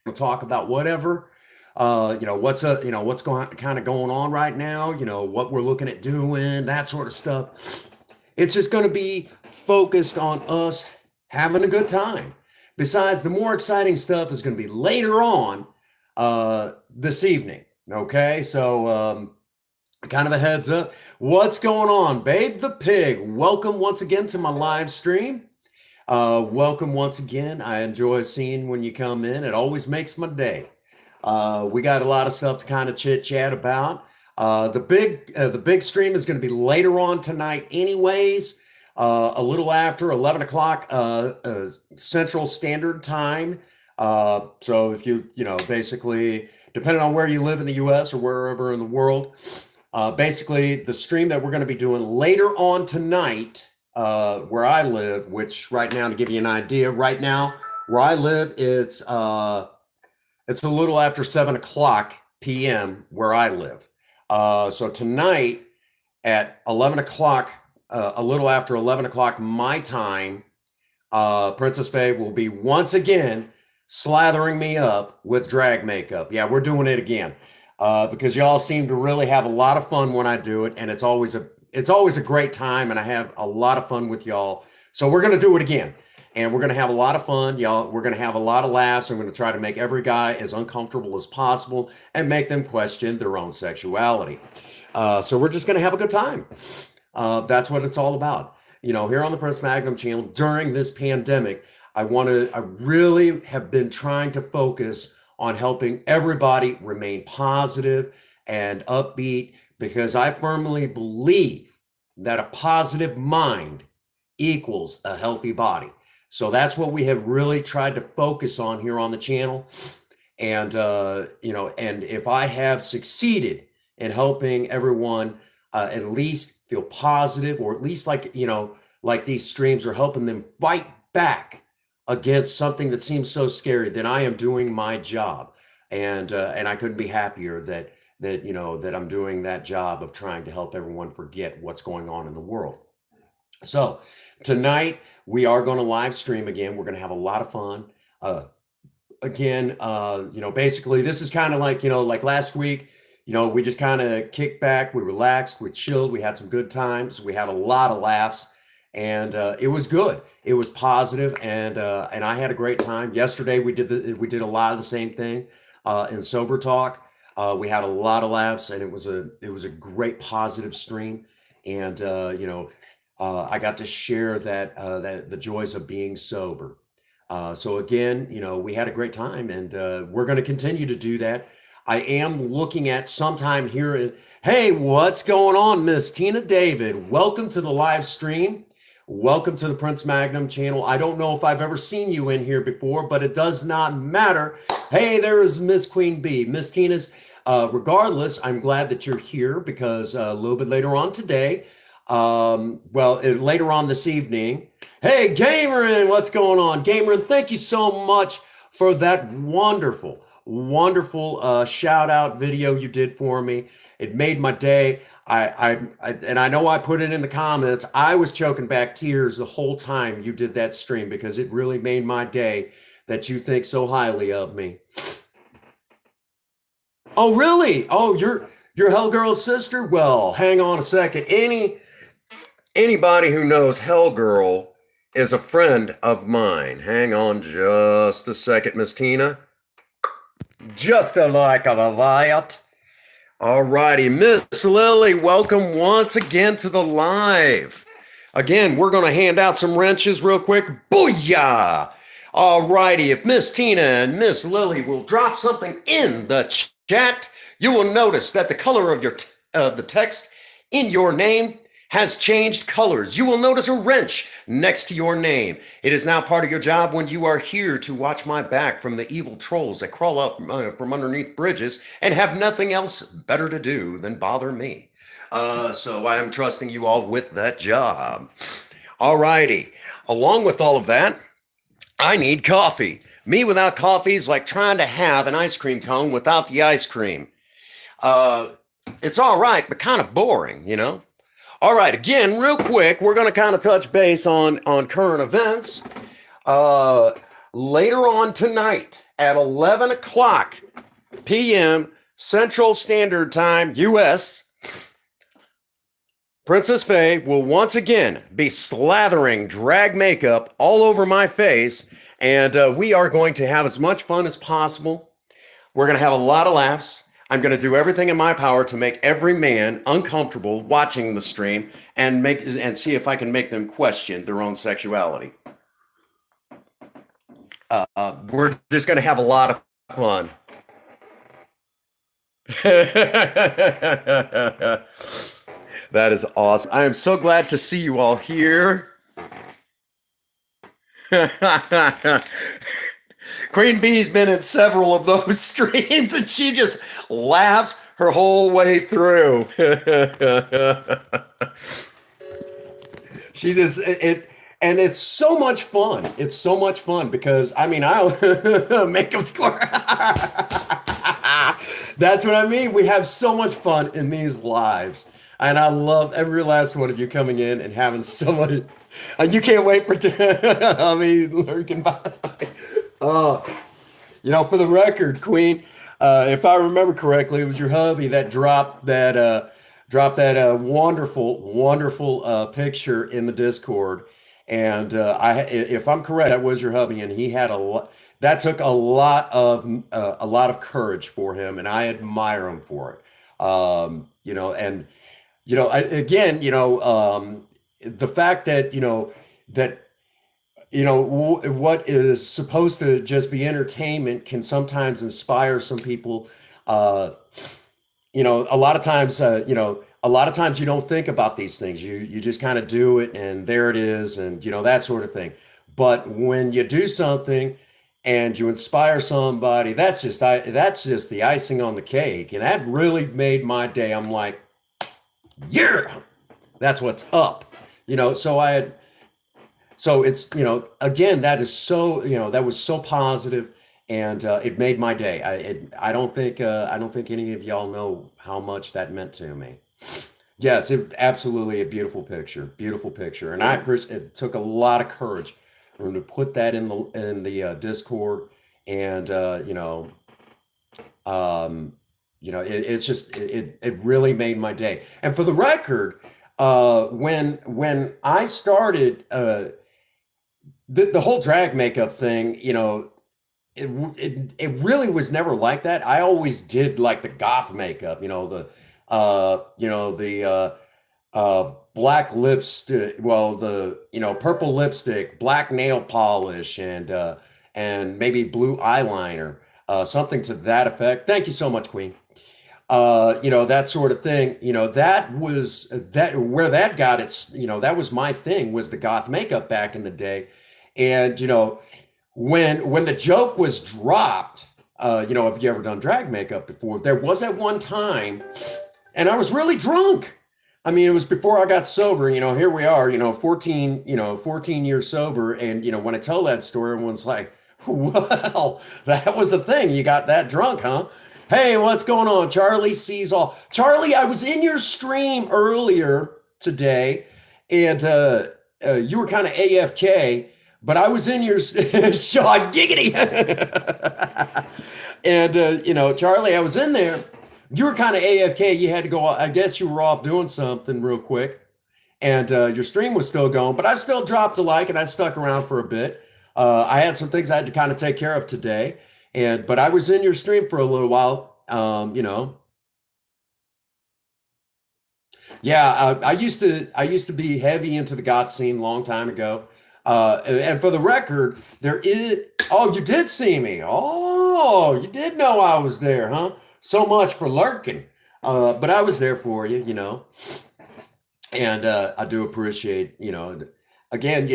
We'll talk about whatever, what's going kind of going on right now, what we're looking at doing, that sort of stuff. It's just going to be focused on us having a good time. Besides, the more exciting stuff is going to be later on this evening. Okay, so kind of a heads up. What's going on, Babe the Pig? Welcome once again to my live stream. Welcome once again. I enjoy seeing when you come in. It always makes my day. We got a lot of stuff to kind of chit chat about. The big stream is going to be later on tonight, anyways. A little after 11 o'clock Central Standard Time. So if basically, depending on where you live in the U.S. or wherever in the world, basically the stream that we're going to be doing later on tonight. Where I live, which right now, to give you an idea, right now where I live, it's a little after 7 o'clock p.m. where I live. So tonight at 11 o'clock, a little after 11 o'clock my time, Princess Faye will be once again slathering me up with drag makeup. Yeah, we're doing it again because y'all seem to really have a lot of fun when I do it, and it's always a great time, and I have a lot of fun with y'all. So we're going to do it again, and we're going to have a lot of fun, y'all. We're going to have a lot of laughs. I'm going to try to make every guy as uncomfortable as possible and make them question their own sexuality. So we're just going to have a good time. That's what it's all about. Here on the Prince Magnum channel during this pandemic, I really have been trying to focus on helping everybody remain positive and upbeat, because I firmly believe that a positive mind equals a healthy body. So that's what we have really tried to focus on here on the channel. And, and if I have succeeded in helping everyone at least feel positive, or at least like these streams are helping them fight back against something that seems so scary, then I am doing my job. And I couldn't be happier that I'm doing that job of trying to help everyone forget what's going on in the world. So tonight we are going to live stream again. We're going to have a lot of fun. Basically this is kind of like last week, we just kind of kicked back, we relaxed, we chilled, we had some good times, we had a lot of laughs, and it was good. It was positive, and I had a great time. Yesterday we did a lot of the same thing in Sober Talk. We had a lot of laughs, and it was a great positive stream. And I got to share that the joys of being sober. So again, we had a great time, and we're going to continue to do that. I am looking at sometime here. Hey, what's going on, Miss Tina David? Welcome to the live stream. Welcome to the Prince Magnum channel. I don't know if I've ever seen you in here before, but it does not matter. Hey, there is Miss Queen Bee. Miss Tina's, regardless, I'm glad that you're here, because a little bit later on today, later on this evening, hey, Gamerin, what's going on? Gamerin, thank you so much for that wonderful shout out video you did for me. It made my day. And I know I put it in the comments. I was choking back tears the whole time you did that stream, because it really made my day that you think so highly of me. Oh, really? Oh, you're Hellgirl's sister? Well, hang on a second. Anybody who knows Hellgirl is a friend of mine. Hang on just a second, Miss Tina. Just like that. All righty, Miss Lily, welcome once again to the live. Again, we're going to hand out some wrenches real quick. Booyah! All righty, if Miss Tina and Miss Lily will drop something in the chat, you will notice that the color of the text in your name has changed colors. You will notice a wrench next to your name. It is now part of your job when you are here to watch my back from the evil trolls that crawl up from underneath bridges and have nothing else better to do than bother me. So I am trusting you all with that job. All righty. Along with all of that, I need coffee. Me without coffee is like trying to have an ice cream cone without the ice cream. It's all right, but kind of boring, All right, again, real quick, we're going to kind of touch base on current events. Uh, Later on tonight at 11 o'clock p.m. Central Standard Time, U.S., Princess Faye will once again be slathering drag makeup all over my face, and we are going to have as much fun as possible. We're going to have a lot of laughs. I'm going to do everything in my power to make every man uncomfortable watching the stream and see if I can make them question their own sexuality. We're just going to have a lot of fun. That is awesome. I am so glad to see you all here. Queen Bee's been in several of those streams and she just laughs her whole way through. She just and it's so much fun. It's so much fun because I mean I'll make them score. That's what I mean. We have so much fun in these lives. And I love every last one of you coming in and having so much. And you can't wait for. I mean, lurking by. Oh, for the record, Queen, if I remember correctly, it was your hubby that dropped that wonderful, wonderful picture in the Discord. And if I'm correct, that was your hubby, and he had a lot. That took a lot of courage for him, and I admire him for it. And again, the fact that what is supposed to just be entertainment can sometimes inspire some people. Uh, a lot of times you don't think about these things. You just kind of do it, and there it is, and that sort of thing. But when you do something and you inspire somebody, that's just the icing on the cake, and that really made my day. I'm like, yeah, that's what's up. So it's again, that was so positive, and it made my day. I don't think any of y'all know how much that meant to me. Yes, it absolutely a beautiful picture, and it took a lot of courage for him to put that in the Discord, and um, it really made my day. And for the record, when I started the whole drag makeup thing, it really was never like that. I always did like the goth makeup, black lipstick, well, the purple lipstick, black nail polish, and maybe blue eyeliner, something to that effect. Thank you so much, Queen. That sort of thing. That where that got its, that was my thing, was the goth makeup back in the day. And when the joke was dropped, have you ever done drag makeup before? There was at one time, and I was really drunk. I mean, it was before I got sober. Here we are, 14 years sober, and when I tell that story, everyone's like, "Well, that was a thing. You got that drunk, huh?" Hey, what's going on? Charlie sees all. Charlie, I was in your stream earlier today, and you were kind of AFK, but I was in your Sean Giggity. And Charlie, I was in there. You were kind of AFK. You had to go. I guess you were off doing something real quick, and your stream was still going. But I still dropped a like, and I stuck around for a bit. I had some things I had to kind of take care of today, but I was in your stream for a little while. Yeah, I used to be heavy into the goth scene a long time ago. And for the record, there is. Oh, you did see me. Oh, you did know I was there, huh? So much for lurking. But I was there for you. And I do appreciate, again,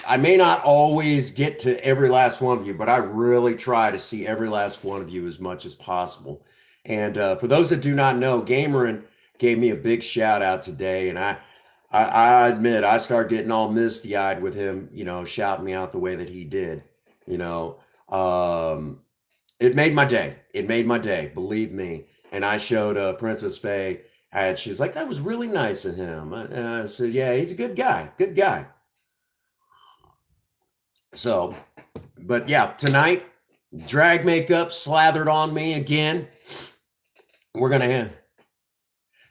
I may not always get to every last one of you, but I really try to see every last one of you as much as possible. And for those that do not know, Gamerin gave me a big shout out today, and I admit I started getting all misty eyed with him, shouting me out the way that he did. You know, um, it made my day. It made my day, believe me. And I showed Princess Faye, and she's like, "That was really nice of him." And I said, "Yeah, he's a good guy. Good guy." So, but yeah, tonight, drag makeup slathered on me again. We're gonna have.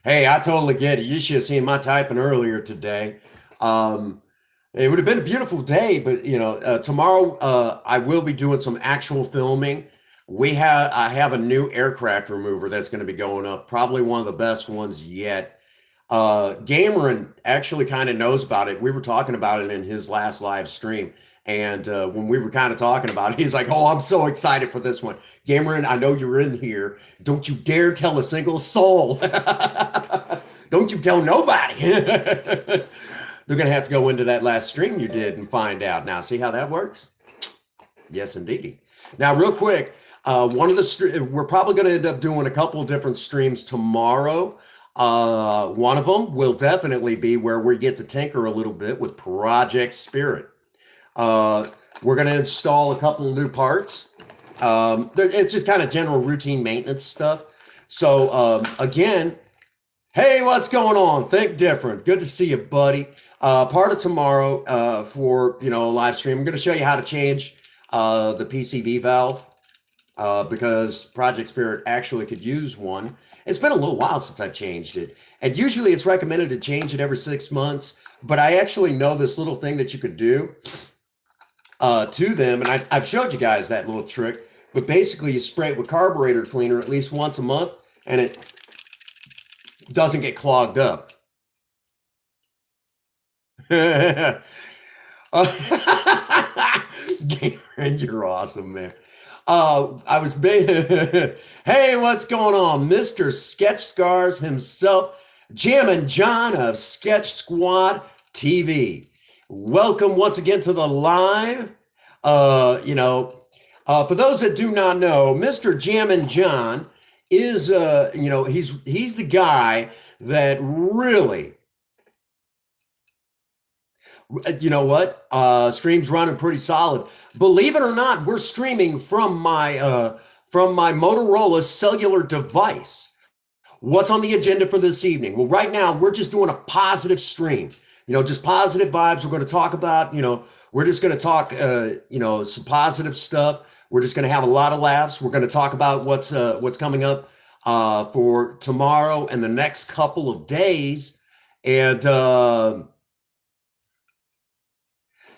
Hey, I totally get it. You should have seen my typing earlier today. Um, it would have been a beautiful day, but tomorrow I will be doing some actual filming. I have a new aircraft remover that's going to be going up, probably one of the best ones yet. Gamerin actually kind of knows about it. We were talking about it in his last live stream. And when we were kind of talking about it, he's like, "Oh, I'm so excited for this one." Gamerin, I know you're in here. Don't you dare tell a single soul. Don't you tell nobody. They're going to have to go into that last stream you did and find out. Now, see how that works? Yes, indeedy. Now, real quick, we're probably going to end up doing a couple of different streams tomorrow. One of them will definitely be where we get to tinker a little bit with Project Spirit. We're going to install a couple of new parts. It's just kind of general routine maintenance stuff. So, again, hey, what's going on? Think different. Good to see you, buddy. Part of tomorrow for a live stream, I'm going to show you how to change the PCV valve because Project Spirit actually could use one. It's been a little while since I've changed it, and usually it's recommended to change it every 6 months. But I actually know this little thing that you could do to them, and I've showed you guys that little trick. But basically, you spray it with carburetor cleaner at least once a month, and it doesn't get clogged up. You're awesome, man. Hey, what's going on? Mr. Sketch Scars himself, Jammin' John of Sketch Squad TV. Welcome once again to the live. For those that do not know, Mr. Jammin' John is, he's the guy that really, stream's running pretty solid. Believe it or not, we're streaming from my Motorola cellular device. What's on the agenda for this evening? Well, right now we're just doing a positive stream. Just positive vibes. We're going to talk about, we're just going to talk, some positive stuff. We're just going to have a lot of laughs. We're going to talk about what's coming up for tomorrow and the next couple of days. And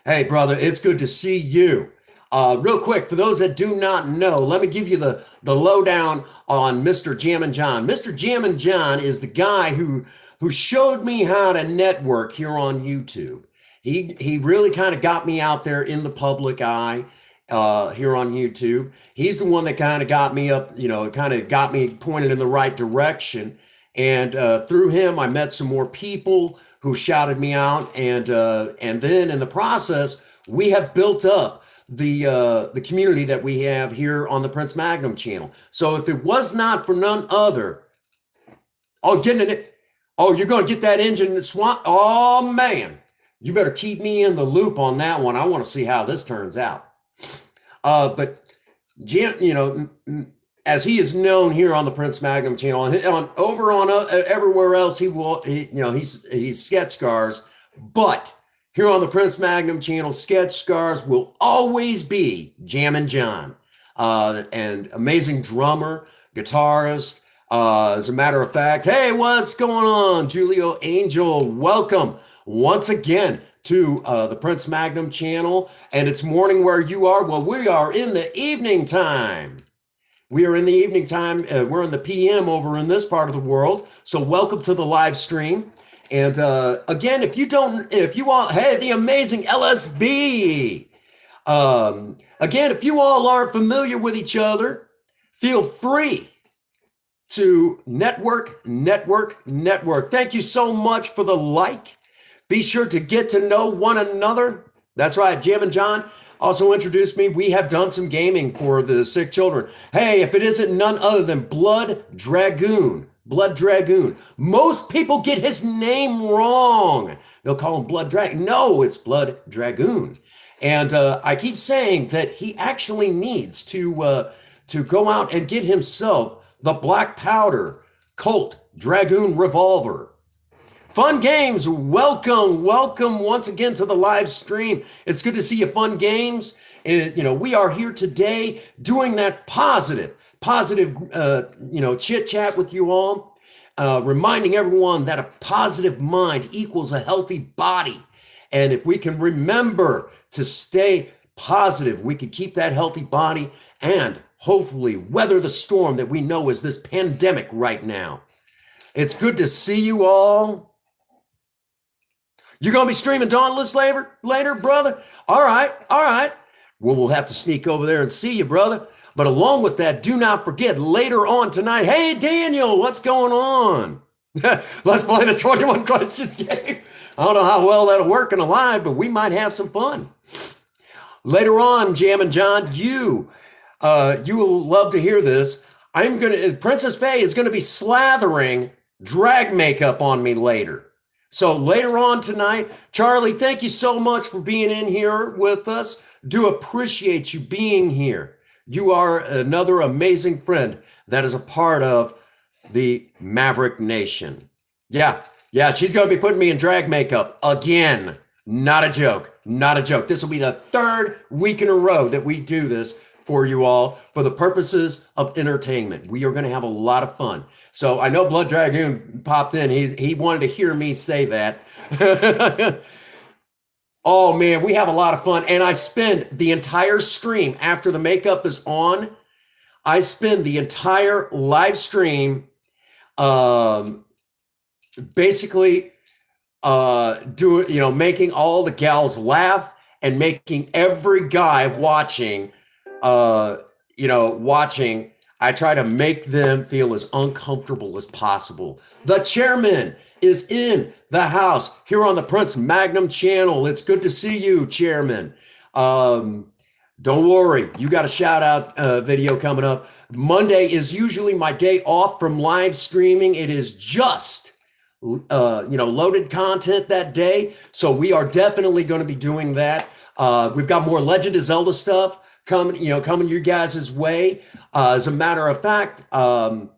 hey, brother, it's good to see you. Real quick, for those that do not know, let me give you the lowdown on Mr. Jammin' John. Mr. Jammin' John is the guy who showed me how to network here on YouTube. He really kind of got me out there in the public eye here on YouTube. He's the one that kind of got me up, kind of got me pointed in the right direction. And through him, I met some more people who shouted me out, and then in the process, we have built up the community that we have here on the Prince Magnum channel. So if it was not for none other, getting it. Oh, you're going to get that engine in the swamp? Oh, man. You better keep me in the loop on that one. I want to see how this turns out. But, Jim, as he is known here on the Prince Magnum channel, and over on everywhere else, he's Sketch Scars. But here on the Prince Magnum channel, Sketch Scars will always be Jammin' John. And amazing drummer, guitarist. As a matter of fact, hey, what's going on? Julio Angel, welcome once again to the Prince Magnum channel. And it's morning where you are. Well, we are in the evening time. We are in the evening time. We're in the PM over in this part of the world. So welcome to the live stream. And again, if you all, hey, the amazing LSB. Again, if you all aren't familiar with each other, feel free to network. Thank you so much for the like. Be sure to get to know one another. That's right, Jammin' John also introduced me. We have done some gaming for the sick children. Hey, if it isn't none other than Blood Dragoon. Most people get his name wrong. They'll call him Blood Dragoon. No, it's Blood Dragoon. And I keep saying that he actually needs to go out and get himself the Black Powder Colt Dragoon revolver Fun Games, welcome once again to the live stream. It's good to see you, Fun Games. We are here today doing that positive, chit chat with you all, reminding everyone that a positive mind equals a healthy body. And if we can remember to stay positive, we can keep that healthy body and hopefully weather the storm that we know is this pandemic right now. It's good to see you all. You're going to be streaming Dauntless later, brother? All right. Well, we'll have to sneak over there and see you, brother. But along with that, do not forget, later on tonight, hey, Daniel, what's going on? Let's play the 21 questions game. I don't know how well that'll work in a live, but we might have some fun. Later on, Jam and John, you will love to hear this. Princess Faye is going to be slathering drag makeup on me later. So later on tonight, Charlie, thank you so much for being in here with us. Do appreciate you being here. You are another amazing friend that is a part of the Maverick Nation. Yeah, she's going to be putting me in drag makeup again. Not a joke. This will be the third week in a row that we do this for you all for the purposes of entertainment. We are going to have a lot of fun. So I know Blood Dragoon popped in. He wanted to hear me say that. Oh man, we have a lot of fun. And I spend the entire stream after the makeup is on. I spend the entire live stream basically making all the gals laugh and making every guy watching, I try to make them feel as uncomfortable as possible. The chairman is in the house here on the Prince Magnum channel. It's good to see you, chairman. Don't worry, you got a shout out video coming up. Monday is usually my day off from live streaming. It is just loaded content that day. So we are definitely going to be doing that. We've got more Legend of Zelda stuff coming your guys' way. As a matter of fact, the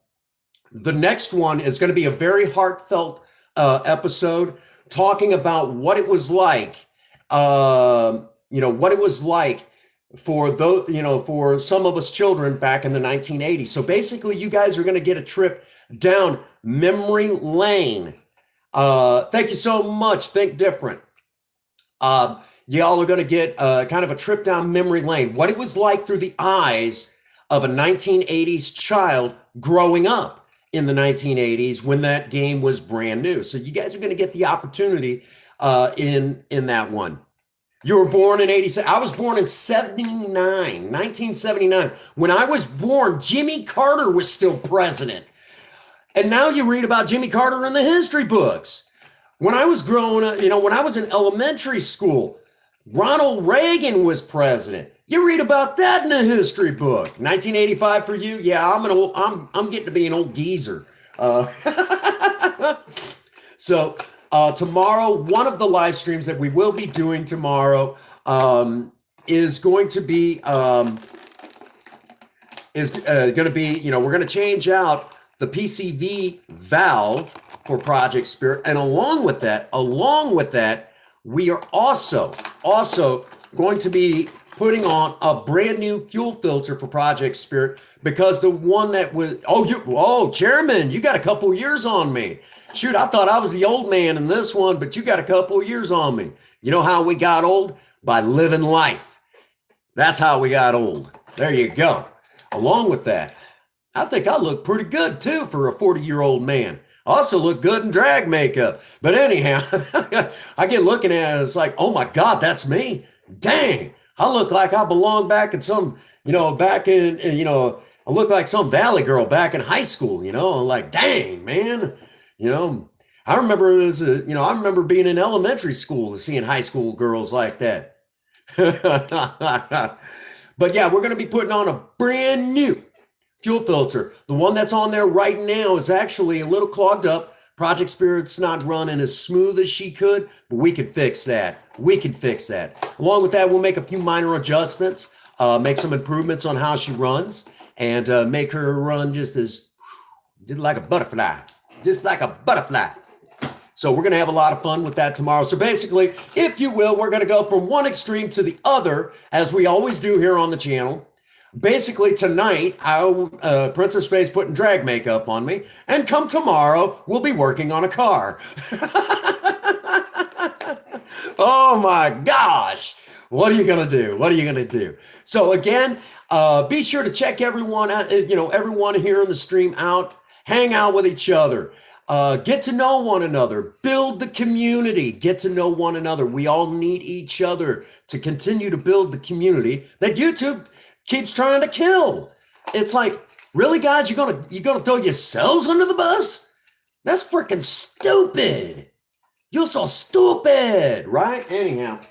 next one is going to be a very heartfelt episode talking about what it was like, for those, for some of us children back in the 1980s. So basically, you guys are going to get a trip down memory lane. Thank you so much. Think different. Y'all are going to get kind of a trip down memory lane. What it was like through the eyes of a 1980s child growing up in the 1980s when that game was brand new. So you guys are going to get the opportunity in that one. You were born in 87. I was born in 1979. When I was born, Jimmy Carter was still president. And now you read about Jimmy Carter in the history books. When I was growing up, when I was in elementary school, Ronald Reagan was president. You read about that in the history book. 1985 for you? Yeah, I'm getting to be an old geezer. So tomorrow, one of the live streams that we will be doing tomorrow is going to be we're going to change out the PCV valve for Project Spirit. And along with that, we are also going to be putting on a brand new fuel filter for Project Spirit, because the one that was, Chairman, you got a couple years on me. Shoot, I thought I was the old man in this one, but you got a couple years on me. You know how we got old? By living life. That's how we got old. There you go. Along with that, I think I look pretty good too for a 40-year-old man. I also look good in drag makeup. But anyhow, I get looking at it, it's like, oh my God, that's me. Dang, I look like I belong back in some, I look like some valley girl back in high school, like, dang, man. I remember I remember being in elementary school and seeing high school girls like that. But yeah, we're going to be putting on a brand new fuel filter. The one that's on there right now is actually a little clogged up. Project Spirit's not running as smooth as she could, but we can fix that. Along with that, we'll make a few minor adjustments, make some improvements on how she runs, and make her run just like a butterfly. So we're going to have a lot of fun with that tomorrow. So basically, if you will, we're going to go from one extreme to the other, as we always do here on the channel. Basically, tonight, Princess Faye's putting drag makeup on me, and come tomorrow, we'll be working on a car. Oh my gosh. What are you going to do? What are you going to do? So again, be sure to check everyone, everyone here in the stream out, hang out with each other, get to know one another, build the community, get to know one another. We all need each other to continue to build the community that YouTube keeps trying to kill. It's like, really, guys, you're gonna throw yourselves under the bus? That's freaking stupid. You're so stupid, right? Anyhow.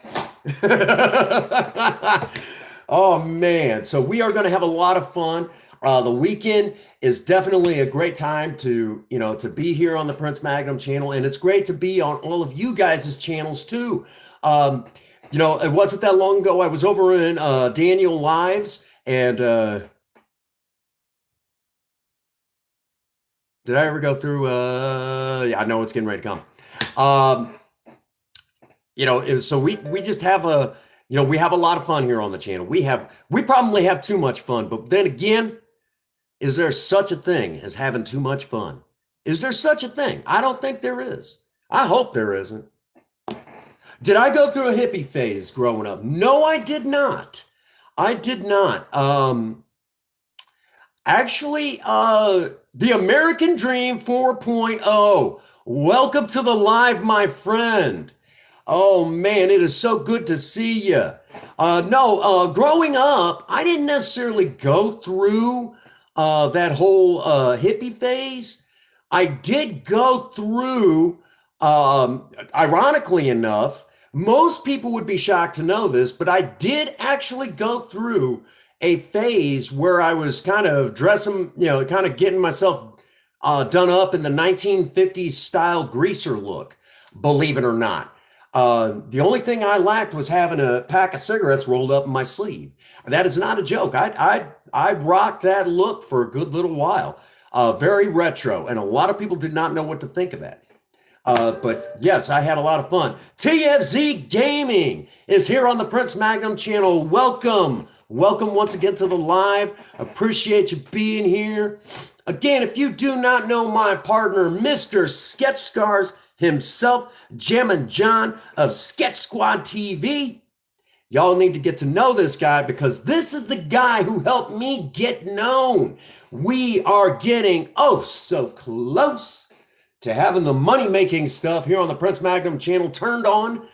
Oh man, so we are going to have a lot of fun. The weekend is definitely a great time to be here on the Prince Magnum channel, and it's great to be on all of you guys' channels too. It wasn't that long ago I was over in Daniel Lives, and did I ever go through? Yeah, I know it's getting ready to come. So we just have we have a lot of fun here on the channel. We probably have too much fun, but then again, is there such a thing as having too much fun? Is there such a thing? I don't think there is. I hope there isn't. Did I go through a hippie phase growing up? No, I did not. I did not. Actually, the American Dream 4.0. Welcome to the live, my friend. Oh man, it is so good to see you. Growing up, I didn't necessarily go through that whole hippie phase. I did go through, ironically enough, most people would be shocked to know this, but I did actually go through a phase where I was kind of dressing, kind of getting myself done up in the 1950s style greaser look, believe it or not. The only thing I lacked was having a pack of cigarettes rolled up in my sleeve. That is not a joke. I rocked that look for a good little while. Very retro, and a lot of people did not know what to think of that. But yes, I had a lot of fun. TFZ Gaming is here on the Prince Magnum channel. Welcome. Welcome once again to the live. Appreciate you being here. Again, if you do not know my partner, Mr. Sketch Scars himself, Jammin' John of Sketch Squad TV, y'all need to get to know this guy, because this is the guy who helped me get known. We are getting so close to having the money-making stuff here on the Prince Magnum channel turned on,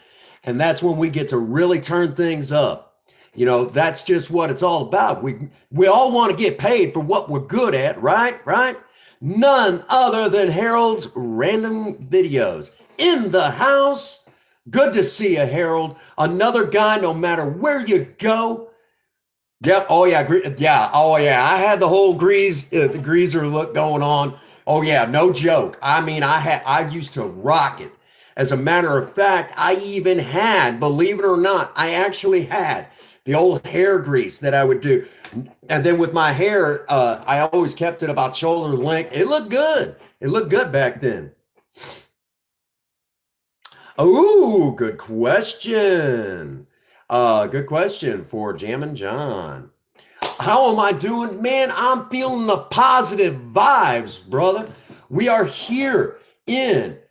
and that's when we get to really turn things up. That's just what it's all about. We all want to get paid for what we're good at, right? None other than Harold's Random Videos in the house. Good to see you, Harold. Another guy, no matter where you go. Yep. Oh yeah. Yeah. Oh yeah. I had the whole greaser look going on. Oh yeah. No joke. I mean, I used to rock it. As a matter of fact, I even had, believe it or not, I actually had the old hair grease that I would do. And then with my hair, I always kept it about shoulder length. It looked good. It looked good back then. Oh, good question. Good question for Jammin' John. How am I doing? Man, I'm feeling the positive vibes, brother. We are here at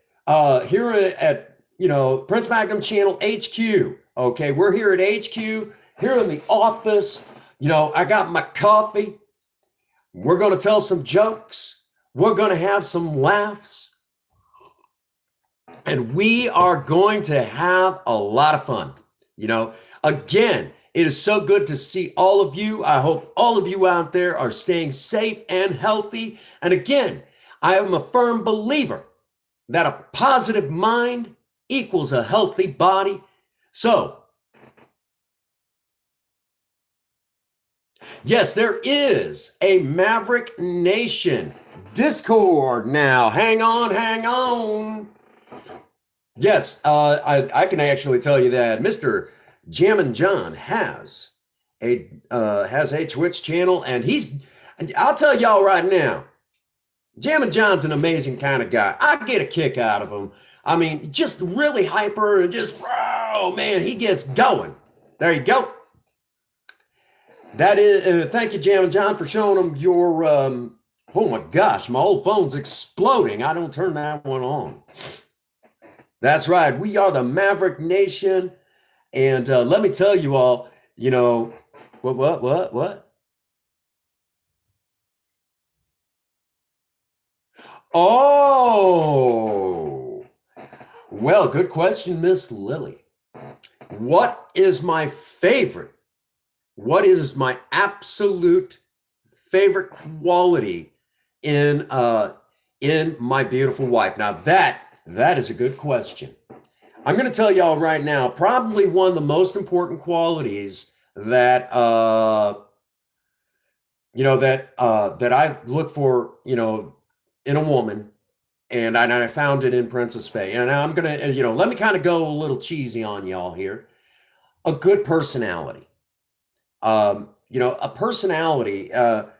Prince Magnum Channel HQ. Okay, we're here at HQ, here in the office. I got my coffee. We're going to tell some jokes. We're going to have some laughs. And we are going to have a lot of fun. Again, it is so good to see all of you. I hope all of you out there are staying safe and healthy. And again, I am a firm believer that a positive mind equals a healthy body. So, yes, there is a Maverick Nation Discord now. Hang on. Yes, I can actually tell you that Mr. Jammin' John has a Twitch channel, and I'll tell y'all right now, Jammin' John's an amazing kind of guy. I get a kick out of him. I mean, just really hyper and just, oh man, he gets going. There you go. That is, thank you, Jam and John, for showing them your. Oh my gosh, my old phone's exploding. I don't turn that one on. That's right. We are the Maverick Nation. And let me tell you all, what? Oh, well, good question, Miss Lily. What is my favorite? What is my absolute favorite quality in my beautiful wife? Now that is a good question. I'm going to tell y'all right now, probably one of the most important qualities that that I look for, in a woman, and I found it in Princess Faye. And I'm gonna, let me kind of go a little cheesy on y'all here. A good personality. A personality. One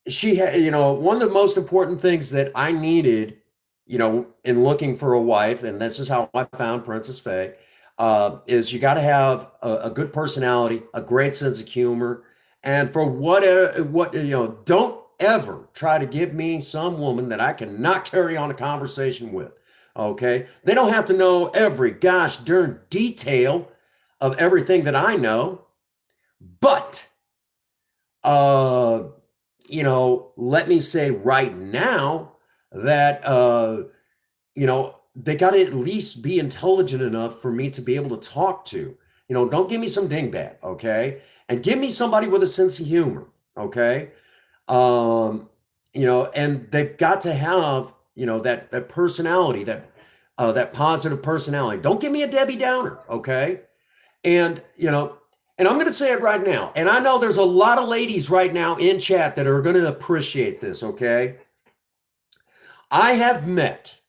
of the most important things that I needed, in looking for a wife, and this is how I found Princess Faye, is you got to have a good personality, a great sense of humor, and for don't ever try to give me some woman that I cannot carry on a conversation with. Okay, they don't have to know every gosh darn detail of everything that I know, but uh, let me say right now that they got to at least be intelligent enough for me to be able to talk to. Don't give me some dingbat, okay? And give me somebody with a sense of humor, okay? And they've got to have, that personality, that positive personality. Don't give me a Debbie Downer, okay? And and I'm going to say it right now. And I know there's a lot of ladies right now in chat that are going to appreciate this, okay? I have met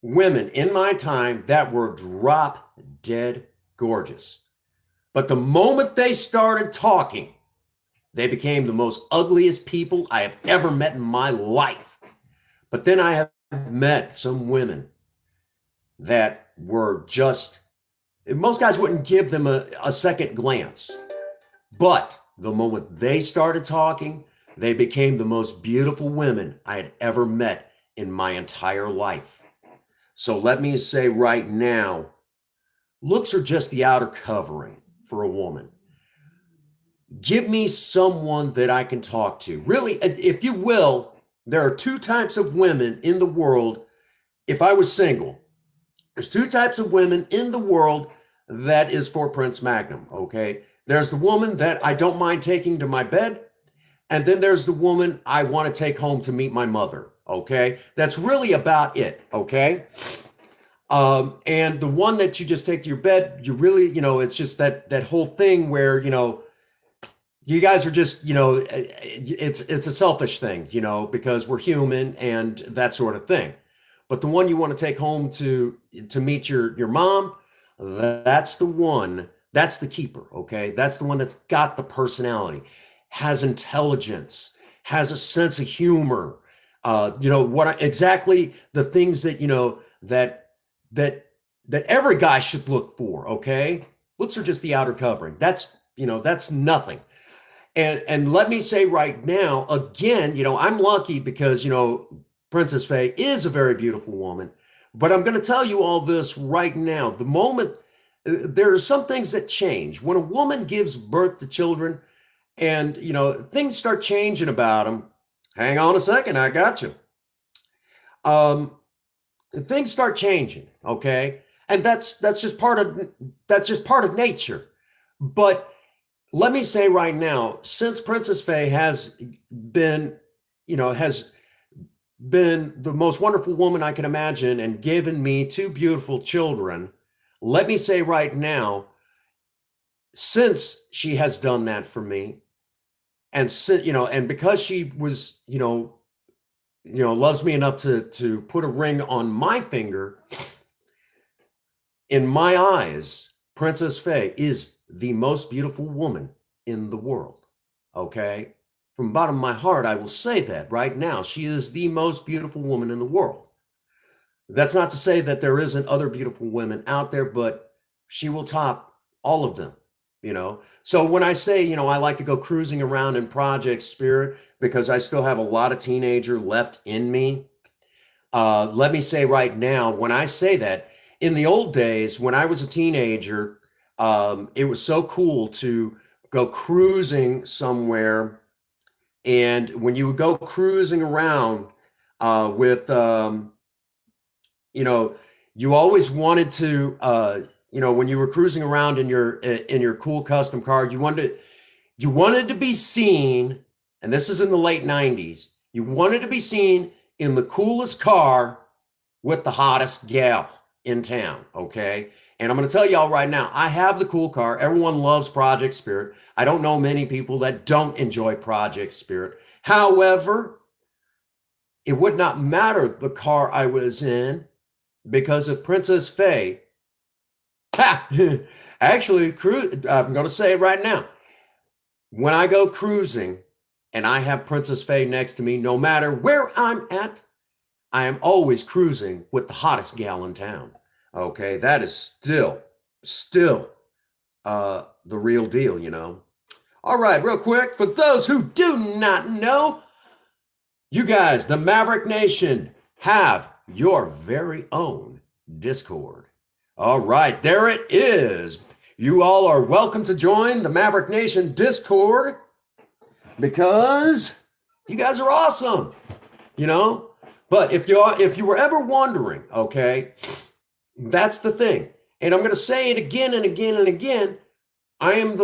women in my time that were drop dead gorgeous. But the moment they started talking, they became the most ugliest people I have ever met in my life. But then I have met some women that were just, most guys wouldn't give them a second glance. But the moment they started talking, they became the most beautiful women I had ever met in my entire life. So let me say right now, looks are just the outer covering for a woman. Give me someone that I can talk to. Really, if you will, there are two types of women in the world. If I was single, there's two types of women in the world that is for Prince Magnum, okay? There's the woman that I don't mind taking to my bed, and then there's the woman I want to take home to meet my mother, okay? That's really about it, okay? And the one that you just take to your bed, you really, it's just that whole thing where, you guys are just, it's a selfish thing, because we're human and that sort of thing. But the one you want to take home to meet your mom, that's the one, that's the keeper, okay? That's the one that's got the personality, has intelligence, has a sense of humor, exactly the things that, that every guy should look for, okay? Looks are just the outer covering. That's nothing. And let me say right now, again, I'm lucky because, Princess Faye is a very beautiful woman. But I'm going to tell you all this right now. The moment there are some things that change when a woman gives birth to children, and things start changing about them. Hang on a second, I got you. Things start changing, okay, and that's just part of nature. But let me say right now, since Princess Faye has been, has been the most wonderful woman I can imagine and given me two beautiful children, let me say right now, since she has done that for me, and and because she was, loves me enough to put a ring on my finger, in my eyes, Princess Faye is the most beautiful woman in the world. Okay? From the bottom of my heart, I will say that right now. She is the most beautiful woman in the world. That's not to say that there isn't other beautiful women out there, but she will top all of them, you know. So when I say, I like to go cruising around in Project Spirit because I still have a lot of teenager left in me. Let me say right now, when I say that, in the old days, when I was a teenager, it was so cool to go cruising somewhere. And when you would go cruising around with, you know, you always wanted to, when you were cruising around in your cool custom car, you wanted to be seen, and this is in the late 90s. You wanted to be seen in the coolest car with the hottest gal in town, okay? And I'm going to tell y'all right now, I have the cool car. Everyone loves Project Spirit. I don't know many people that don't enjoy Project Spirit. However, it would not matter the car I was in because of Princess Faye. Ha! Actually, I'm going to say it right now. When I go cruising and I have Princess Faye next to me, no matter where I'm at, I am always cruising with the hottest gal in town. Okay, that is still the real deal. All right, real quick, for those who do not know, you guys, the Maverick Nation, have your very own Discord. All right, there it is. You all are welcome to join the Maverick Nation Discord because you guys are awesome, But if you were ever wondering, okay, that's the thing. And I'm going to say it again and again and again. I'm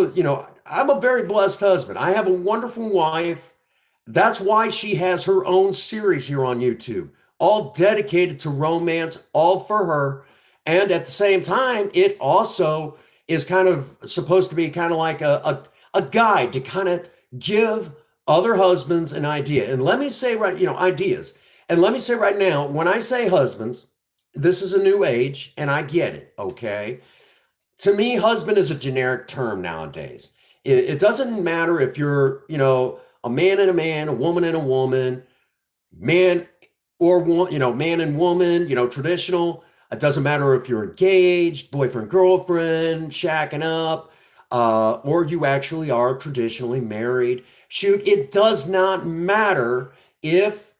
a very blessed husband. I have a wonderful wife. That's why she has her own series here on YouTube, all dedicated to romance, all for her. And at the same time, it also is kind of supposed to be kind of like a guide to kind of give other husbands an idea. And let me say ideas. And let me say right now, when I say husbands, this is a new age and I get it, okay? To me, husband is a generic term nowadays. It doesn't matter if you're, a man and a man, a woman and a woman, man or man and woman, traditional. It doesn't matter if you're engaged, boyfriend, girlfriend, shacking up, or you actually are traditionally married. Shoot, it does not matter if,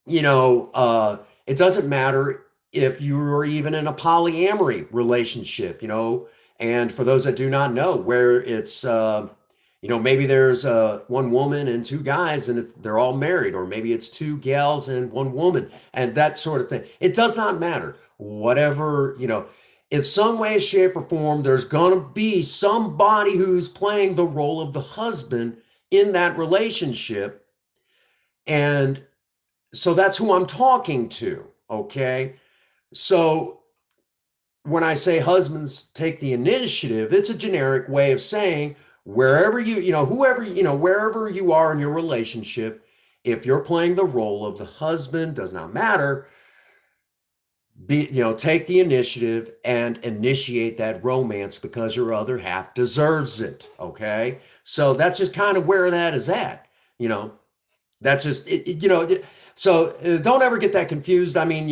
it doesn't matter if you're even in a polyamory relationship, and for those that do not know, where it's, maybe there's one woman and two guys and they're all married, or maybe it's two gals and one woman and that sort of thing. It does not matter. Whatever, in some way, shape, or form, there's going to be somebody who's playing the role of the husband in that relationship. And so that's who I'm talking to, okay? So when I say husbands take the initiative, it's a generic way of saying wherever wherever you are in your relationship, if you're playing the role of the husband, does not matter, take the initiative and initiate that romance because your other half deserves it, okay? So that's just kind of where that is at, that's just, so don't ever get that confused. I mean,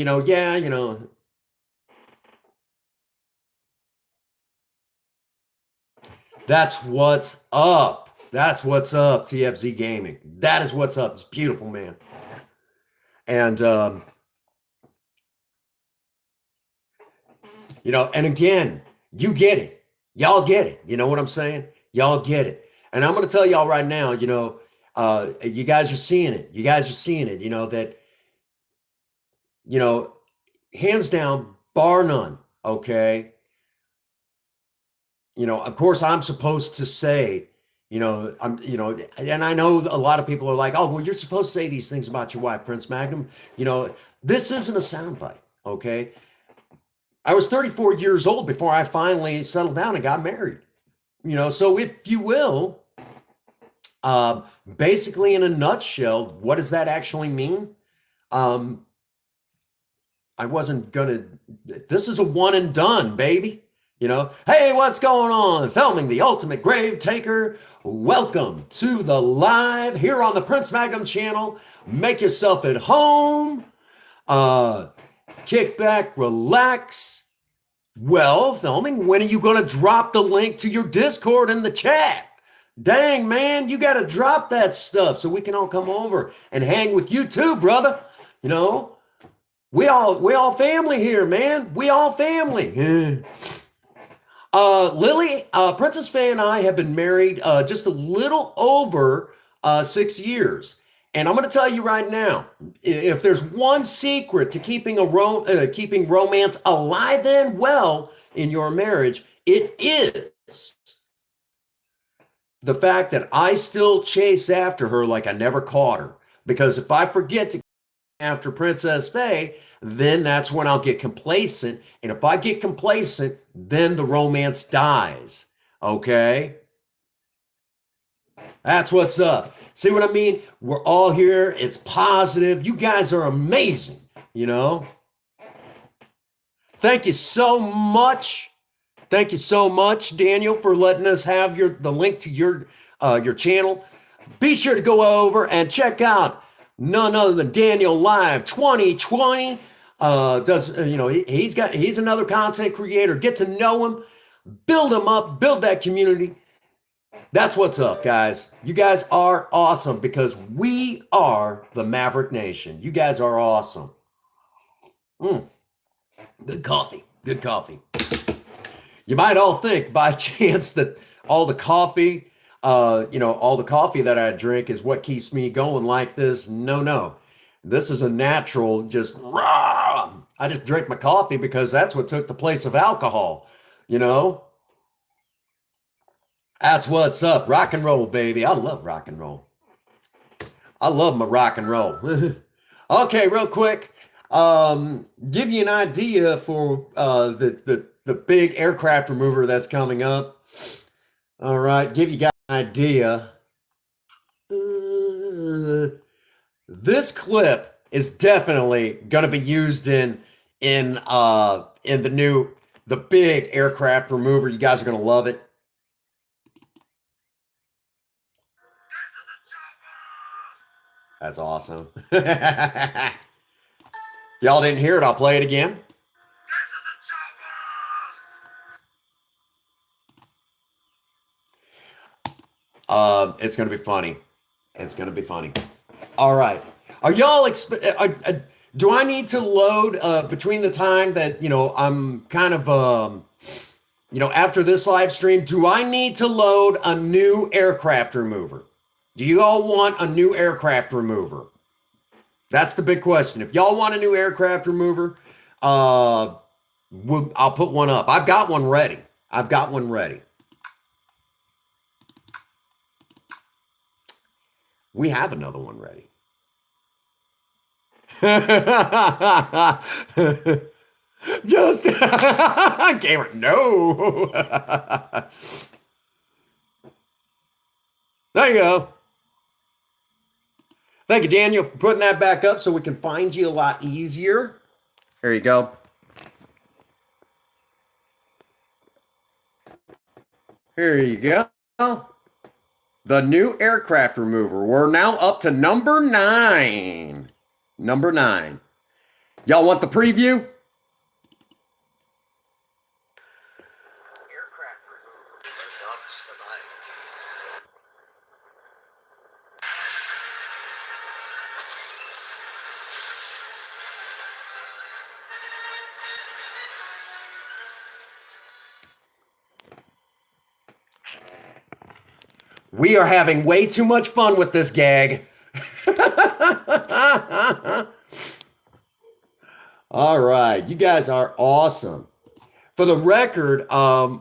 that's what's up. That's what's up, TFZ Gaming. That is what's up. It's beautiful, man. And, and again, you get it. Y'all get it. You know what I'm saying? Y'all get it. And I'm going to tell y'all right now, you guys are seeing it. You guys are seeing it, that, hands down, bar none, okay? Of course, I'm supposed to say, and I know a lot of people are like, oh, well, you're supposed to say these things about your wife, Prince Magnum. This isn't a soundbite, okay? I was 34 years old before I finally settled down and got married. So if you will, basically in a nutshell, what does that actually mean? This is a one and done, baby. Hey, what's going on? Filming the Ultimate Grave Taker. Welcome to the live here on the Prince Magnum channel. Make yourself at home. Kick back, relax. Well, filming, when are you going to drop the link to your Discord in the chat? Dang, man, you got to drop that stuff so we can all come over and hang with you too, brother. You know, we all family here, man. We all family. Lily, Princess Faye and I have been married just a little over 6 years. And I'm going to tell you right now, if there's one secret to keeping romance alive and well in your marriage, it is the fact that I still chase after her like I never caught her. Because if I forget to after Princess Faye, then that's when I'll get complacent. And if I get complacent, then the romance dies. Okay? That's what's up. See what I mean? We're all here. It's positive. You guys are amazing, you know? Thank you so much. Thank you so much, Daniel, for letting us have the link to your channel. Be sure to go over and check out none other than Daniel Live 2020. He's another content creator. Get to know him, build him up, build that community. That's what's up, guys. You guys are awesome because we are the Maverick Nation. You guys are awesome. Good coffee. Good coffee. You might all think by chance that all the coffee, all the coffee that I drink is what keeps me going like this. No, no. This is a natural, just raw. I just drink my coffee because that's what took the place of alcohol, you know? That's what's up. Rock and roll, baby. I love rock and roll. I love my rock and roll. Okay, real quick. Give you an idea for the big aircraft remover that's coming up. All right, give you guys an idea. This clip is definitely going to be used in the big aircraft remover. You guys are going to love it. That's awesome. Y'all didn't hear it. I'll play it again. It's going to be funny. It's going to be funny. All right. Are y'all do I need to load between the time that, I'm kind of after this live stream, do I need to load a new aircraft remover? Do you all want a new aircraft remover? That's the big question. If y'all want a new aircraft remover, I'll put one up. I've got one ready. I've got one ready. We have another one ready. Just Gamer, no. There you go. Thank you, Daniel, for putting that back up so we can find you a lot easier. There you go. Here you go. The new aircraft remover. We're now up to number 9. Number 9. Y'all want the preview? We are having way too much fun with this gag. All right, you guys are awesome. For the record, Gamerin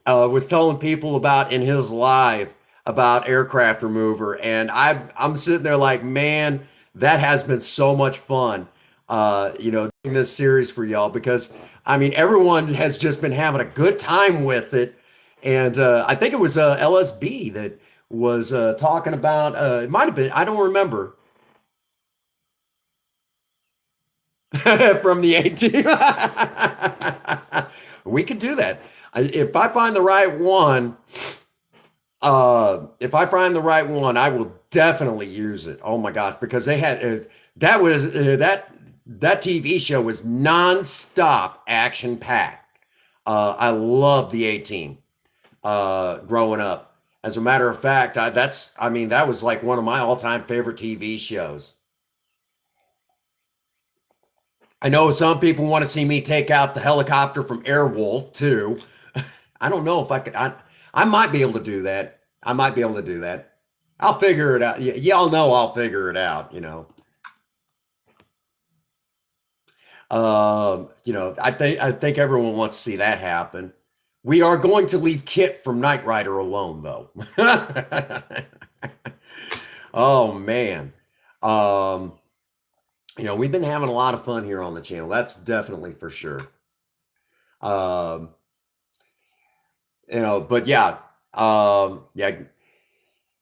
was telling people about in his live about aircraft remover, and I'm sitting there like, man, that has been so much fun. Doing this series for y'all because everyone has just been having a good time with it. And I think it was LSB that was talking about, it might have been, I don't remember. From the A-Team. We could do that. If I find the right one, I will definitely use it. Oh my gosh, because they had, That was that TV show was nonstop action packed. I love the A Team growing up. As a matter of fact, I mean that was like one of my all time favorite TV shows. I know some people want to see me take out the helicopter from Airwolf too. I don't know if I could. I might be able to do that. I might be able to do that. I'll figure it out. Y'all know I'll figure it out. I think everyone wants to see that happen. We are going to leave Kit from Knight Rider alone, though. Oh man, um, we've been having a lot of fun here on the channel. That's definitely for sure. Um, but yeah, yeah.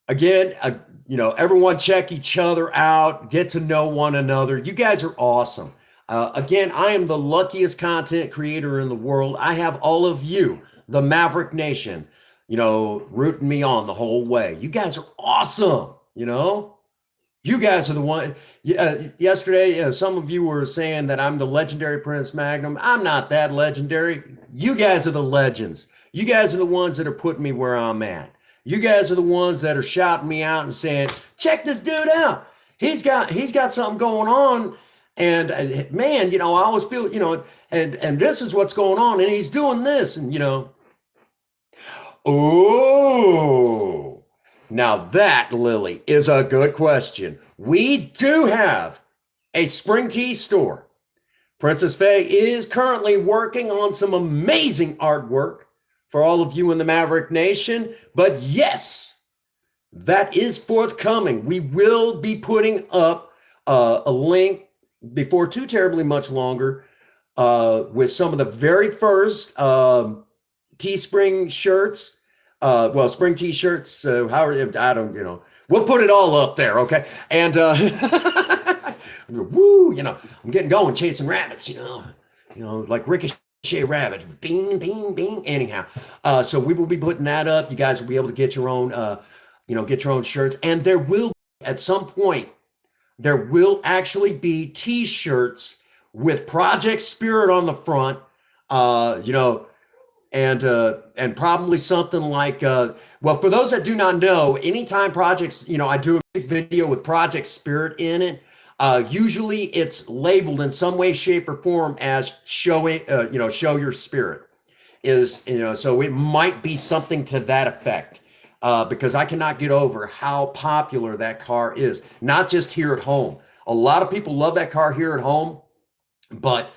Again, everyone check each other out, get to know one another. You guys are awesome. Again, I am the luckiest content creator in the world. I have all of you, the Maverick Nation, rooting me on the whole way. You guys are awesome. You guys are the one. Yesterday, some of you were saying that I'm the legendary Prince Magnum. I'm not that legendary. You guys are the legends. You guys are the ones that are putting me where I'm at. You guys are the ones that are shouting me out and saying, "Check this dude out. He's got something going on." And man, I always feel, and this is what's going on, and he's doing this, and oh, now that, Lily, is a good question. We do have a spring tea store. Princess Faye is currently working on some amazing artwork for all of you in the Maverick Nation. But yes, that is forthcoming. We will be putting up a link before too terribly much longer with some of the very first Teespring shirts. Well, spring t-shirts, however, I don't, we'll put it all up there, okay? And woo, I'm getting going chasing rabbits, like Ricochet Rabbit, bing, bing, bing. Anyhow, so we will be putting that up. You guys will be able to get your own, get your own shirts. And there will, at some point, there will actually be t-shirts with Project Spirit on the front, and probably something like, well, for those that do not know, anytime projects, I do a big video with Project Spirit in it. Usually it's labeled in some way, shape, or form as showing, show your spirit is, so it might be something to that effect. Because I cannot get over how popular that car is, not just here at home. A lot of people love that car here at home, but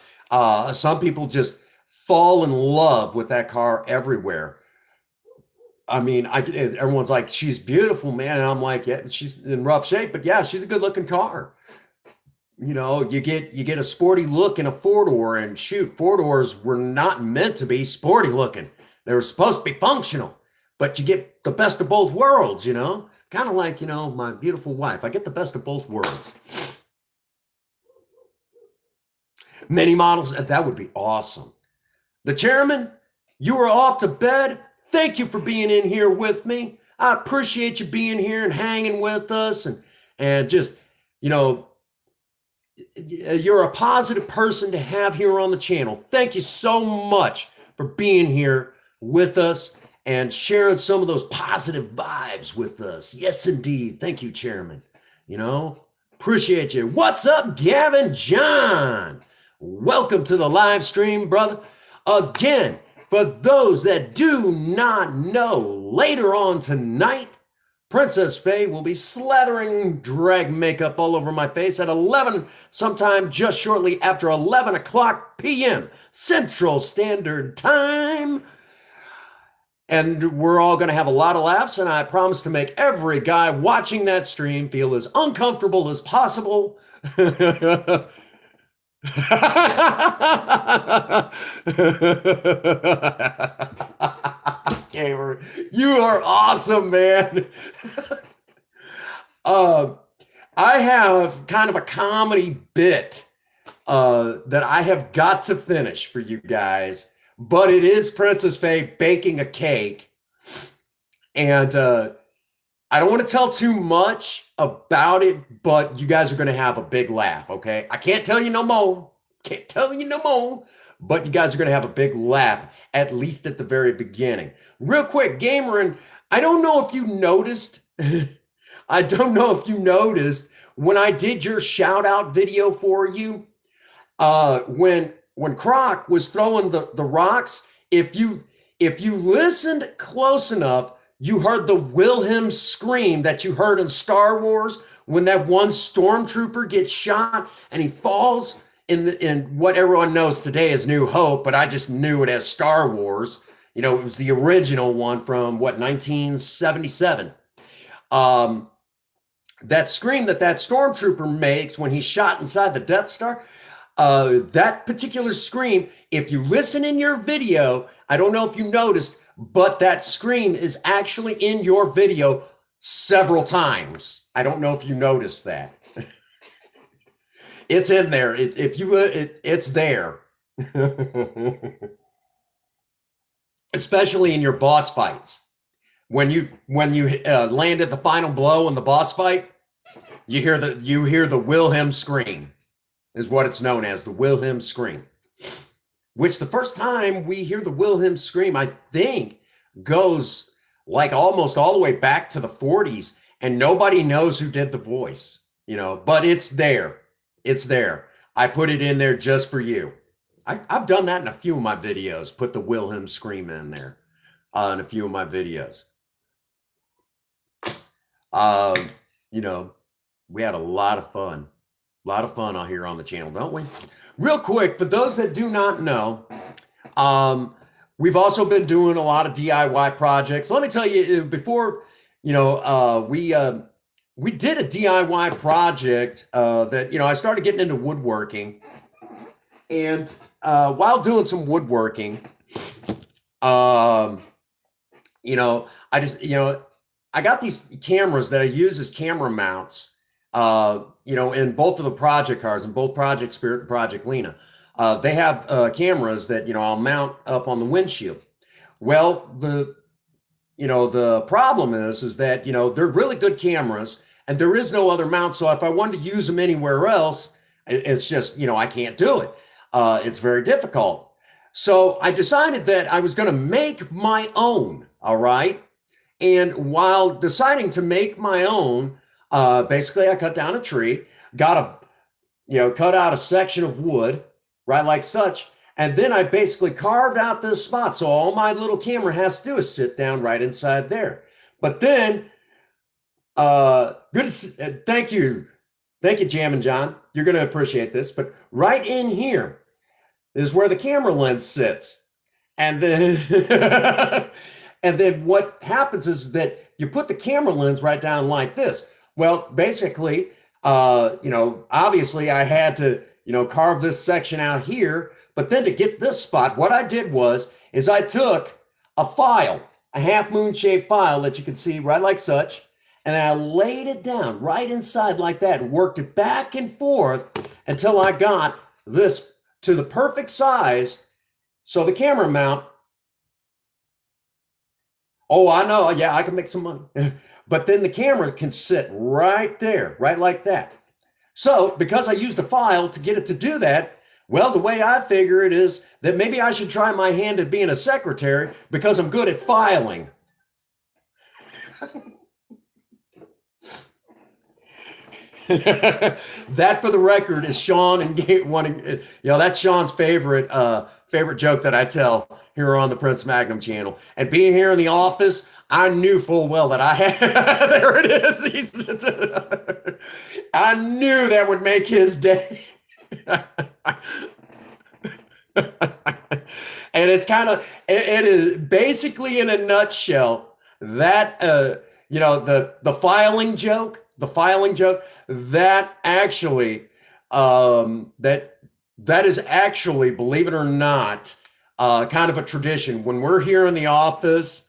some people just fall in love with that car everywhere. I mean, everyone's like, she's beautiful, man. And I'm like, yeah, she's in rough shape, but yeah, she's a good looking car. You get a sporty look in a four-door, and shoot, four-doors were not meant to be sporty looking. They were supposed to be functional, but you get the best of both worlds, kind of like, my beautiful wife. I get the best of both worlds. Many models, that would be awesome. The chairman, you are off to bed. Thank you for being in here with me. I appreciate you being here and hanging with us, and just, you're a positive person to have here on the channel. Thank you so much for being here with us and sharing some of those positive vibes with us. Yes, indeed. Thank you, Chairman. Appreciate you. What's up, Gavin John? Welcome to the live stream, brother. Again, for those that do not know, later on tonight, Princess Faye will be slathering drag makeup all over my face at 11, sometime just shortly after 11 o'clock p.m. Central Standard Time. And we're all going to have a lot of laughs, and I promise to make every guy watching that stream feel as uncomfortable as possible. Gamer, you are awesome, man. I have kind of a comedy bit that I have got to finish for you guys, but it is Princess Faye baking a cake, and I don't want to tell too much about it, but you guys are going to have a big laugh, okay? I can't tell you no more. Can't tell you no more, but you guys are going to have a big laugh, at least at the very beginning. Real quick, gamer, and I don't know if you noticed, I don't know if you noticed when I did your shout out video for you, when Croc was throwing the rocks, if you listened close enough, you heard the Wilhelm scream that you heard in Star Wars when that one stormtrooper gets shot and he falls in what everyone knows today as New Hope, but I just knew it as Star Wars. You know, it was the original one from what, 1977. That scream that stormtrooper makes when he's shot inside the Death Star, that particular scream, if you listen in your video, I don't know if you noticed, but that scream is actually in your video several times. I don't know if you noticed that. It's in there. It's there. Especially in your boss fights. When you landed the final blow in the boss fight, you hear the Wilhelm scream, is what it's known as, the Wilhelm scream. Which the first time we hear the Wilhelm scream, I think, goes like almost all the way back to the 40s, and nobody knows who did the voice, you know, but it's there. It's there. I put it in there just for you. I've done that in a few of my videos, put the Wilhelm scream in there in a few of my videos. You know, we had a lot of fun. A lot of fun out here on the channel, don't we? Real quick, for those that do not know, we've also been doing a lot of DIY projects. Let me tell you, before, you know, we did a DIY project that, you know, I started getting into woodworking. And while doing some woodworking, you know, I got these cameras that I use as camera mounts, you know, in both of the project cars, in both Project Spirit and Project Lena. They have cameras that, you know, I'll mount up on the windshield. Well, the problem is that, you know, they're really good cameras and there is no other mount. So if I wanted to use them anywhere else, it's just, you know, I can't do it. It's very difficult. So I decided that I was going to make my own. All right. And while deciding to make my own, basically I cut down a tree, cut out a section of wood, right, like such. And then I basically carved out this spot. So all my little camera has to do is sit down right inside there. But then, thank you, Jam and John. You're going to appreciate this. But right in here is where the camera lens sits. And then, and then what happens is that you put the camera lens right down like this. Well, basically, you know, obviously I had to, you know, carve this section out here, but then to get this spot, what I did is I took a file, a half moon shaped file that you can see right like such, and I laid it down right inside like that and worked it back and forth until I got this to the perfect size. So the camera mount, oh, I know, yeah, I can make some money. But then the camera can sit right there, right like that. So because I used a file to get it to do that, well, the way I figure it is that maybe I should try my hand at being a secretary because I'm good at filing. That, for the record, is Sean and wanting, you know, that's Sean's favorite joke that I tell here on the Prince Magnum channel. And being here in the office, I knew full well that I had, there it is. I knew that would make his day. And it's kind of, it is basically, in a nutshell, that, you know, the filing joke, that actually, that is actually, believe it or not, kind of a tradition. When we're here in the office,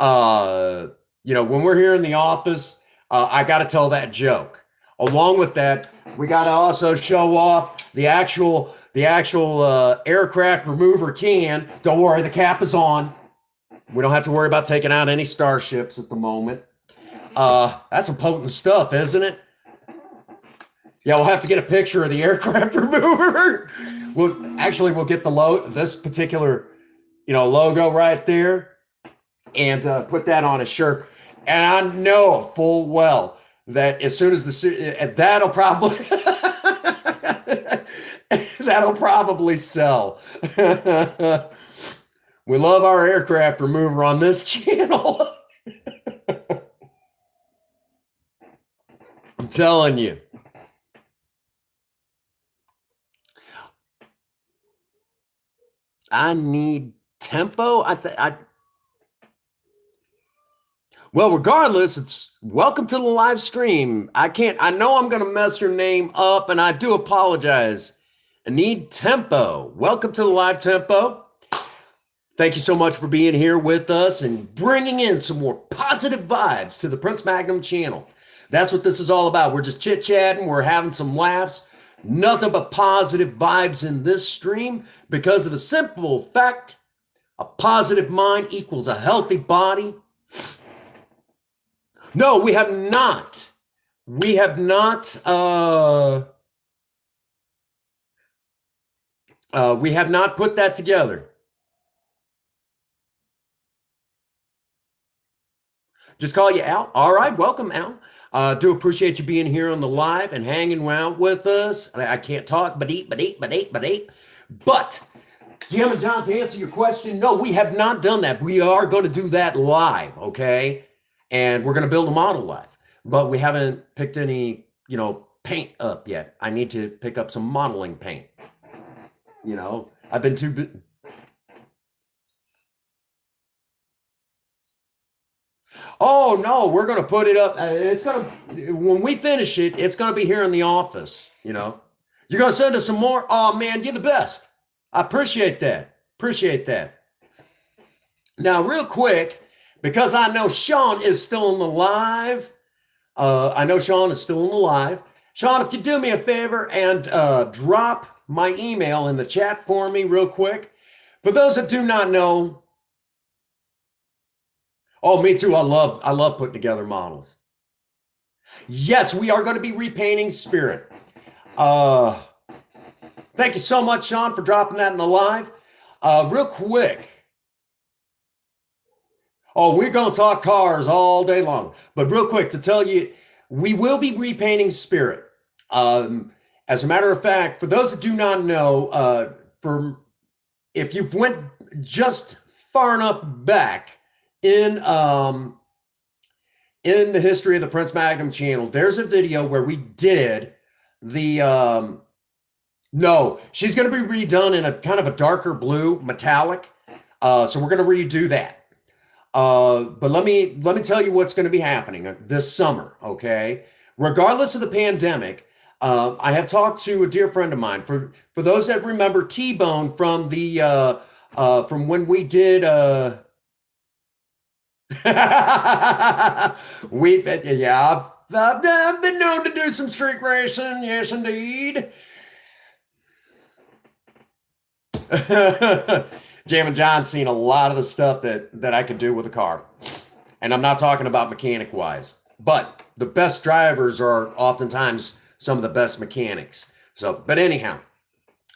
you know, when we're here in the office, I got to tell that joke. Along with that, we got to also show off the actual aircraft remover can. Don't worry, the cap is on. We don't have to worry about taking out any starships at the moment. That's some potent stuff, isn't it? Yeah, we'll have to get a picture of the aircraft remover. We'll get this particular, logo right there, and put that on a shirt. And I know full well that as soon as that'll probably that'll probably sell. We love our aircraft remover on this channel. I'm telling you. I need tempo. Well, regardless, it's welcome to the live stream. I know I'm going to mess your name up, and I do apologize. I need tempo. Welcome to the live tempo. Thank you so much for being here with us and bringing in some more positive vibes to the Prince Magnum channel. That's what this is all about. We're just chit-chatting. We're having some laughs. Nothing but positive vibes in this stream because of the simple fact a positive mind equals a healthy body. No, we have not. We have not. We have not put that together. Just call you Al. All right, welcome, Al. Do appreciate you being here on the live and hanging around with us. I can't talk, but eat. But, Jim and John, to answer your question, no, we have not done that. We are going to do that live, okay? And we're going to build a model live. But we haven't picked any, paint up yet. I need to pick up some modeling paint. I've been too... Oh no, we're gonna put it up. When we finish it, it's gonna be here in the office. You're gonna send us some more. Oh man, you're the best. I appreciate that. Now, real quick, because I know Sean is still in the live. Sean, if you do me a favor and drop my email in the chat for me, real quick. For those that do not know. Oh, me too. I love putting together models. Yes, we are going to be repainting Spirit. Thank you so much, Sean, for dropping that in the live. Real quick. Oh, we're going to talk cars all day long. But real quick, to tell you, we will be repainting Spirit. As a matter of fact, for those that do not know, if you've went just far enough back, in the history of the Prince Magnum channel, there's a video where we did the no, she's going to be redone in a kind of a darker blue metallic, so we're going to redo that. But let me tell you what's going to be happening this summer. Okay, regardless of the pandemic, I have talked to a dear friend of mine. For those that remember T-Bone from the from when we did I've been known to do some street racing. Yes, indeed. Jam and John's seen a lot of the stuff that I could do with a car. And I'm not talking about mechanic wise, but the best drivers are oftentimes some of the best mechanics. But anyhow,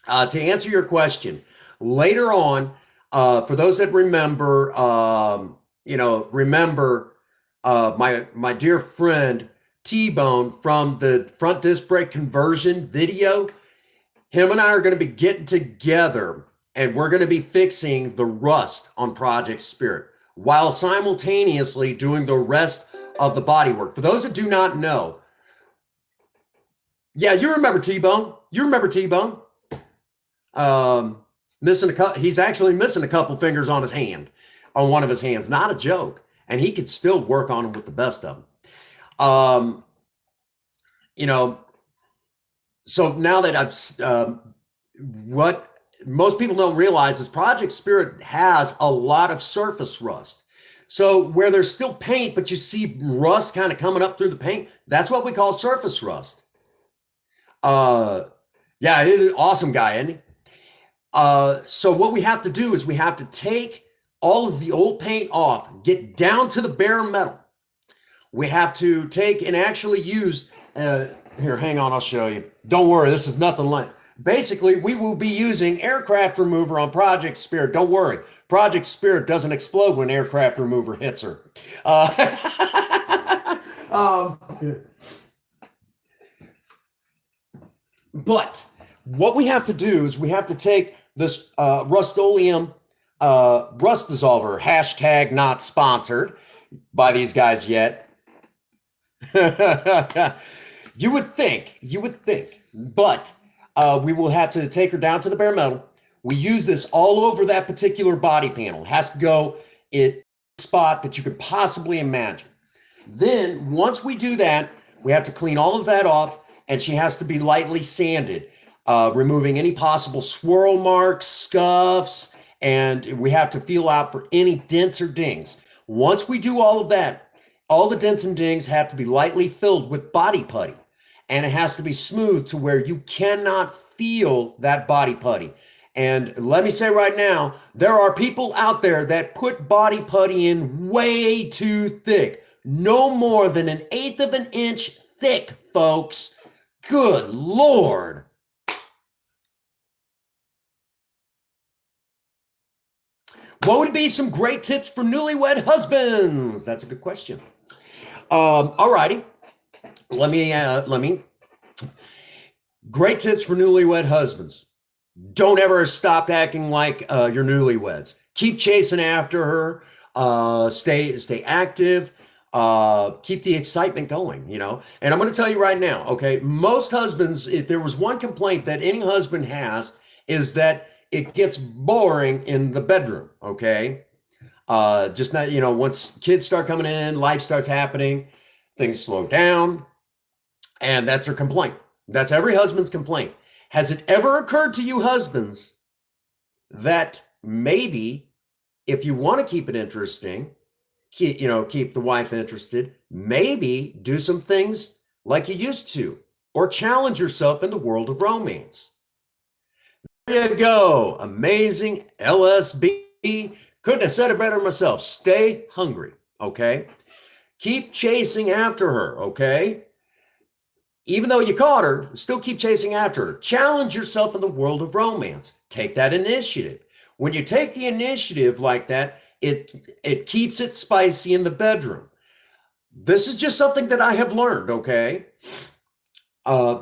to answer your question, later on, for those that remember, my dear friend T-Bone from the front disc brake conversion video. Him and I are going to be getting together and we're going to be fixing the rust on Project Spirit while simultaneously doing the rest of the bodywork. For those that do not know, yeah, you remember T-Bone. He's actually missing a couple fingers on his hand. On one of his hands, not a joke, and he could still work on them with the best of them. So now that what most people don't realize is Project Spirit has a lot of surface rust. So where there's still paint, but you see rust kind of coming up through the paint, that's what we call surface rust. Yeah, he's an awesome guy, isn't he? So what we have to do is we have to take all of the old paint off, get down to the bare metal. we have to take and actually use, here, hang on, I'll show you. Don't worry, this is nothing like, basically, we will be using aircraft remover on Project Spirit. Don't worry, Project Spirit doesn't explode when aircraft remover hits her. Um, but what we have to do is we have to take this Rust-Oleum rust dissolver, hashtag not sponsored by these guys yet. You would think, but we will have to take her down to the bare metal. We use this all over that particular body panel. It has to go in a spot that you could possibly imagine. Then once we do that, we have to clean all of that off, and she has to be lightly sanded, removing any possible swirl marks, scuffs, and we have to feel out for any dents or dings. Once we do all of that, all the dents and dings have to be lightly filled with body putty, and it has to be smooth to where you cannot feel that body putty. And let me say right now, there are people out there that put body putty in way too thick. No more than 1/8 of an inch thick, folks. Good Lord. What would be some great tips for newlywed husbands? That's a good question. All righty. Let me. Great tips for newlywed husbands. Don't ever stop acting like you're newlyweds. Keep chasing after her. Stay active. Keep the excitement going, you know. And I'm going to tell you right now, okay, most husbands, if there was one complaint that any husband has, is that it gets boring in the bedroom, okay? Just not, you know, once kids start coming in, life starts happening, things slow down, and that's their complaint. That's every husband's complaint. Has it ever occurred to you husbands that maybe if you want to keep it interesting, keep the wife interested, maybe do some things like you used to, or challenge yourself in the world of romance? There you go. Amazing LSB. Couldn't have said it better myself. Stay hungry, okay? Keep chasing after her, okay? Even though you caught her, still keep chasing after her. Challenge yourself in the world of romance. Take that initiative. When you take the initiative like that, it keeps it spicy in the bedroom. This is just something that I have learned, okay?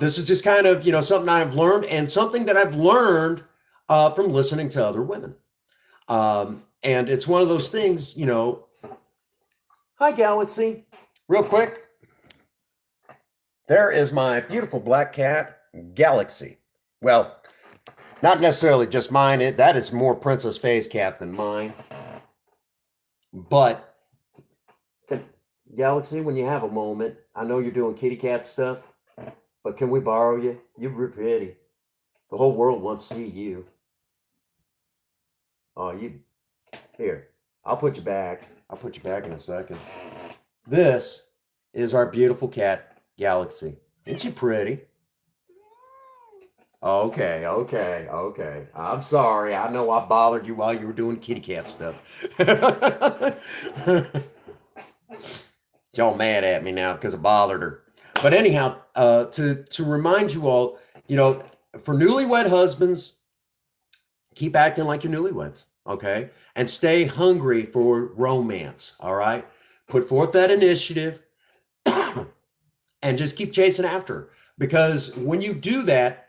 This is just kind of, something I've learned, and something that I've learned from listening to other women. And it's one of those things, Hi, Galaxy. Real quick. There is my beautiful black cat, Galaxy. Well, not necessarily just mine. That is more Princess Faye's cat than mine. But, Galaxy, when you have a moment, I know you're doing kitty cat stuff, but can we borrow you? You're pretty. The whole world wants to see you. Oh, here, I'll put you back. I'll put you back in a second. This is our beautiful cat, Galaxy. Isn't she pretty? Okay. I'm sorry. I know I bothered you while you were doing kitty cat stuff. Y'all mad at me now because I bothered her. But anyhow, to remind you all, for newlywed husbands, keep acting like you're newlyweds, okay? And stay hungry for romance, all right? Put forth that initiative and just keep chasing after her. Because when you do that,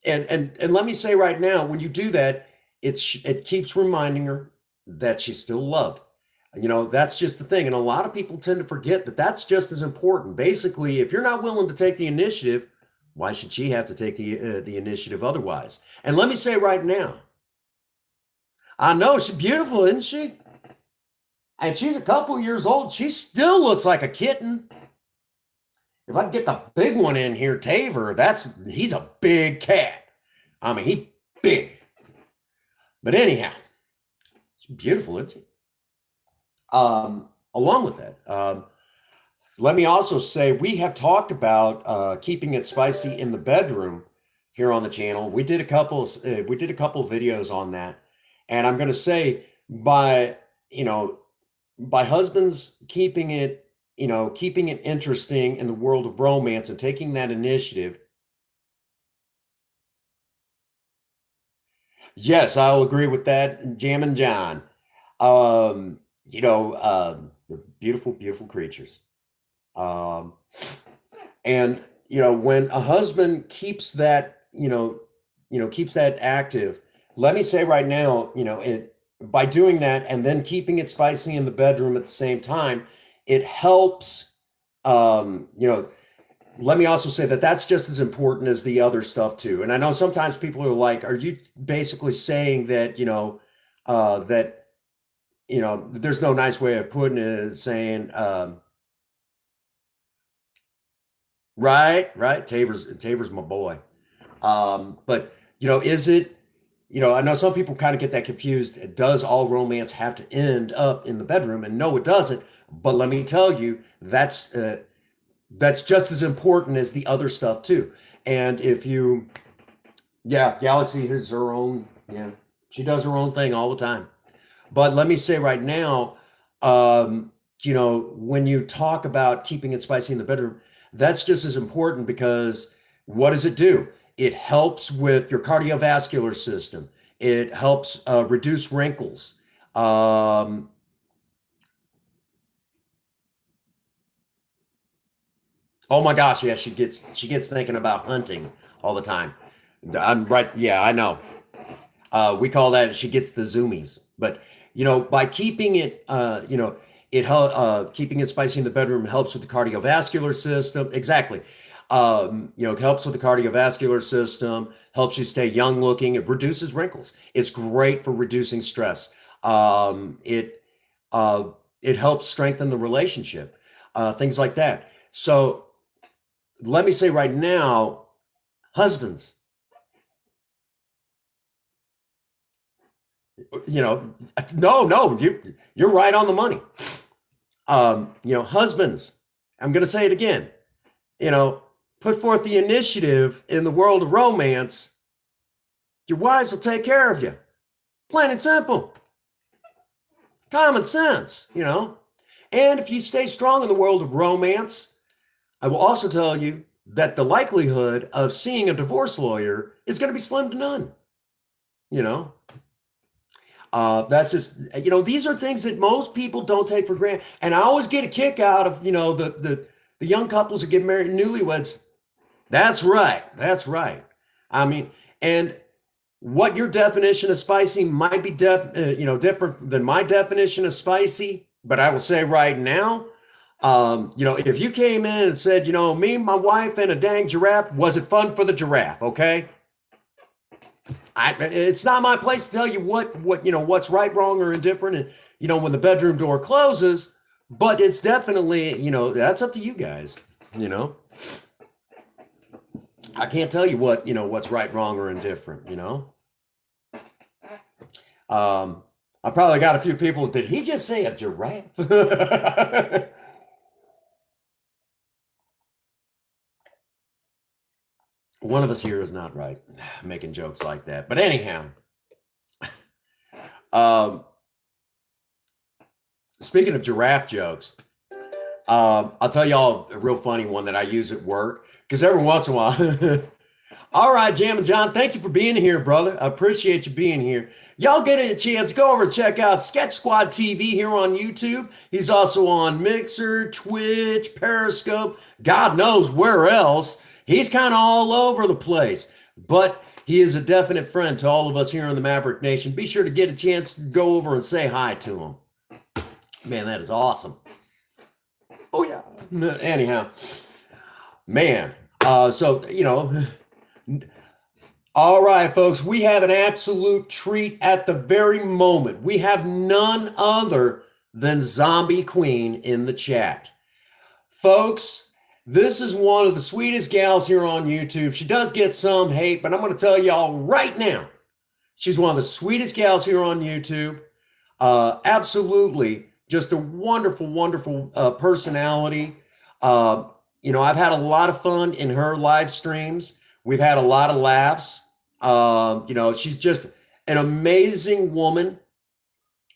and let me say right now, when you do that, it keeps reminding her that she's still loved. That's just the thing. And a lot of people tend to forget that that's just as important. Basically, if you're not willing to take the initiative, why should she have to take the initiative otherwise? And let me say right now, I know she's beautiful, isn't she? And she's a couple years old. She still looks like a kitten. If I can get the big one in here, Taver, he's a big cat. I mean, he's big. But anyhow, she's beautiful, isn't she? Along with that, let me also say we have talked about keeping it spicy in the bedroom here on the channel. We did a couple videos on that, and I'm going to say by husbands keeping it keeping it interesting in the world of romance and taking that initiative. Yes, I'll agree with that, Jam and John. They're beautiful, beautiful creatures. Um, and when a husband keeps that, keeps that active, let me say right now, it by doing that and then keeping it spicy in the bedroom at the same time, it helps. You know, Let me also say that that's just as important as the other stuff too. And I know sometimes people are like, "Are you basically saying that that there's no nice way of putting it, is saying right, right? Tavor's my boy. But is it? I know some people kind of get that confused. Does all romance have to end up in the bedroom? And no, it doesn't. But let me tell you, that's just as important as the other stuff too. And if you, yeah, Galaxy has her own, yeah, she does her own thing all the time. But let me say right now, when you talk about keeping it spicy in the bedroom, that's just as important because what does it do? It helps with your cardiovascular system. It helps reduce wrinkles. Um, oh my gosh, yeah, she gets thinking about hunting all the time. I'm right. Yeah, I know. We call that she gets the zoomies. But by keeping it, keeping it spicy in the bedroom helps with the cardiovascular system. Exactly. It helps with the cardiovascular system, helps you stay young looking. It reduces wrinkles. It's great for reducing stress. Uh, it helps strengthen the relationship, things like that. So let me say right now, husbands, you know, no, no, you're right on the money. Husbands, I'm going to say it again, you know, put forth the initiative in the world of romance. Your wives will take care of you. Plain and simple. Common sense. And if you stay strong in the world of romance, I will also tell you that the likelihood of seeing a divorce lawyer is going to be slim to none. You know, that's just these are things that most people don't take for granted. And I always get a kick out of the young couples that get married, newlyweds. That's right. That's right. I mean, and what your definition of spicy might be different than my definition of spicy. But I will say right now, if you came in and said, me, my wife, and a dang giraffe, was it fun for the giraffe? Okay. It's not my place to tell you what's right, wrong, or indifferent, and when the bedroom door closes. But it's definitely that's up to you guys. You know, I can't tell you what's right, wrong, or indifferent. I probably got a few people. Did he just say a giraffe? One of us here is not right making jokes like that. But anyhow, um, speaking of giraffe jokes, I'll tell y'all a real funny one that I use at work because every once in a while. All right, Jam and John, thank you for being here, brother. I appreciate you being here. Y'all get a chance, go over and check out Sketch Squad TV here on YouTube. He's also on Mixer, Twitch, Periscope, God knows where else. He's kind of all over the place, but he is a definite friend to all of us here in the Maverick Nation. Be sure to get a chance to go over and say hi to him. Man, that is awesome. Oh, yeah. Anyhow, man, all right, folks, we have an absolute treat at the very moment. We have none other than Zombie Queen in the chat. Folks, this is one of the sweetest gals here on YouTube. She does get some hate, but I'm going to tell y'all right now, she's one of the sweetest gals here on YouTube. Absolutely, just a wonderful, wonderful personality. I've had a lot of fun in her live streams. We've had a lot of laughs. She's just an amazing woman.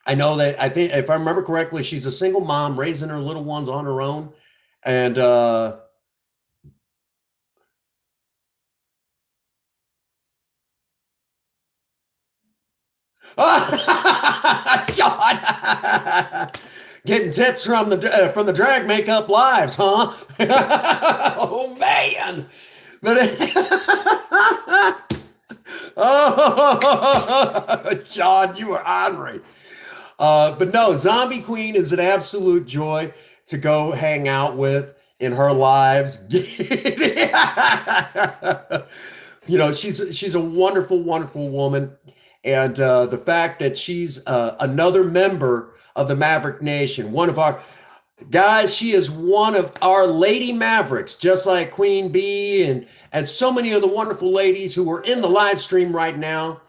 I know that I think if I remember correctly, she's a single mom raising her little ones on her own. And Sean, getting tips from the drag makeup lives, huh? Oh man. But oh, Sean, you are ornery. But no, Zombie Queen is an absolute joy to go hang out with in her lives. She's a wonderful, wonderful woman, and the fact that she's another member of the Maverick Nation, one of our guys, she is one of our lady Mavericks, just like Queen Bee and so many of the wonderful ladies who are in the live stream right now.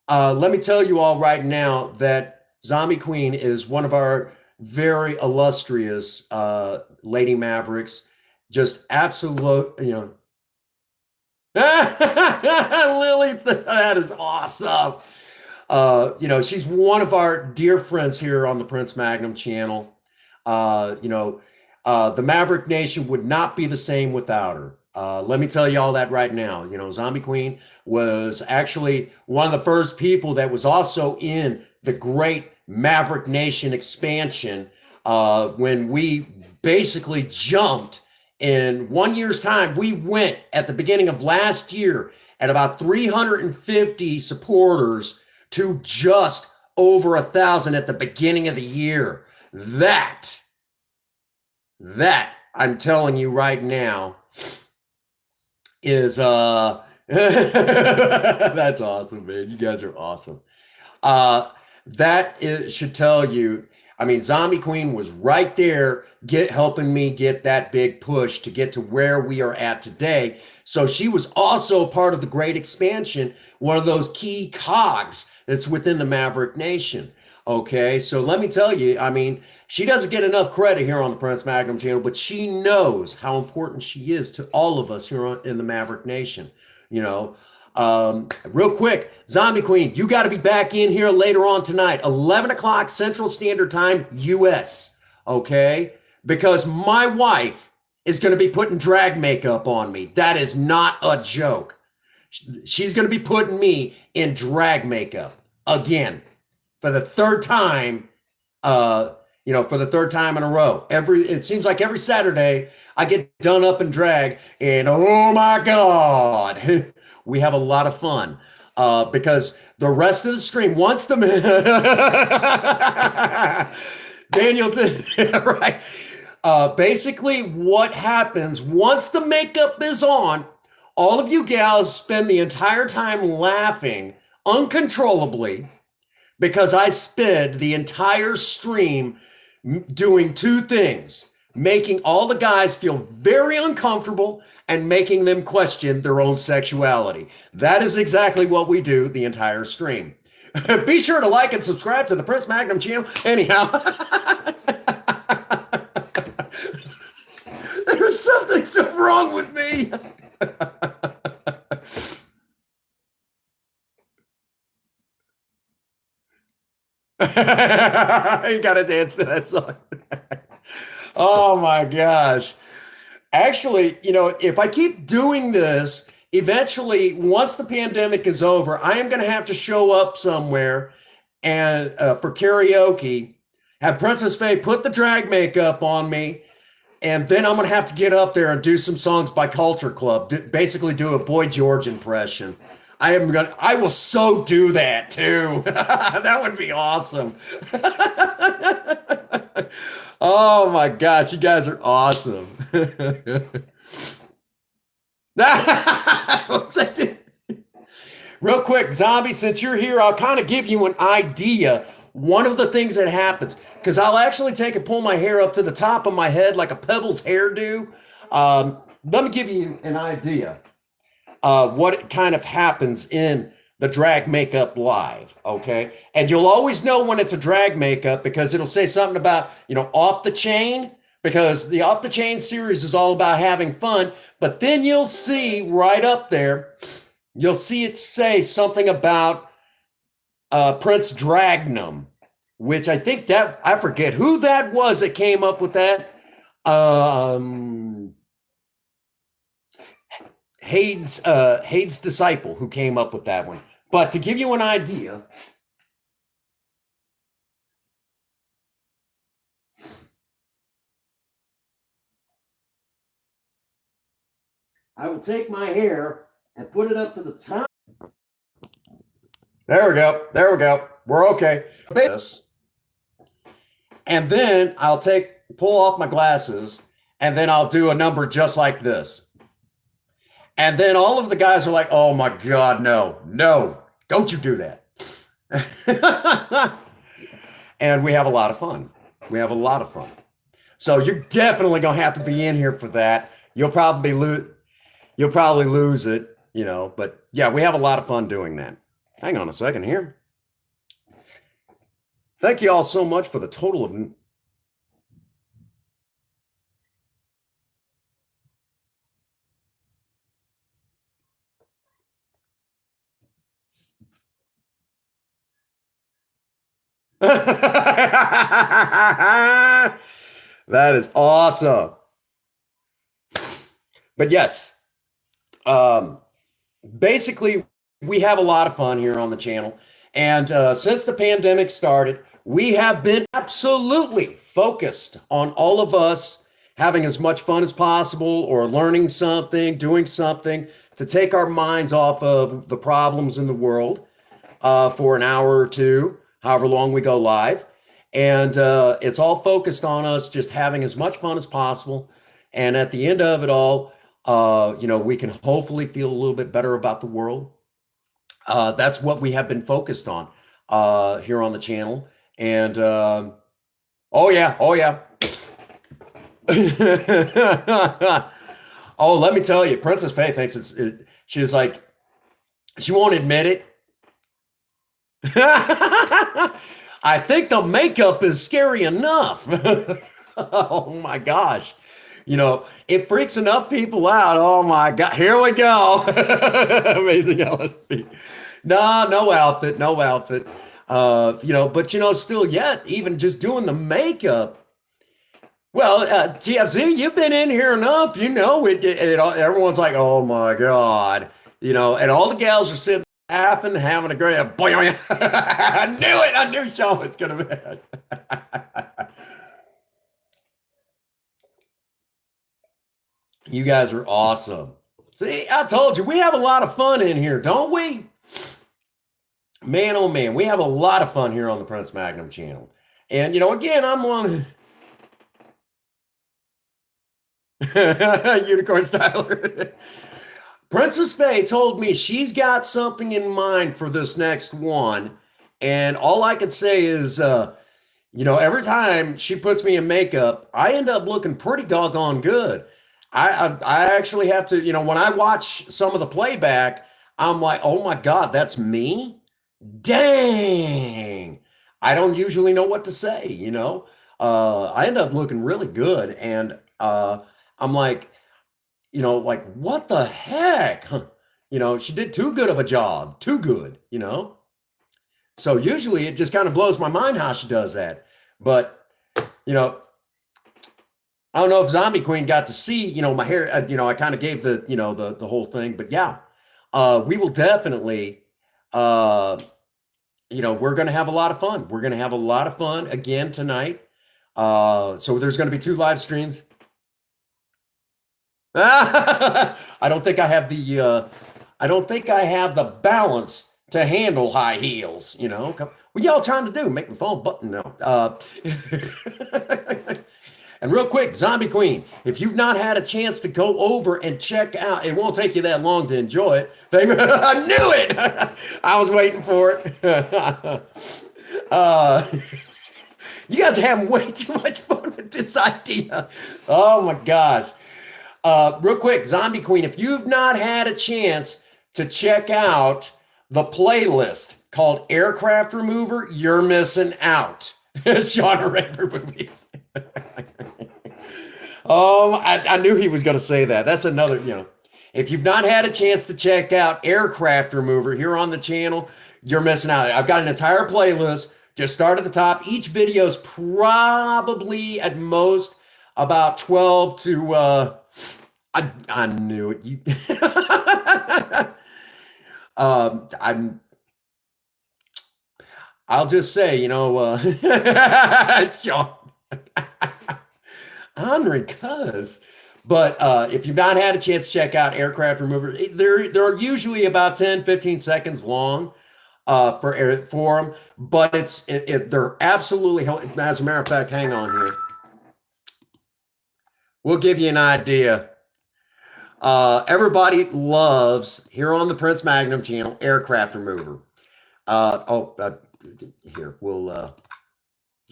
Let me tell you all right now that Zombie Queen is one of our very illustrious Lady Mavericks. Just absolute, Lily, that is awesome. She's one of our dear friends here on the Prince Magnum channel. The Maverick Nation would not be the same without her. Let me tell you all that right now. Zombie Queen was actually one of the first people that was also in the great Maverick Nation expansion when we basically jumped in 1 year's time. We went at the beginning of last year at about 350 supporters to just over 1,000 at the beginning of the year. That I'm telling you right now is that's awesome, man. You guys are awesome. Uh should tell you, I mean, Zombie Queen was right there helping me get that big push to get to where we are at today. So she was also part of the great expansion, one of those key cogs that's within the Maverick Nation. Okay, so let me tell you, I mean, she doesn't get enough credit here on the Prince Magnum channel, but she knows how important she is to all of us here in the Maverick Nation. You know, real quick, Zombie Queen, you got to be back in here later on tonight, 11 o'clock Central Standard Time, US. Okay, because my wife is going to be putting drag makeup on me. That is not a joke. She's going to be putting me in drag makeup again for the third time. For the third time in a row. It seems like every Saturday I get done up in drag, and oh my God, we have a lot of fun. Because the rest of the stream, once the Daniel, right? Basically, what happens once the makeup is on, all of you gals spend the entire time laughing uncontrollably because I spend the entire stream doing two things: making all the guys feel very uncomfortable and making them question their own sexuality. That is exactly what we do the entire stream. Be sure to like and subscribe to the Prince Magnum channel. Anyhow, there's something so wrong with me. You gotta dance to that song. Oh my gosh. Actually, if I keep doing this, eventually, once the pandemic is over, I am going to have to show up somewhere and for karaoke, have Princess Faye put the drag makeup on me, and then I'm going to have to get up there and do some songs by Culture Club, basically do a Boy George impression. I will so do that too. That would be awesome. Oh my gosh, you guys are awesome. Real quick, Zombie, since you're here, I'll kind of give you an idea. One of the things that happens, because I'll actually pull my hair up to the top of my head like a Pebbles hairdo. Let me give you an idea what kind of happens in the drag makeup live, okay? And you'll always know when it's a drag makeup because it'll say something about, off the chain, because the Off the Chain series is all about having fun. But then you'll see right up there, you'll see it say something about Prince Dragnum. which I think that I forget who that was that came up with that. Um, Hayden's disciple who came up with that one. But to give you an idea, I will take my hair and put it up to the top. There we go. There we go. We're okay. This, and then I'll pull off my glasses, and then I'll do a number just like this. And then all of the guys are like, "Oh my God, no, no, don't you do that." And we have a lot of fun. We have a lot of fun. So you're definitely gonna have to be in here for that. You'll probably lose it, but yeah, we have a lot of fun doing that. Hang on a second here. Thank you all so much for the total of that is awesome. But yes, um, basically, we have a lot of fun here on the channel. And since the pandemic started, we have been absolutely focused on all of us having as much fun as possible or learning something, doing something to take our minds off of the problems in the world for an hour or two, however long we go live. And it's all focused on us just having as much fun as possible. And at the end of it all, we can hopefully feel a little bit better about the world. That's what we have been focused on here on the channel. And oh yeah, oh yeah. Oh, let me tell you, Princess Faye thinks she was like, she won't admit it. I think the makeup is scary enough. Oh my gosh. It freaks enough people out. Oh my God. Here we go. Amazing LSP. No, no outfit, no outfit. But still yet, even just doing the makeup. Well, TFZ, you've been in here enough. Everyone's like, oh my God. And all the gals are sitting laughing, having a great, I knew it. I knew Sean was going to be. You guys are awesome. See, I told you, we have a lot of fun in here, don't we? Man, oh man, we have a lot of fun here on the Prince Magnum channel. And, again, I'm on Unicorn Styler. Princess Faye told me she's got something in mind for this next one. And all I could say is, every time she puts me in makeup, I end up looking pretty doggone good. I actually have to, when I watch some of the playback, I'm like, oh my God, that's me? Dang. I don't usually know what to say. I end up looking really good. And I'm like, what the heck? She did too good of a job, too good. So usually it just kind of blows my mind how she does that. But, I don't know if Zombie Queen got to see, my hair, I kind of gave the whole thing, but yeah, we will definitely, we're going to have a lot of fun. We're going to have a lot of fun again tonight. So there's going to be 2 live streams. I don't think I have the balance to handle high heels, What y'all trying to do? Make my phone button? No. And real quick, Zombie Queen, if you've not had a chance to go over and check out, it won't take you that long to enjoy it. I knew it. I was waiting for it. You guys are having way too much fun with this idea. Oh my gosh. Real quick, Zombie Queen, if you've not had a chance to check out the playlist called Aircraft Remover, you're missing out. Sean Raper movies. I knew he was going to say that. That's another, if you've not had a chance to check out Aircraft Remover here on the channel, you're missing out. I've got an entire playlist Just start at the top. Each video is probably at most about 12 to I knew it. You I'm I'll just say, Sean, Henri Cuz. But if you've not had a chance to check out aircraft remover, they're usually about 10, 15 seconds long for them, but they're absolutely as a matter of fact, hang on here. We'll give you an idea. Everybody loves here on the Prince Magnum channel aircraft remover. Here we'll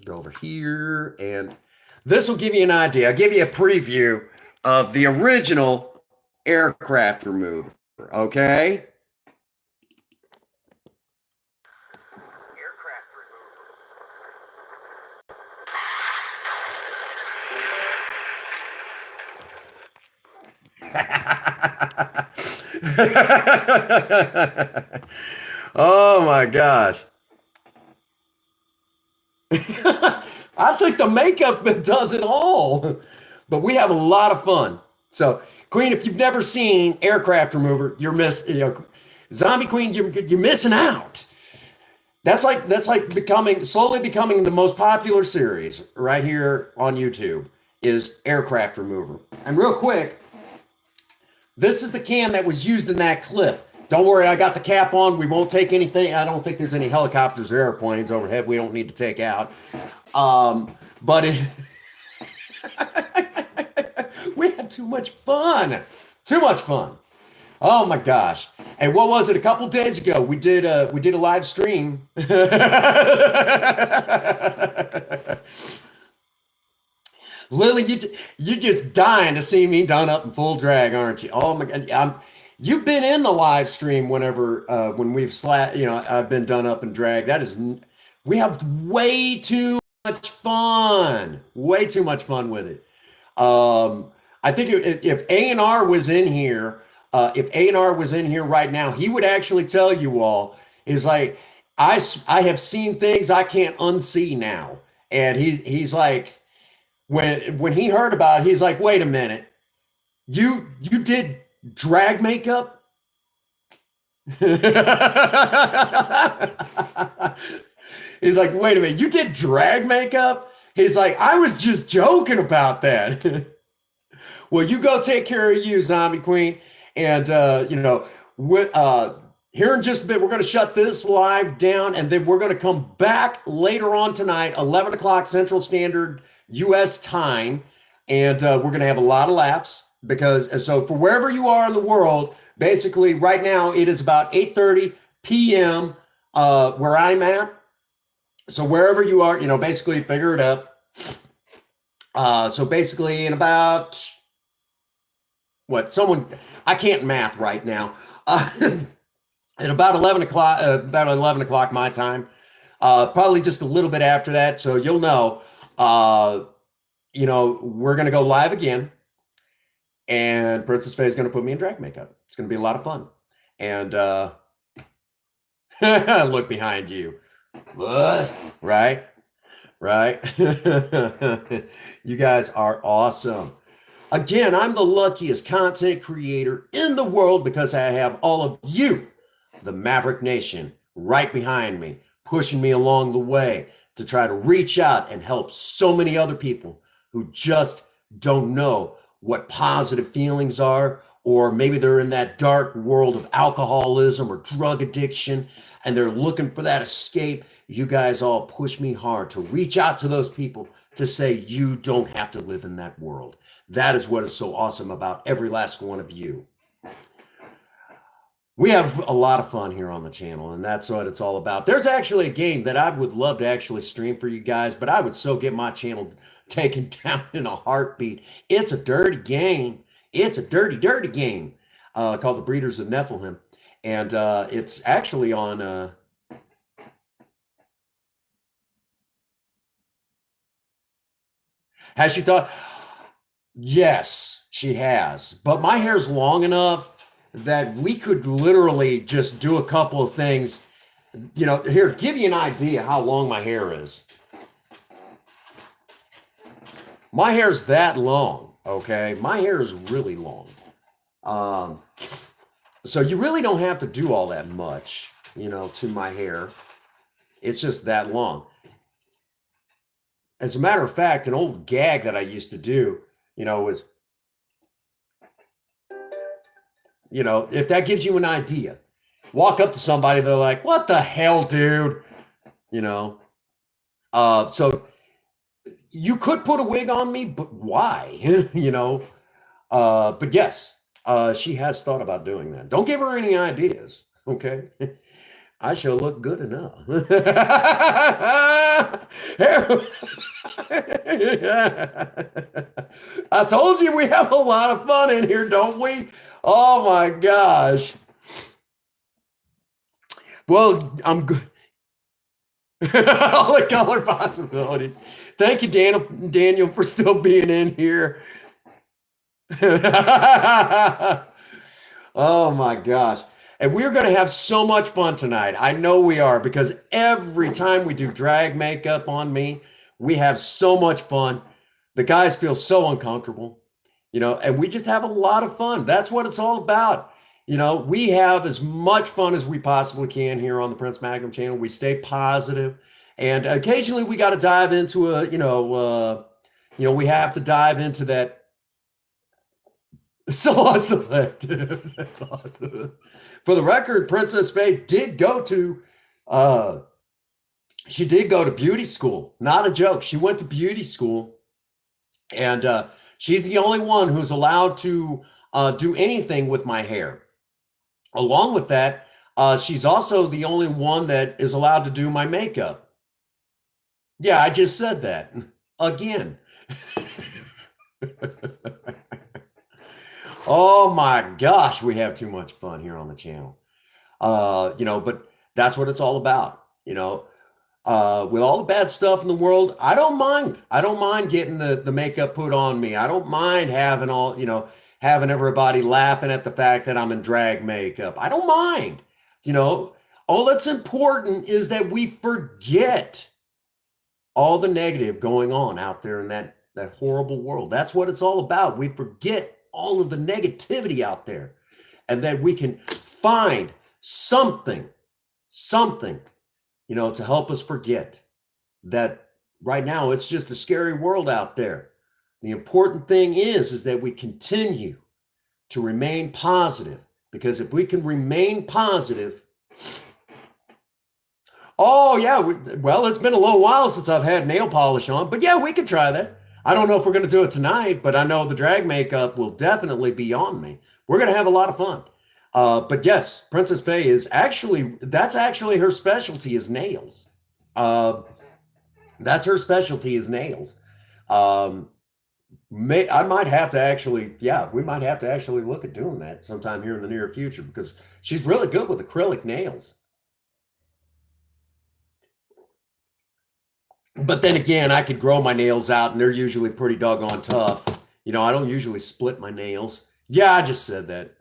go over here, and this will give you an idea. I'll give you a preview of the original aircraft remover. Okay. Oh my gosh. I think the makeup does it all, but we have a lot of fun. So, Queen, if you've never seen aircraft remover, Zombie Queen, you're missing out. That's like slowly becoming the most popular series right here on YouTube is aircraft remover. And real quick, this is the can that was used in that clip. Don't worry, I got the cap on. We won't take anything. I don't think there's any helicopters or airplanes overhead we don't need to take out. But we had too much fun. Too much fun. Oh my gosh. And what was it? A couple days ago, we did a live stream. Lily, you just dying to see me done up in full drag, aren't you? Oh my God, you've been in the live stream whenever when I've been done up in drag. We have way too much fun, way too much fun with it. I think if A&R was in here, if A&R was in here right now, he would actually tell you all is like I have seen things I can't unsee now, and he's like. When he heard about it, he's like, wait a minute, you did drag makeup? He's like, wait a minute, you did drag makeup? He's like, I was just joking about that. Well, you go take care of you, Zombie Queen. And here in just a bit, we're going to shut this live down, and then we're going to come back later on tonight, 11 o'clock Central Standard U.S. time, and we're going to have a lot of laughs so for wherever you are in the world, basically right now it is about 8:30 p.m. Where I'm at. So wherever you are, basically figure it up. So basically in about I can't math right now. At about 11 o'clock my time, probably just a little bit after that. So you'll know. We're going to go live again, and Princess Faye is going to put me in drag makeup. It's going to be a lot of fun. And look behind you. What? Right? You guys are awesome. Again, I'm the luckiest content creator in the world because I have all of you, the Maverick Nation, right behind me, pushing me along the way to try to reach out and help so many other people who just don't know what positive feelings are, or maybe they're in that dark world of alcoholism or drug addiction and they're looking for that escape. You guys all push me hard to reach out to those people to say you don't have to live in that world. That is what is so awesome about every last one of you. We have a lot of fun here on the channel, and that's what it's all about. There's actually a game that I would love to actually stream for you guys, but I would so get my channel taken down in a heartbeat. It's a dirty game. It's a dirty, dirty game called The Breeders of Nephilim, and it's actually on... Has she thought? Yes, she has. But my hair's long enough that we could literally just do a couple of things Here, to give you an idea how long my hair is. My hair's that long, okay? My hair is really long. Um, so you really don't have to do all that much, to my hair. It's just that long. As a matter of fact, an old gag that I used to do, was, if that gives you an idea, walk up to somebody, they're like, "What the hell, dude?" You know. So you could put a wig on me, but why? But yes, she has thought about doing that. Don't give her any ideas, okay? I shall look good enough. I told you we have a lot of fun in here, don't we? Oh my gosh. Well, I'm good. All the color possibilities. Thank you, Daniel, for still being in here. Oh my gosh. And we're going to have so much fun tonight. I know we are because every time we do drag makeup on me, we have so much fun. The guys feel so uncomfortable, and we just have a lot of fun. That's what it's all about. We have as much fun as we possibly can here on the Prince Magnum channel. We stay positive, and occasionally we got to dive into we have to dive into that. So selectives. That's awesome. For the record, Princess Faye did go to she did go to beauty school. Not a joke. She went to beauty school, and she's the only one who's allowed to do anything with my hair. Along with that, she's also the only one that is allowed to do my makeup. Yeah, I just said that again. Oh my gosh, we have too much fun here on the channel. But that's what it's all about. With all the bad stuff in the world, I don't mind. I don't mind getting the makeup put on me. I don't mind having everybody laughing at the fact that I'm in drag makeup. I don't mind. All that's important is that we forget all the negative going on out there in that horrible world. That's what it's all about. We forget all of the negativity out there, and that we can find something, to help us forget that right now it's just a scary world out there. The important thing is that we continue to remain positive, because if we can remain positive. Oh yeah, well, it's been a little while since I've had nail polish on, but yeah, we could try that. I don't know if we're going to do it tonight, but I know the drag makeup will definitely be on me. We're going to have a lot of fun. But yes, Princess Faye that's actually her specialty is nails. That's her specialty is nails. I might have to we might have to actually look at doing that sometime here in the near future, because she's really good with acrylic nails. But then again, I could grow my nails out, and they're usually pretty doggone tough. I don't usually split my nails. Yeah, I just said that.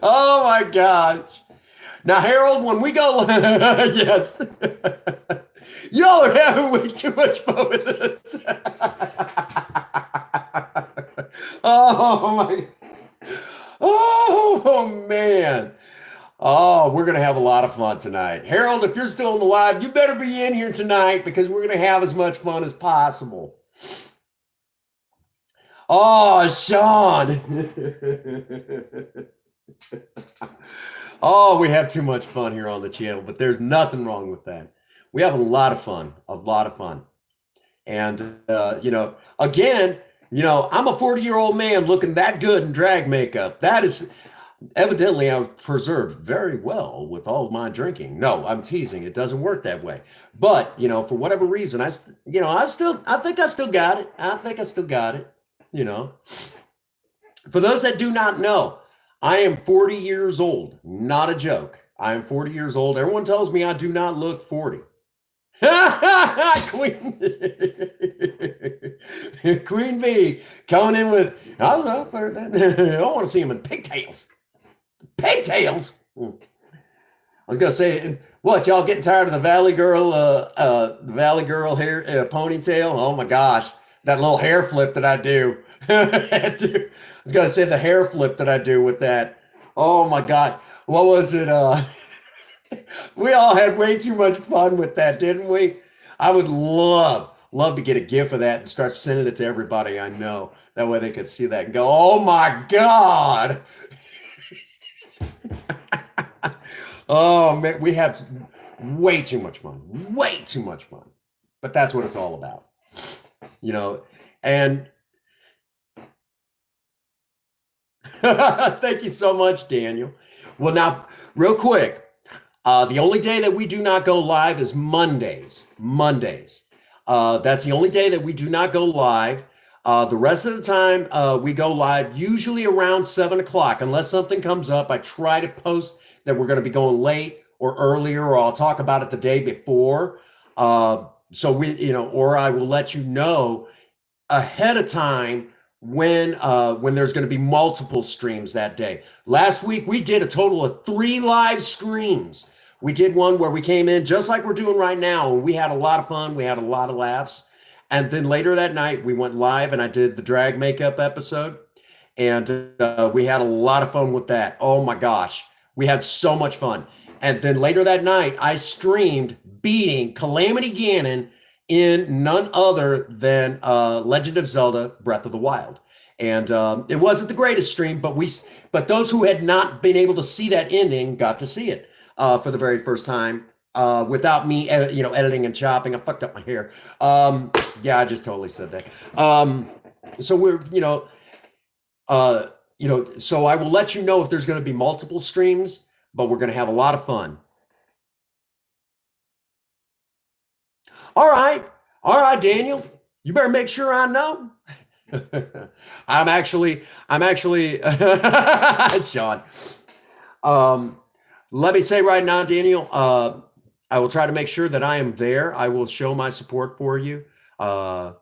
Oh my gosh. Now, Harold, when we go, yes. Y'all are having way too much fun with this. Oh my. Oh man. Oh, we're going to have a lot of fun tonight. Harold, if you're still on the live, you better be in here tonight, because we're going to have as much fun as possible. Oh, Sean. Oh, we have too much fun here on the channel, but there's nothing wrong with that. We have a lot of fun, And, again, I'm a 40-year-old man looking that good in drag makeup. That is... Evidently, I was preserved very well with all of my drinking. No, I'm teasing. It doesn't work that way. But, for whatever reason, I think I still got it. I think I still got it, For those that do not know, I am 40 years old. Not a joke. I am 40 years old. Everyone tells me I do not look 40. Queen Queen Bee coming in with I want to see him in pigtails. Pigtails. I was gonna say, what y'all getting tired of the Valley Girl hair ponytail? Oh my gosh, that little hair flip that I do. I was gonna say the hair flip that I do with that. Oh my god, what was it? We all had way too much fun with that, didn't we? I would love to get a gif of that and start sending it to everybody I know. That way they could see that and go, "Oh my god!" Oh man, we have way too much fun. Way too much fun. But that's what it's all about. You know, and thank you so much, Daniel. Well, now, real quick, the only day that we do not go live is Mondays. Mondays. That's the only day that we do not go live. The rest of the time, we go live usually around 7 o'clock. Unless something comes up, I try to post that we're going to be going late or earlier, or I'll talk about it the day before. So or I will let you know ahead of time when there's going to be multiple streams that day. Last week we did a total of 3 live streams. We did one where we came in just like we're doing right now, and we had a lot of fun. We had a lot of laughs. And then later that night we went live and I did the drag makeup episode, and we had a lot of fun with that. Oh my gosh, we had so much fun. And then later that night I streamed beating Calamity Ganon in none other than Legend of Zelda: Breath of the Wild. And it wasn't the greatest stream, but those who had not been able to see that ending got to see it for the very first time without me, editing and chopping. I fucked up my hair. Yeah, I just totally said that. So so I will let you know if there's going to be multiple streams, but we're going to have a lot of fun. All right, Daniel. You better make sure I know. I'm actually, Sean. Let me say right now, Daniel, I will try to make sure that I am there. I will show my support for you. Neon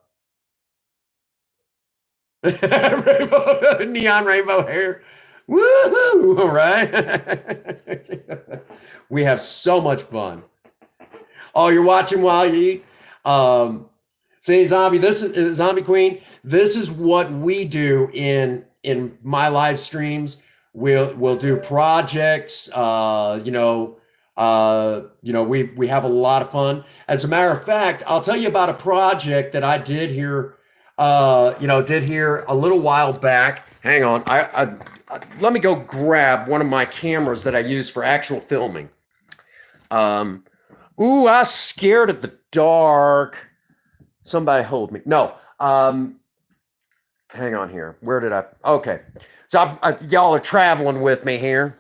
rainbow hair. Woohoo! All right. We have so much fun. Oh, you're watching while you eat. See, Zombie Queen. This is what we do in my live streams. We'll do projects. We have a lot of fun. As a matter of fact, I'll tell you about a project that I did here. Did here a little while back. Hang on, I let me go grab one of my cameras that I use for actual filming. Ooh, I scared of the dark. Somebody hold me. No. Hang on here. Where did I? Okay. So y'all are traveling with me here.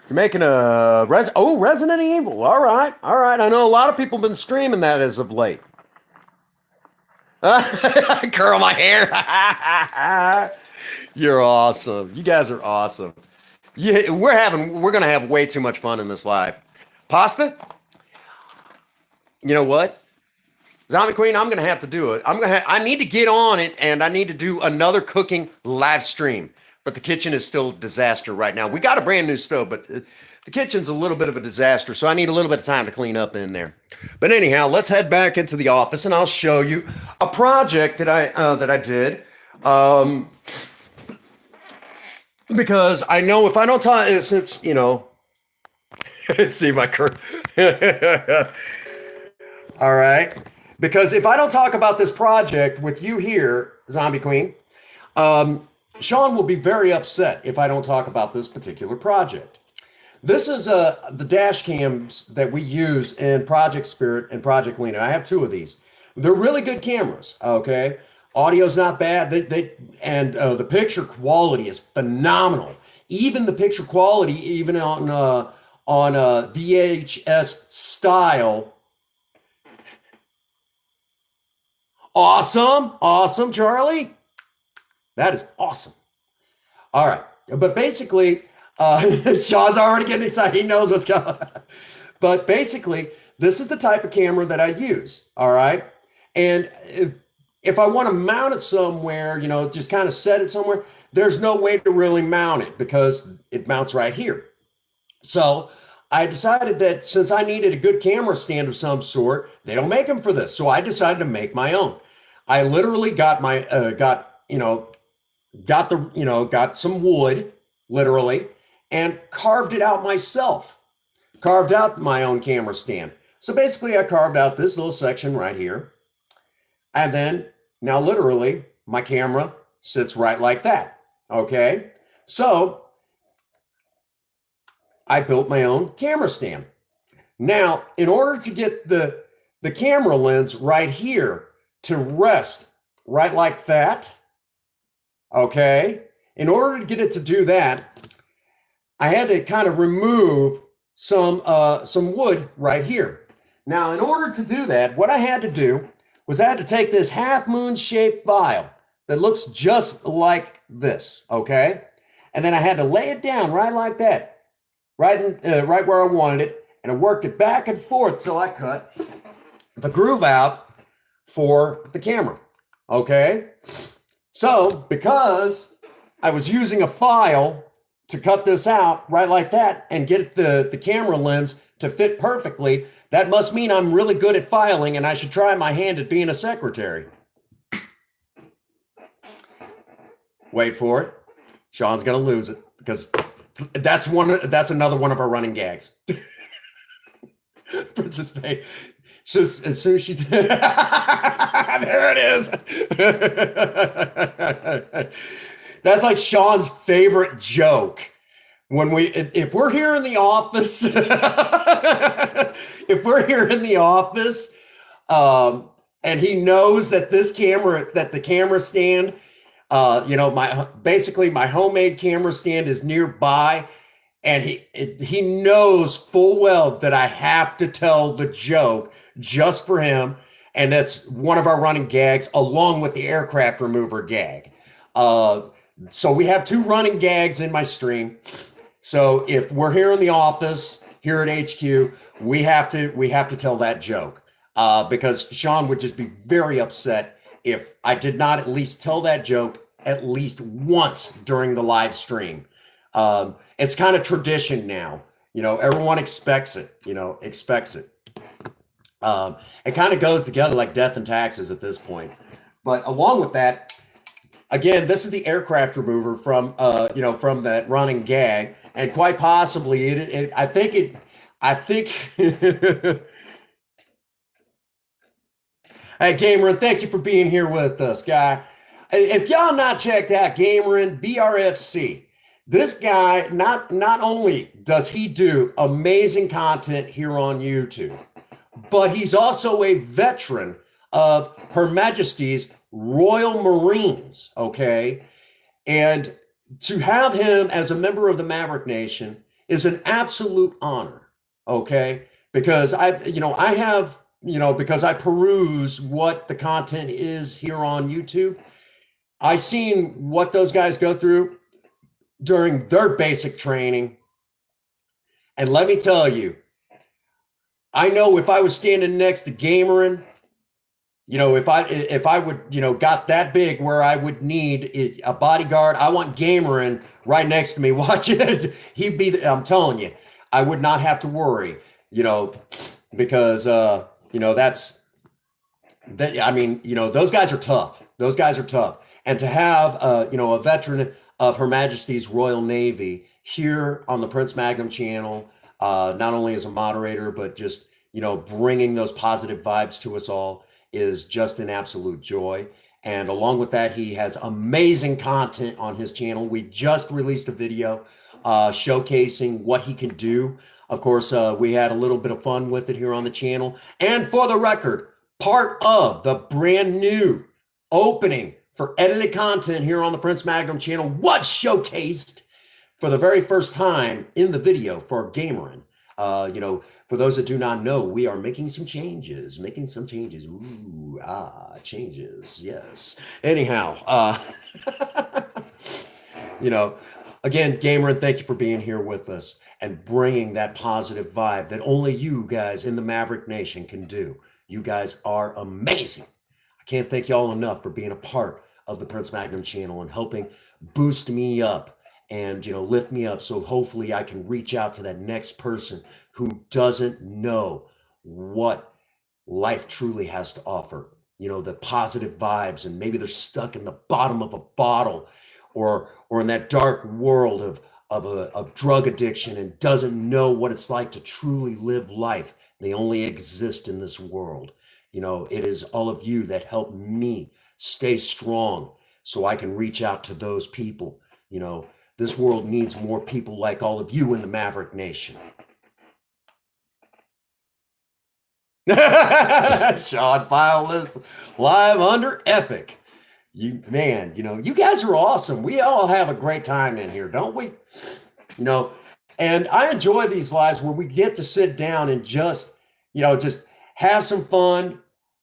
You're making a Resident Evil. All right. I know a lot of people have been streaming that as of late. Curl my hair. You're awesome. You guys are awesome. Yeah, we're gonna have way too much fun in this live. Pasta? You know what? Zombie Queen, I'm gonna have to do it. I need to get on it, and I need to do another cooking live stream. But the kitchen is still a disaster right now. We got a brand new stove, but the kitchen's a little bit of a disaster, so I need a little bit of time to clean up in there. But anyhow, let's head back into the office, and I'll show you a project that I did. Because I know if I don't talk, since see my curve. All right. Because if I don't talk about this project with you here, Zombie Queen, Sean will be very upset if I don't talk about this particular project. This is the dash cams that we use in Project Spirit and Project Lena. I have 2 of these. They're really good cameras. Okay, audio's not bad. The picture quality is phenomenal. Even the picture quality, even on VHS style. Awesome, Charlie. That is awesome. All right, but basically, Sean's already getting excited. He knows what's going on. But basically, this is the type of camera that I use. All right. And if I want to mount it somewhere, just kind of set it somewhere, there's no way to really mount it because it mounts right here. So I decided that since I needed a good camera stand of some sort, they don't make them for this. So I decided to make my own. I literally got got some wood, literally, and carved it out myself. Carved out my own camera stand. So basically, I carved out this little section right here. And then now literally my camera sits right like that. Okay. So I built my own camera stand. Now, in order to get the camera lens right here to rest right like that, okay, in order to get it to do that, I had to kind of remove some wood right here. Now, in order to do that, what I had to do was I had to take this half moon shaped file that looks just like this, okay? And then I had to lay it down right like that, right where I wanted it, and I worked it back and forth till I cut the groove out for the camera, okay? So, because I was using a file to cut this out right like that and get the camera lens to fit perfectly, that must mean I'm really good at filing and I should try my hand at being a secretary. Wait for it. Sean's gonna lose it because that's another one of our running gags. Princess Faye. Just as soon as she there it is. That's like Sean's favorite joke. If we're here in the office, and he knows that the camera stand, my homemade camera stand is nearby, and he knows full well that I have to tell the joke just for him, and that's one of our running gags, along with the aircraft remover gag. So we have two running gags in my stream. So if we're here in the office, here at HQ, we have to tell that joke because Sean would just be very upset if I did not at least tell that joke at least once during the live stream. It's kind of tradition now. Everyone expects it. It kind of goes together like death and taxes at this point. But along with that, again, this is the aircraft remover from that running gag, and quite possibly I think. Hey, Gamerin, thank you for being here with us, guy. If y'all not checked out Gamerin BRFC, this guy not only does he do amazing content here on YouTube, but he's also a veteran of Her Majesty's Royal Marines, okay? And to have him as a member of the Maverick Nation is an absolute honor, okay? Because because I peruse what the content is here on YouTube, I've seen what those guys go through during their basic training. And let me tell you, I know if I was standing next to Gamerin, if I would, got that big where I would need a bodyguard, I want Gamerin right next to me. Watch it. I'm telling you, I would not have to worry, because, those guys are tough. Those guys are tough. And to have, a veteran of Her Majesty's Royal Navy here on the Prince Magnum channel, not only as a moderator, but just, bringing those positive vibes to us all is just an absolute joy. And along with that, he has amazing content on his channel. We just released a video showcasing what he can do. Of course, we had a little bit of fun with it here on the channel. And for the record, part of the brand new opening for edited content here on the Prince Magnum channel was showcased for the very first time in the video for Gamerin. For those that do not know, we are making some changes. Ooh, changes. Yes. Anyhow, Again, Gamer, and thank you for being here with us and bringing that positive vibe that only you guys in the Maverick Nation can do. You guys are amazing. I can't thank y'all enough for being a part of the Prince Magnum channel and helping boost me up and lift me up so hopefully I can reach out to that next person who doesn't know what life truly has to offer. The positive vibes, and maybe they're stuck in the bottom of a bottle or in that dark world of drug addiction and doesn't know what it's like to truly live life. They only exist in this world. It is all of you that help me stay strong so I can reach out to those people. This world needs more people like all of you in the Maverick Nation. Sean File this live under Epic. You guys are awesome. We all have a great time in here, don't we? And I enjoy these lives where we get to sit down and just have some fun,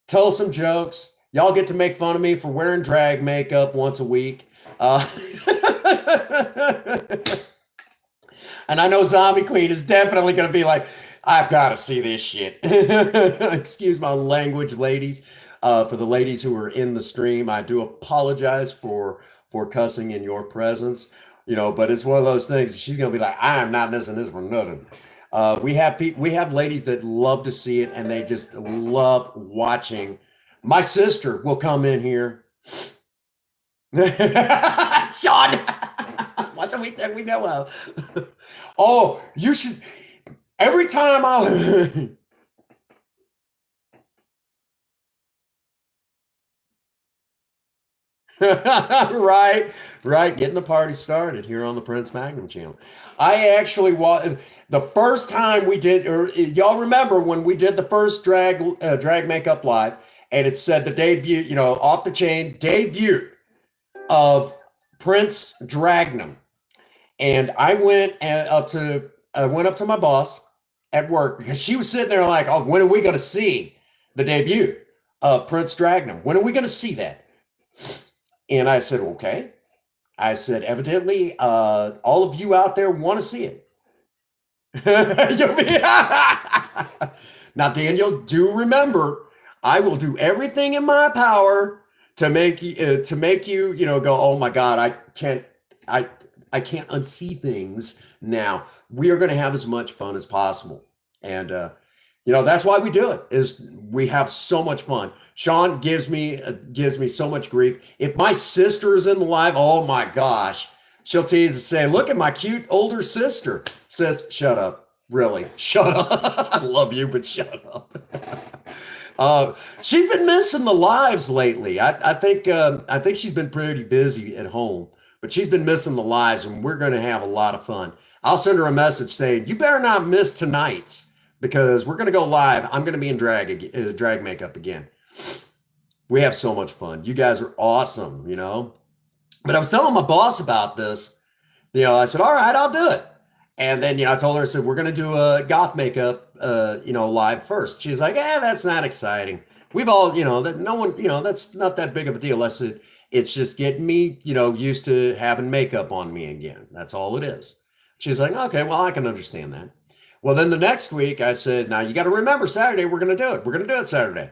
tell some jokes. Y'all get to make fun of me for wearing drag makeup once a week. And I know Zombie Queen is definitely going to be like, I've got to see this shit. Excuse my language, ladies. For the ladies who are in the stream, I do apologize for cussing in your presence. But it's one of those things. She's gonna be like, I am not missing this for nothing. We have ladies that love to see it, and they just love watching. My sister will come in here. Sean, once a week that we know of. Oh, you should. Every time I. right, getting the party started here on the Prince Magnum channel. I actually the first time we did, or y'all remember when we did the first drag makeup live, and it said the debut, off the chain debut of Prince Dragnum, and I went up to my boss at work because she was sitting there like, oh, when are we going to see the debut of Prince Dragnum? When are we going to see that? And I said, okay. I said, evidently, all of you out there want to see it. Now, Daniel, do remember, I will do everything in my power to make you, go, oh my God, I can't unsee things now. We are going to have as much fun as possible. And, that's why we do it, is we have so much fun. Sean gives me so much grief. If my sister is in the live, oh my gosh, she'll tease and say, look at my cute older sister. Says, shut up. Really, shut up. I love you, but shut up. She's been missing the lives lately. I think she's been pretty busy at home, but she's been missing the lives, and we're going to have a lot of fun. I'll send her a message saying, you better not miss tonight's, because we're going to go live. I'm going to be in drag makeup again. We have so much fun. You guys are awesome, But I was telling my boss about this. I said, all right, I'll do it. And then, I told her, I said, we're going to do a goth makeup, live first. She's like, that's not exciting. We've all, that no one, that's not that big of a deal. I said, it's just getting me, used to having makeup on me again. That's all it is. She's like, okay, well, I can understand that. Well, then the next week I said, now you got to remember Saturday, we're going to do it. We're going to do it Saturday.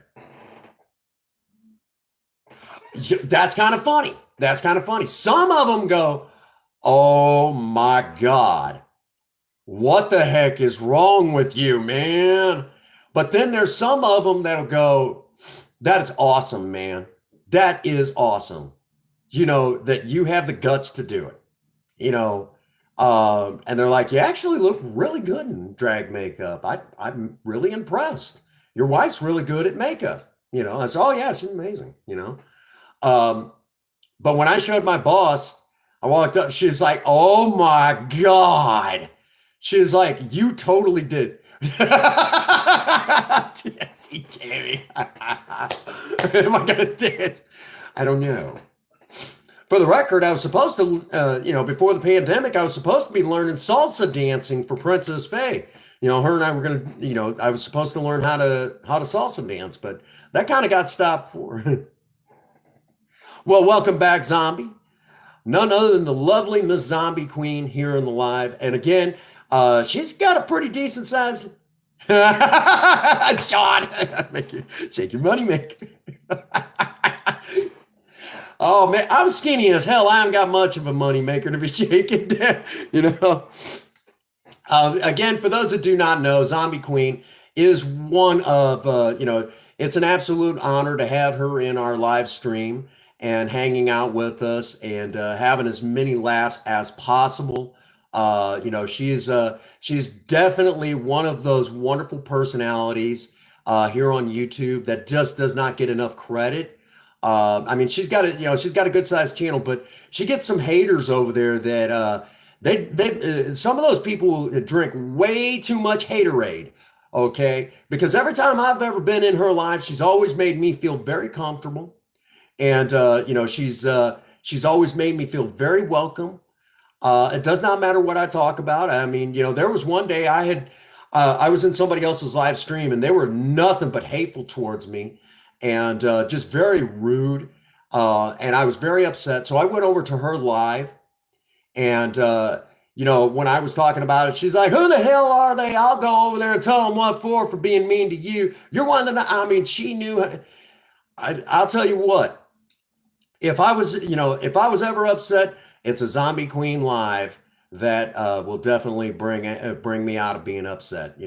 That's kind of funny. Some of them go, oh my God, what the heck is wrong with you, man? But then there's some of them that'll go, that is awesome, man. That is awesome. That you have the guts to do it, and they're like, you actually look really good in drag makeup. I'm really impressed. Your wife's really good at makeup. I said, oh yeah, she's amazing, But when I showed my boss, I walked up, she's like, oh my God. She's like, you totally did. Yes, he gave me. Am I gonna do it? I don't know. For the record, I was supposed to, before the pandemic, I was supposed to be learning salsa dancing for Princess Faye. Her and I were going to, I was supposed to learn how to salsa dance, but that kind of got stopped for. Well, welcome back, Zombie. none other than the lovely Miss Zombie Queen here in the live. And again, she's got a pretty decent size. Sean, make you shake your money, make. Oh man, I'm skinny as hell. I haven't got much of a money maker to be shaking. you know. Again, for those that do not know, Zombie Queen is one of, it's an absolute honor to have her in our live stream and hanging out with us and having as many laughs as possible. She's definitely one of those wonderful personalities here on YouTube that just does not get enough credit. I mean, she's got a good sized channel, but she gets some haters over there that some of those people drink way too much haterade. Okay, because every time I've ever been in her live, she's always made me feel very comfortable, and she's always made me feel very welcome. It does not matter what I talk about. I mean, there was one day I was in somebody else's live stream and they were nothing but hateful towards me and just very rude. And I was very upset. So I went over to her live and, when I was talking about it, she's like, who the hell are they? I'll go over there and tell them what for being mean to you. You're one of the, I mean, she knew, I'll tell you what, if I was ever upset, it's a Zombie Queen live that will definitely bring me out of being upset.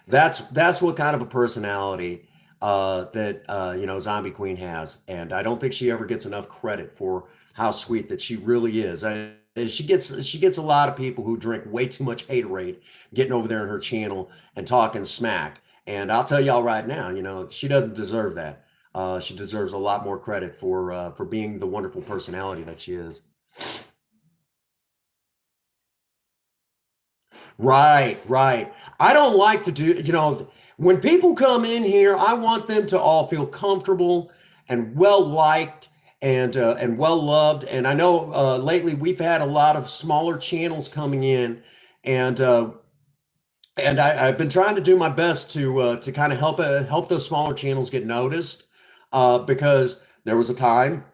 That's what kind of a personality that Zombie Queen has, and I don't think she ever gets enough credit for how sweet that she really is. She gets a lot of people who drink way too much haterade getting over there in her channel and talking smack. And I'll tell y'all right now, she doesn't deserve that. She deserves a lot more credit for being the wonderful personality that she is. Right, right. I don't like to when people come in here, I want them to all feel comfortable and well liked and well loved. And I know lately we've had a lot of smaller channels coming in, and I've been trying to do my best to kind of help those smaller channels get noticed because there was a time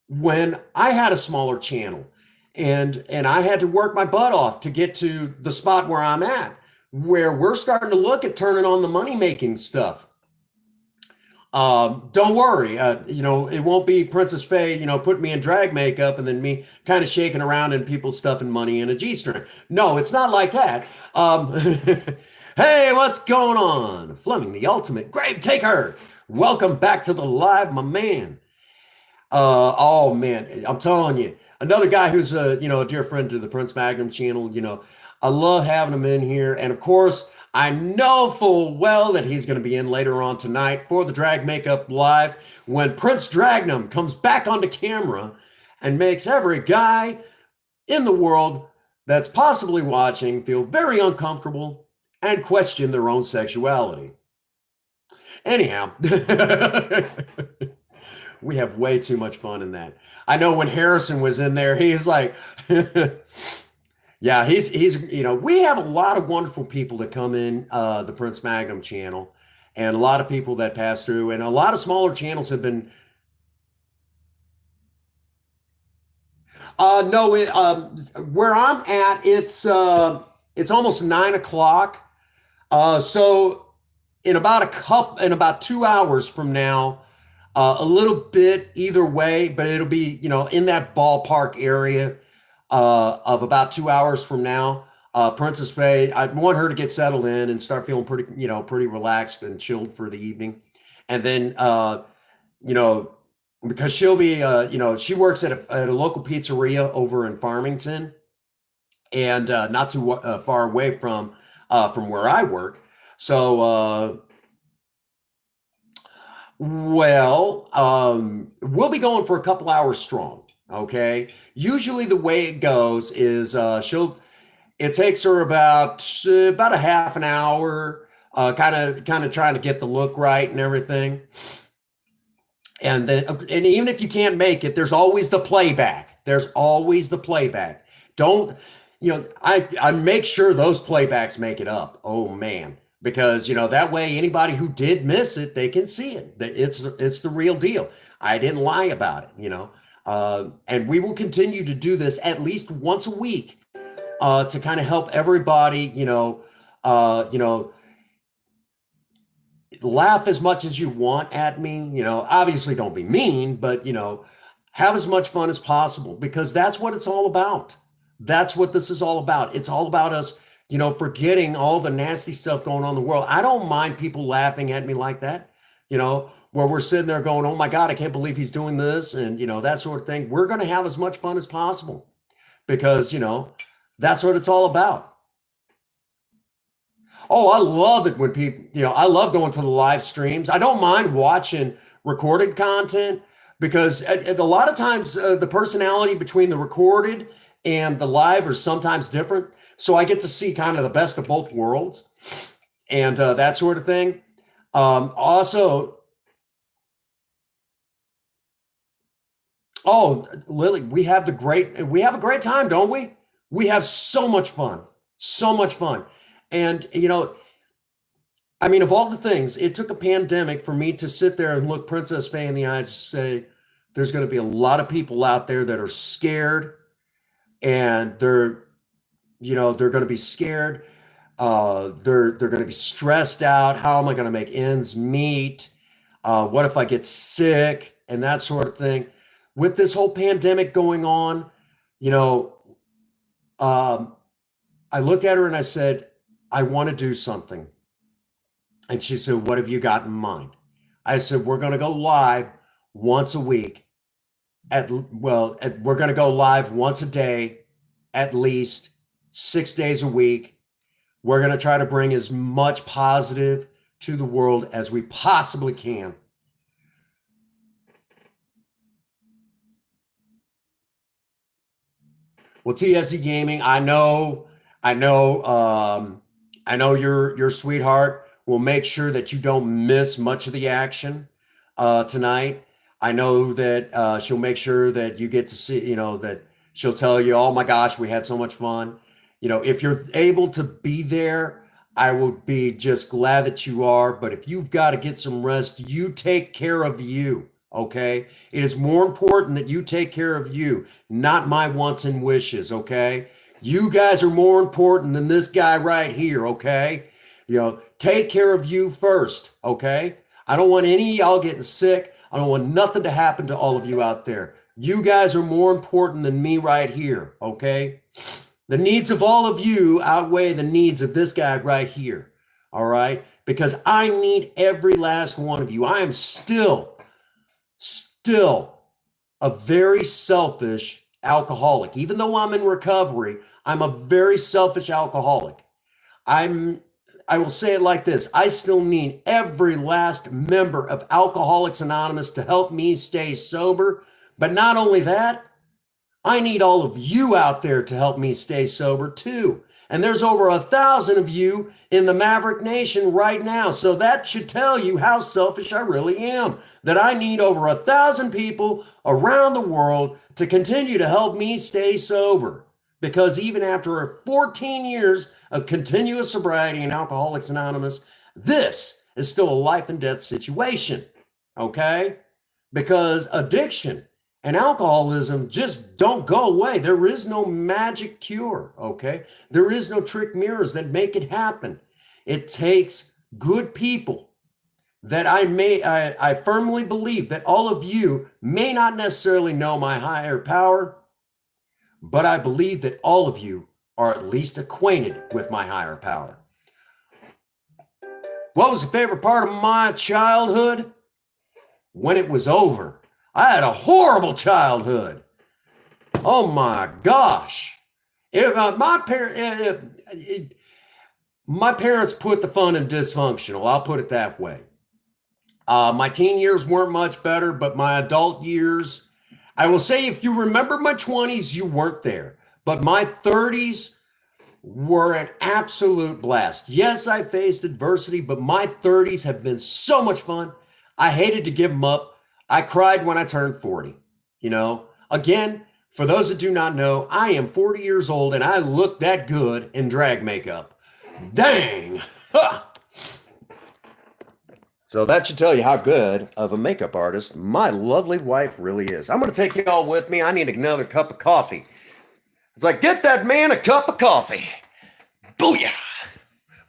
when I had a smaller channel and I had to work my butt off to get to the spot where I'm at, where we're starting to look at turning on the money making stuff. Don't worry, it won't be Princess Faye, putting me in drag makeup and then me kind of shaking around and people stuffing money in a G-string. No, it's not like that. Hey, what's going on? Fleming, the ultimate grave taker. Welcome back to the live, my man. Oh man, I'm telling you, another guy who's a dear friend to the Prince Magnum channel. I love having him in here, and of course, I know full well that he's going to be in later on tonight for the Drag Makeup Live when Prince Dragnum comes back onto camera and makes every guy in the world that's possibly watching feel very uncomfortable and question their own sexuality. Anyhow. We have way too much fun in that. I know when Harrison was in there, he's like, yeah, he's we have a lot of wonderful people that come in the Prince Magnum channel, and a lot of people that pass through, and a lot of smaller channels have been. No, where I'm at, it's almost 9 o'clock. So in about 2 hours from now. A little bit either way, but it'll be, in that ballpark area of about 2 hours from now. Princess Faye, I want her to get settled in and start feeling pretty relaxed and chilled for the evening. And then, because she'll be, she works at a local pizzeria over in Farmington and not too far away from where I work. So, we'll be going for a couple hours strong. Okay. Usually the way it goes is it takes her about a half an hour, kind of trying to get the look right and everything. And even if you can't make it, there's always the playback. There's always the playback. Don't, I make sure those playbacks make it up. Oh man. Because that way anybody who did miss it, they can see it. It's the real deal. I didn't lie about it. And we will continue to do this at least once a week to kind of help everybody, you know, laugh as much as you want at me. Obviously don't be mean, but, have as much fun as possible because that's what it's all about. That's what this is all about. It's all about us, forgetting all the nasty stuff going on in the world. I don't mind people laughing at me like that, where we're sitting there going, oh my God, I can't believe he's doing this. And, that sort of thing. We're going to have as much fun as possible because, that's what it's all about. Oh, I love it when people, I love going to the live streams. I don't mind watching recorded content because a lot of times the personality between the recorded and the live are sometimes different. So I get to see kind of the best of both worlds and that sort of thing. Also, oh, Lily, we have a great time, don't we? We have so much fun, so much fun. And, I mean, of all the things, it took a pandemic for me to sit there and look Princess Faye in the eyes and say, there's going to be a lot of people out there that are scared and they're going to be scared. They're going to be stressed out. How am I going to make ends meet? What if I get sick and that sort of thing? With this whole pandemic going on, you know, I looked at her and I said, I want to do something. And she said, what have you got in mind? I said, we're going to go live once a week. We're going to go live once a day, at least 6 days a week. We're going to try to bring as much positive to the world as we possibly can. Well, TSE Gaming, I know your sweetheart will make sure that you don't miss much of the action tonight. I know that she'll make sure that you get to see, that she'll tell you, oh my gosh, we had so much fun. If you're able to be there, I will be just glad that you are. But if you've got to get some rest, you take care of you. Okay. It is more important that you take care of you, not my wants and wishes. Okay. You guys are more important than this guy right here. Okay. Take care of you first. Okay. I don't want any of y'all getting sick. I don't want nothing to happen to all of you out there. You guys are more important than me right here. Okay. The needs of all of you outweigh the needs of this guy right here. All right. Because I need every last one of you. I am still a very selfish alcoholic. Even though I'm in recovery, I'm a very selfish alcoholic. I will say it like this. I still need every last member of Alcoholics Anonymous to help me stay sober. But not only that, I need all of you out there to help me stay sober too. And there's over 1,000 of you in the Maverick Nation right now. So that should tell you how selfish I really am. That I need over 1,000 people around the world to continue to help me stay sober. Because even after 14 years of continuous sobriety in Alcoholics Anonymous, this is still a life and death situation. Okay? Because addiction and alcoholism just don't go away. There is no magic cure, okay? There is no trick mirrors that make it happen. It takes good people that I firmly believe that all of you may not necessarily know my higher power, but I believe that all of you are at least acquainted with my higher power. What was the favorite part of my childhood? When it was over. I had a horrible childhood. Oh my gosh. My parents put the fun in dysfunctional. I'll put it that way. My teen years weren't much better, but my adult years, I will say if you remember my 20s, you weren't there. But my 30s were an absolute blast. Yes, I faced adversity, but my 30s have been so much fun. I hated to give them up. I cried when I turned 40. Again, for those that do not know, I am 40 years old and I look that good in drag makeup. Dang. So that should tell you how good of a makeup artist my lovely wife really is. I'm going to take you all with me. I need another cup of coffee. It's like, get that man a cup of coffee. Booyah.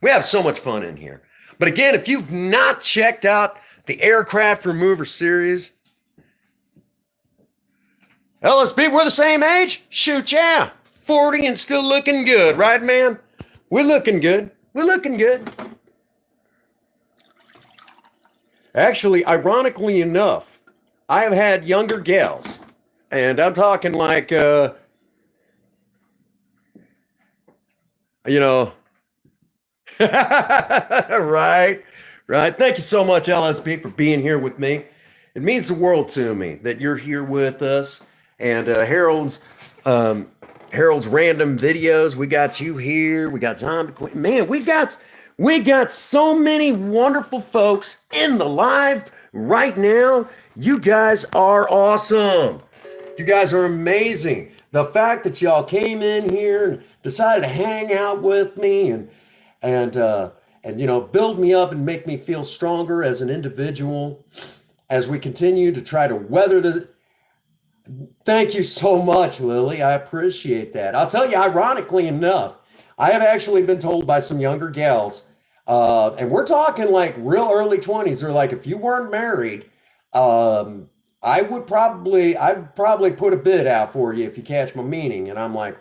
We have so much fun in here. But again, if you've not checked out the aircraft remover series, LSB, we're the same age? Shoot, yeah. 40 and still looking good, right, man? We're looking good. We're looking good. Actually, ironically enough, I have had younger gals, and I'm talking like, you know, right, right. Thank you so much, LSP, for being here with me. It means the world to me that you're here with us. And Harold's random videos. We got you here. We got Zombie Queen. Man, we got so many wonderful folks in the live right now. You guys are awesome. You guys are amazing. The fact that y'all came in here and decided to hang out with me and build me up and make me feel stronger as an individual as we continue to try to weather the. Thank you so much, Lily. I appreciate that. I'll tell you, ironically enough, I have actually been told by some younger gals, and we're talking like real early 20s. They're like, if you weren't married, I'd probably put a bid out for you if you catch my meaning. And I'm like,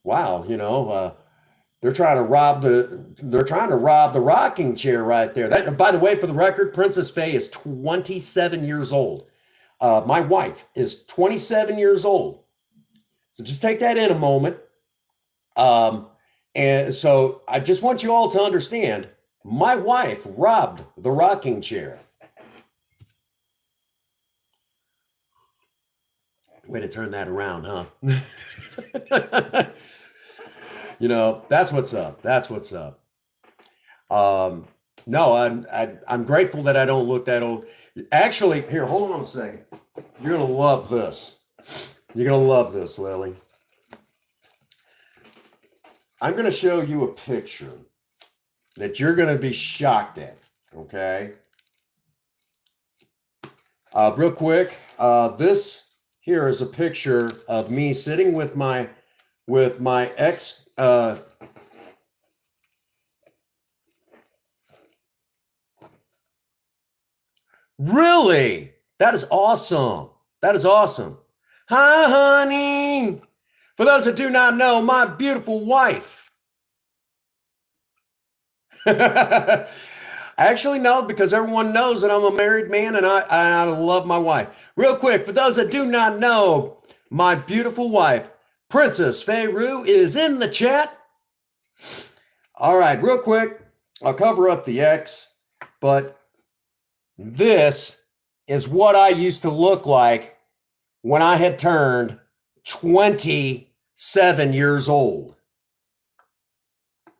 wow, they're trying to rob the rocking chair right there. That, by the way, for the record, Princess Faye is 27 years old. My wife is 27 years old. So just take that in a moment. And so I just want you all to understand, my wife robbed the rocking chair. Way to turn that around, huh? That's what's up. That's what's up. No, I'm grateful that I don't look that old. Actually, here, hold on a second. You're gonna love this. You're gonna love this, Lily. I'm gonna show you a picture that you're gonna be shocked at. Okay. Real quick, this here is a picture of me sitting with my ex. Really? That is awesome. That is awesome. Hi, honey. For those that do not know, my beautiful wife. Actually, no, because everyone knows that I'm a married man and I love my wife. Real quick, for those that do not know, my beautiful wife, Princess Faye Rue, is in the chat. All right, real quick, I'll cover up the X, but this is what I used to look like when I had turned 27 years old.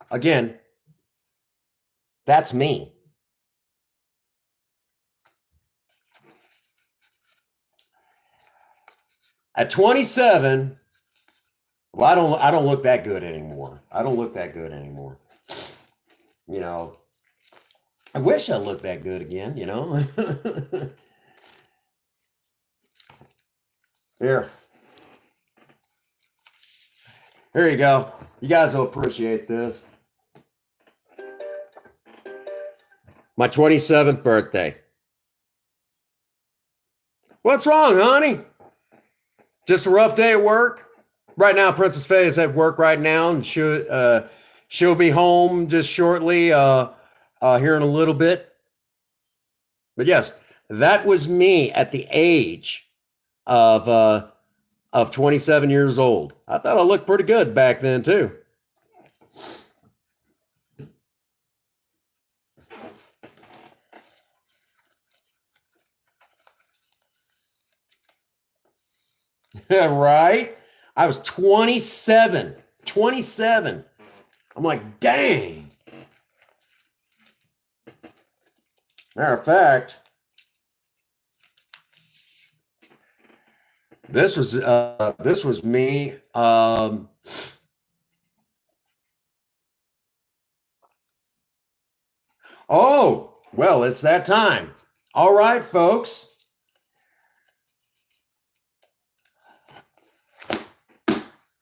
Again, that's me. At 27, well, I don't look that good anymore. I don't look that good anymore. I wish I looked that good again, Here. Here you go. You guys will appreciate this. My 27th birthday. What's wrong, honey? Just a rough day at work? Right now, Princess Faye is at work right now, and she'll be home just shortly here in a little bit. But yes, that was me at the age of 27 years old. I thought I looked pretty good back then too. Right? I was 27. 27. I'm like, dang. Matter of fact, this was me. Oh, Well, it's that time. All right, folks.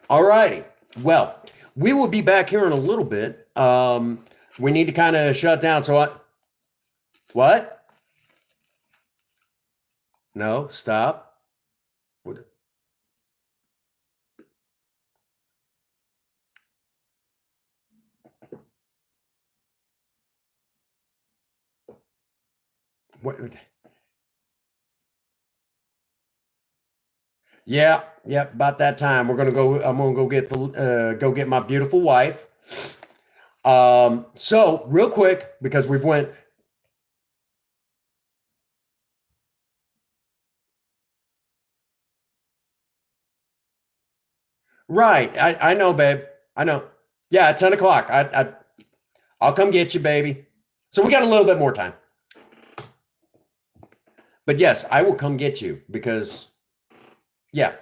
All righty. Well, we will be back here in a little bit. We need to kind of shut down. What? No, stop. What? What? Yeah, yeah. About that time, we're gonna go. I'm gonna go get my beautiful wife. So real quick because we've went right. I know, babe. I know. Yeah, at 10 o'clock. I'll come get you, baby. So we got a little bit more time. But yes, I will come get you because yeah.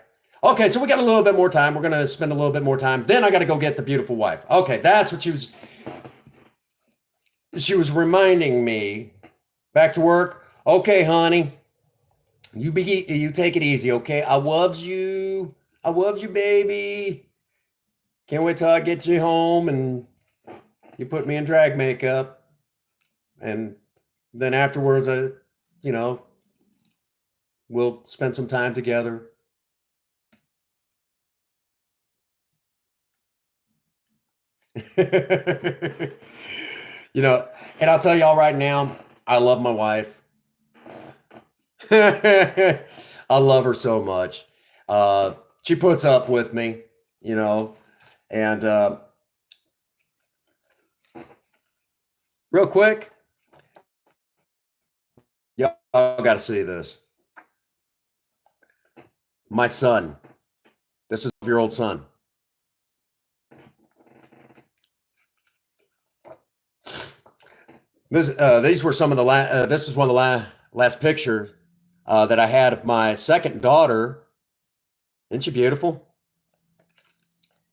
Okay, so we got a little bit more time. We're gonna spend a little bit more time. Then I got to go get the beautiful wife. Okay, that's what she was. She was reminding me. Back to work. Okay, honey. You take it easy. Okay, I loves you. I loves you, baby. Can't wait till I get you home and you put me in drag makeup, and then afterwards, you know, we'll spend some time together. You know, and I'll tell y'all right now, I love my wife. I love her so much. She puts up with me, you know, and real quick, y'all got to see this. My son, this is your old son. These were some of the this is one of the last pictures that I had of my second daughter. Isn't she beautiful?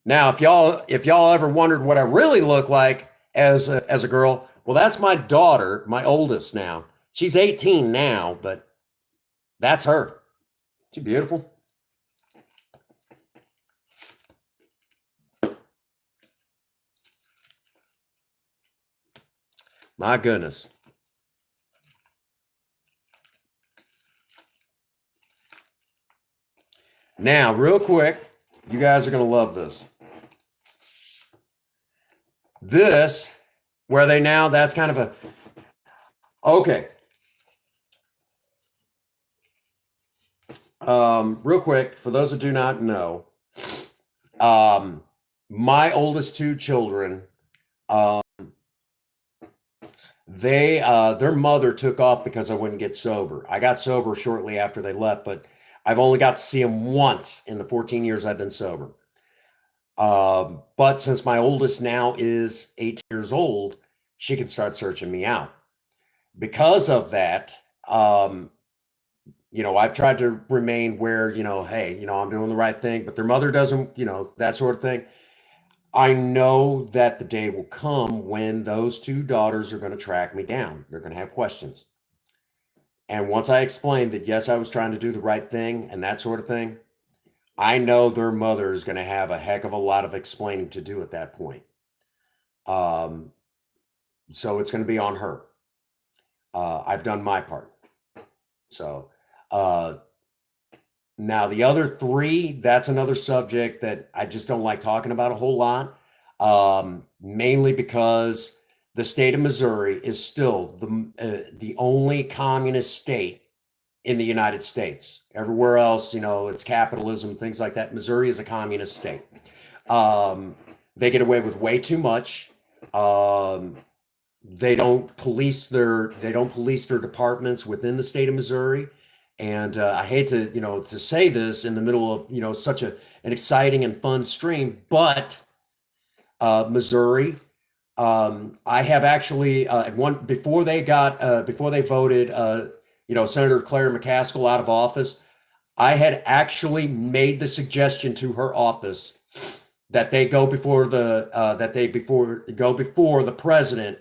Now, if y'all ever wondered what I really look like as a girl, well, that's my daughter, my oldest now. She's 18 now, but that's her. She beautiful. My goodness. Now, real quick, you guys are gonna love this. This, where are they now? That's kind of a okay. Real quick, for those that do not know, um, my oldest two children, um, their mother took off because I wouldn't get sober. I got sober shortly after they left, but I've only got to see them once in the 14 years I've been sober. But since my oldest now is 18 years old, she can start searching me out. Because of that, I've tried to remain where, hey, I'm doing the right thing, but their mother doesn't, that sort of thing. I know that the day will come when those two daughters are going to track me down. They're going to have questions. And once I explained that, yes, I was trying to do the right thing and that sort of thing, I know their mother is going to have a heck of a lot of explaining to do at that point. Um, so it's going to be on her. I've done my part. So uh, now the other three, that's another subject that I just don't like talking about a whole lot. Mainly because the state of Missouri is still the only communist state in the United States. Everywhere else, it's capitalism, things like that. Missouri is a communist state. Um, they get away with way too much. Um, they don't police their departments within the state of Missouri. And I hate to to say this in the middle of such an exciting and fun stream, but Missouri. I have actually one before they voted Senator Claire McCaskill out of office. I had actually made the suggestion to her office that they go before the president.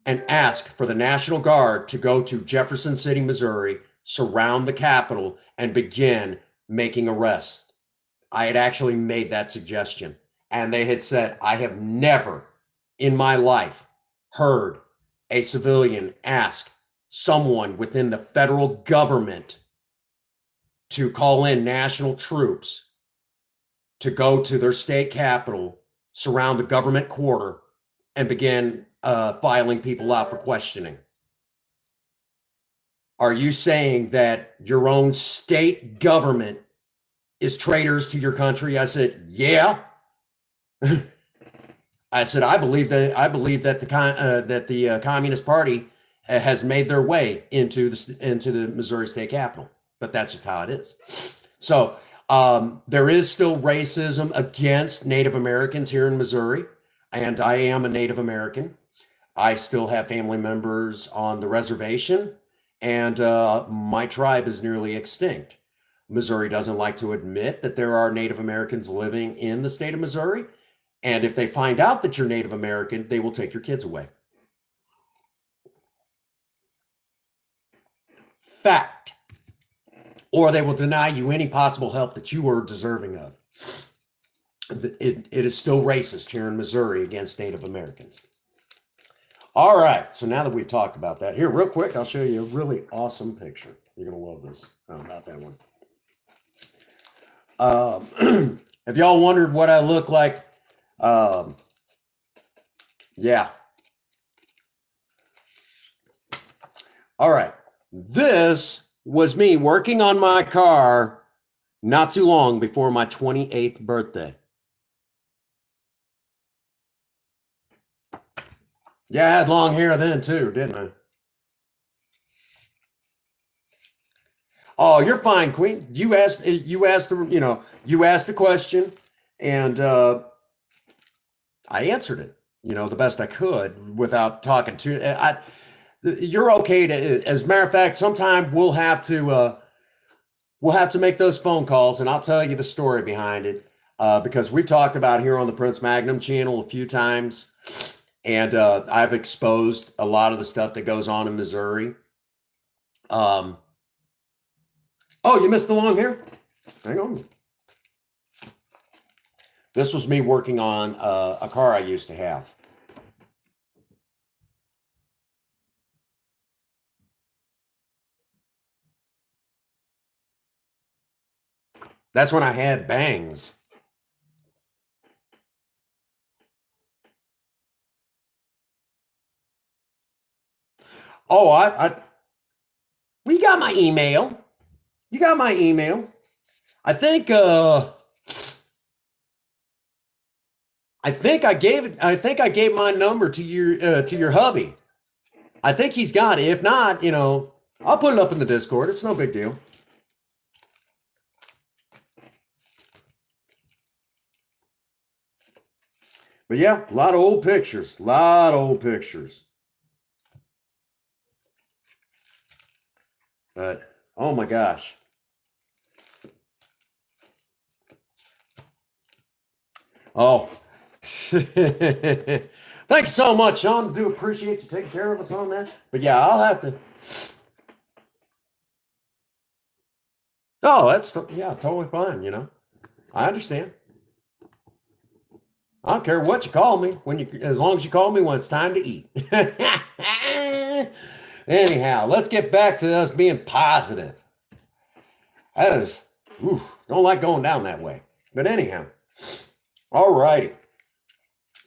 and ask for the National Guard to go to Jefferson City, Missouri, surround the Capitol, and begin making arrests. I had actually made that suggestion. And they had said, I have never in my life heard a civilian ask someone within the federal government to call in national troops to go to their state capital, surround the government quarter, and begin filing people out for questioning. Are you saying that your own state government is traitors to your country? I said, yeah. I said, I believe that the Communist Party has made their way into the Missouri State Capitol, but that's just how it is. So there is still racism against Native Americans here in Missouri, and I am a Native American. I still have family members on the reservation, and my tribe is nearly extinct. Missouri doesn't like to admit that there are Native Americans living in the state of Missouri. And if they find out that you're Native American, they will take your kids away. Fact. Or they will deny you any possible help that you are deserving of. It is still racist here in Missouri against Native Americans. All right, so now that we've talked about that, here, real quick, I'll show you a really awesome picture. You're going to love this. Oh, about that one. Have y'all wondered what I look like? Yeah. All right. This was me working on my car not too long before my 28th birthday. Yeah, I had long hair then too, didn't I? Oh, you're fine, Queen. You asked the question, and I answered it, the best I could without talking to. You're okay to. As a matter of fact, sometime we'll have to make those phone calls, and I'll tell you the story behind it, because we've talked about here on the Prince Magnum channel a few times, and I've exposed a lot of the stuff that goes on in Missouri. Oh, you missed the long hair? Hang on. This was me working on a car I used to have. That's when I had bangs. Oh, we got my email. You got my email. I think I gave my number to your hubby. I think he's got it. If not, I'll put it up in the Discord. It's no big deal. But yeah, a lot of old pictures. A lot of old pictures. But oh my gosh. Oh. Thanks so much, Sean. Do appreciate you taking care of us on that. But yeah, I'll have to. Oh, yeah, totally fine. I understand. I don't care what you call me as long as you call me when it's time to eat. Anyhow, let's get back to us being positive. Don't like going down that way. But anyhow, all righty.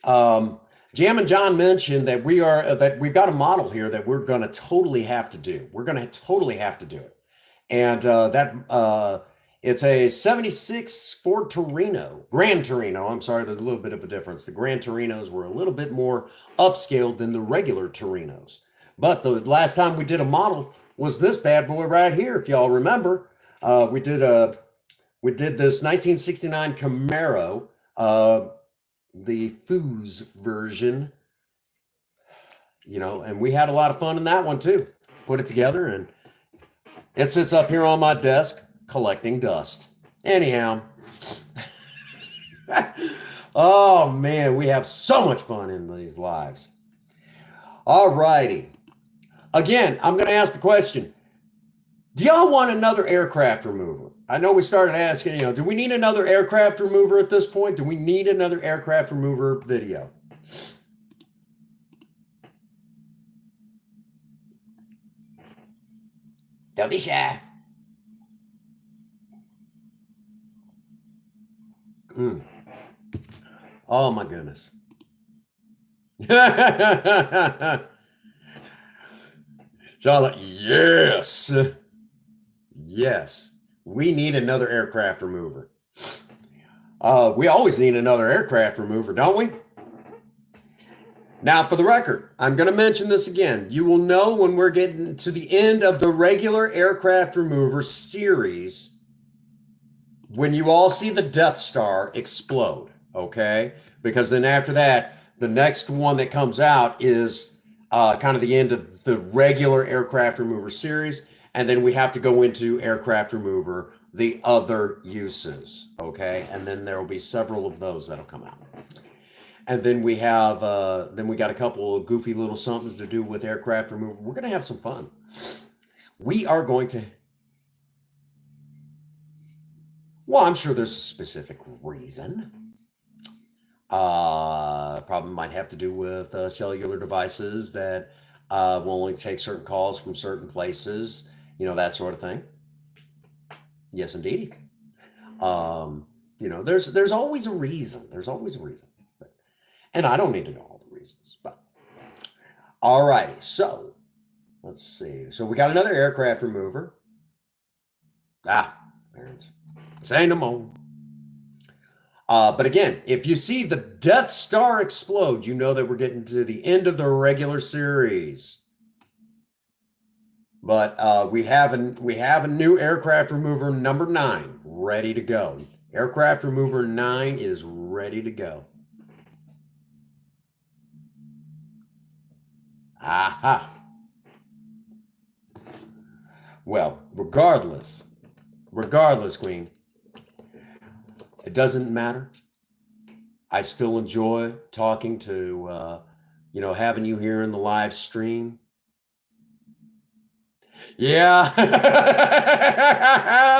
Jam and John mentioned that we've got a model here that we're going to totally have to do. We're going to totally have to do it, and it's a '76 Ford Torino, Grand Torino. I'm sorry, there's a little bit of a difference. The Grand Torinos were a little bit more upscaled than the regular Torinos, but the last time we did a model was this bad boy right here. If y'all remember, we did this 1969 Camaro. The Foos version, and we had a lot of fun in that one too. Put it together, and it sits up here on my desk collecting dust. Anyhow, oh man, we have so much fun in these lives. All righty. Again, I'm going to ask the question. Do y'all want another aircraft remover? I know we started asking, do we need another aircraft remover at this point? Do we need another aircraft remover video? Don't be shy. Oh my goodness. Charlotte, yes. Yes. We need another aircraft remover. We always need another aircraft remover, don't we? Now, for the record, I'm going to mention this again. You will know when we're getting to the end of the regular aircraft remover series when you all see the Death Star explode, okay? Because then after that, the next one that comes out is kind of the end of the regular aircraft remover series. And then we have to go into aircraft remover, the other uses, okay? And then there will be several of those that'll come out. And then we have, then we got a couple of goofy little somethings to do with aircraft removal. We're going to have some fun. We are going to, well, I'm sure there's a specific reason. Problem might have to do with cellular devices that will only take certain calls from certain places, that sort of thing. Yes, indeed. There's always a reason. There's always a reason. And I don't need to know all the reasons, but all righty. So let's see. So we got another aircraft remover. Parents, say no more. But again, if you see the Death Star explode, you know that we're getting to the end of the regular series. But we have a new aircraft remover number 9 ready to go. Aircraft remover 9 is ready to go. Aha. Well, regardless, Queen, it doesn't matter. I still enjoy talking to, having you here in the live stream. Yeah.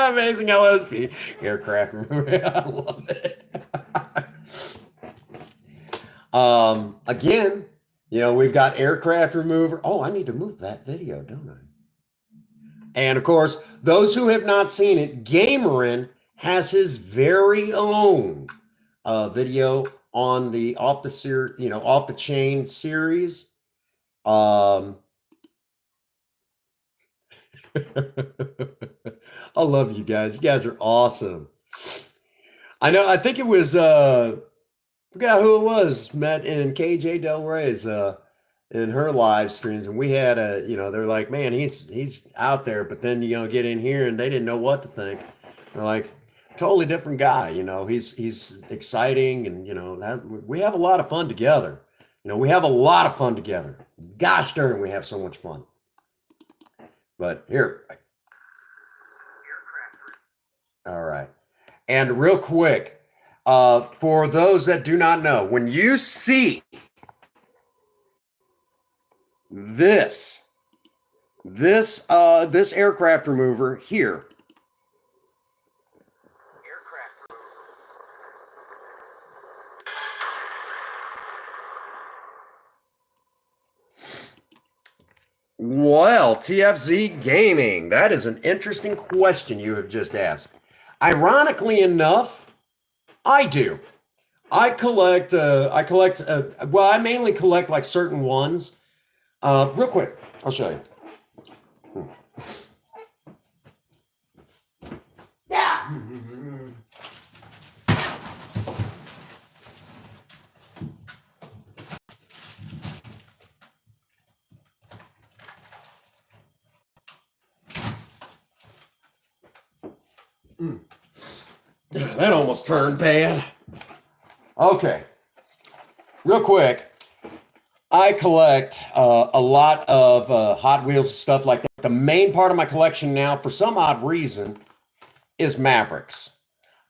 Amazing LSP. Aircraft remover. I love it. Again, we've got aircraft remover. Oh, I need to move that video, don't I? And of course, those who have not seen it, Gamerin has his very own video on the off the chain series. I love you guys. You guys are awesome. I know. I think it was forgot who it was. Met in KJ Del Rey's in her live streams, and we had they're like, man, he's out there, but then get in here and they didn't know what to think. They're like, totally different guy. He's exciting, and we have a lot of fun together. We have a lot of fun together. Gosh darn, we have so much fun. But here, all right. And real quick, for those that do not know, when you see this aircraft remover here, well, TFZ Gaming, that is an interesting question you have just asked. Ironically enough, I do. I collect, well, I mainly collect like certain ones. Real quick, I'll show you. Yeah. That almost turned bad. Okay. Real quick, I collect a lot of Hot Wheels stuff like that. The main part of my collection now, for some odd reason, is Mavericks.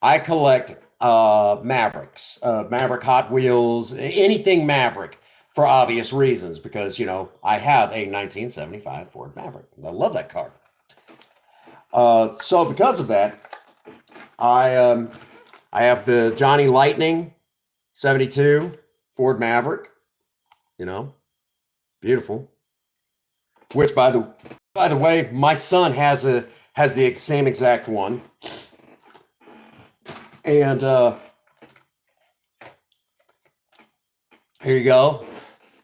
I collect Mavericks, Maverick Hot Wheels, anything Maverick. for obvious reasons because, I have a 1975 Ford Maverick. I love that car. So because of that, I have the Johnny Lightning 72 Ford Maverick, you know, beautiful. Which by the way, my son has the same exact one. And here you go.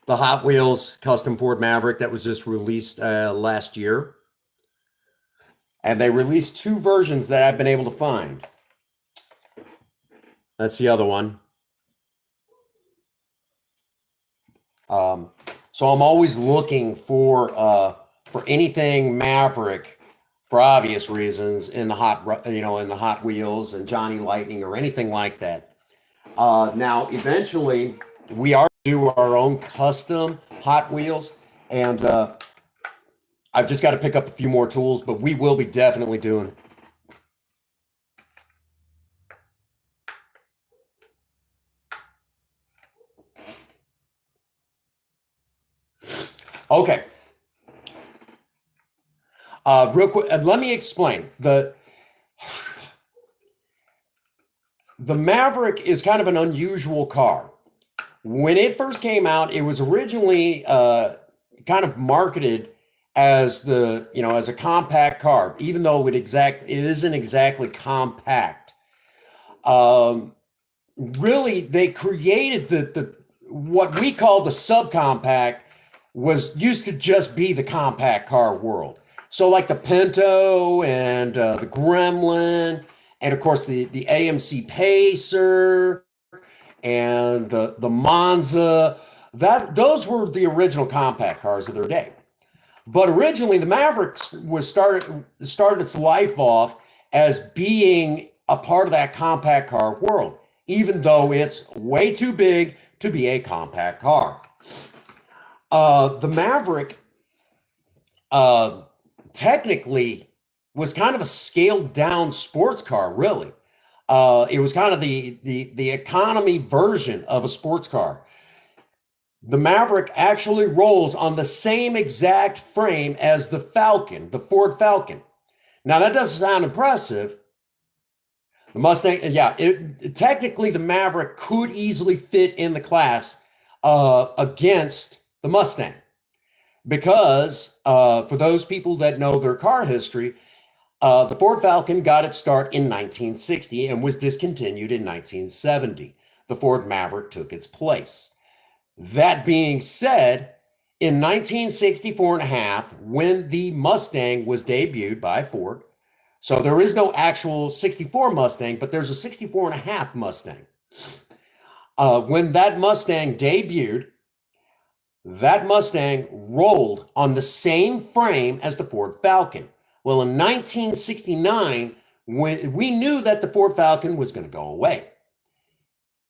The Hot Wheels custom Ford Maverick that was just released last year. And they released two versions that I've been able to find. That's the other one. So I'm always looking for anything Maverick for obvious reasons in the Hot Wheels and Johnny Lightning or anything like that. Now, eventually, we are do our own custom Hot Wheels, and I've just got to pick up a few more tools, but we will be definitely doing. Okay. Real quick, let me explain. The Maverick is kind of an unusual car. When it first came out, it was originally kind of marketed as as a compact car, even though it isn't exactly compact. Really, they created the what we call the subcompact was used to just be the compact car world. So like the Pinto and the Gremlin, and of course the AMC Pacer and the Monza, those were the original compact cars of their day. But originally the Maverick started its life off as being a part of that compact car world, even though it's way too big to be a compact car. The Maverick technically was kind of a scaled down sports car, really. It was kind of the economy version of a sports car. The Maverick actually rolls on the same exact frame as the Falcon, the Ford Falcon. Now that doesn't sound impressive. The Mustang, yeah, technically the Maverick could easily fit in the class against the Mustang. Because for those people that know their car history, the Ford Falcon got its start in 1960 and was discontinued in 1970. The Ford Maverick took its place. That being said, in 1964 and a half, when the Mustang was debuted by Ford, so there is no actual 64 Mustang, but there's a 64 and a half Mustang. When that Mustang debuted, that Mustang rolled on the same frame as the Ford Falcon. Well, in 1969, when we knew that the Ford Falcon was going to go away,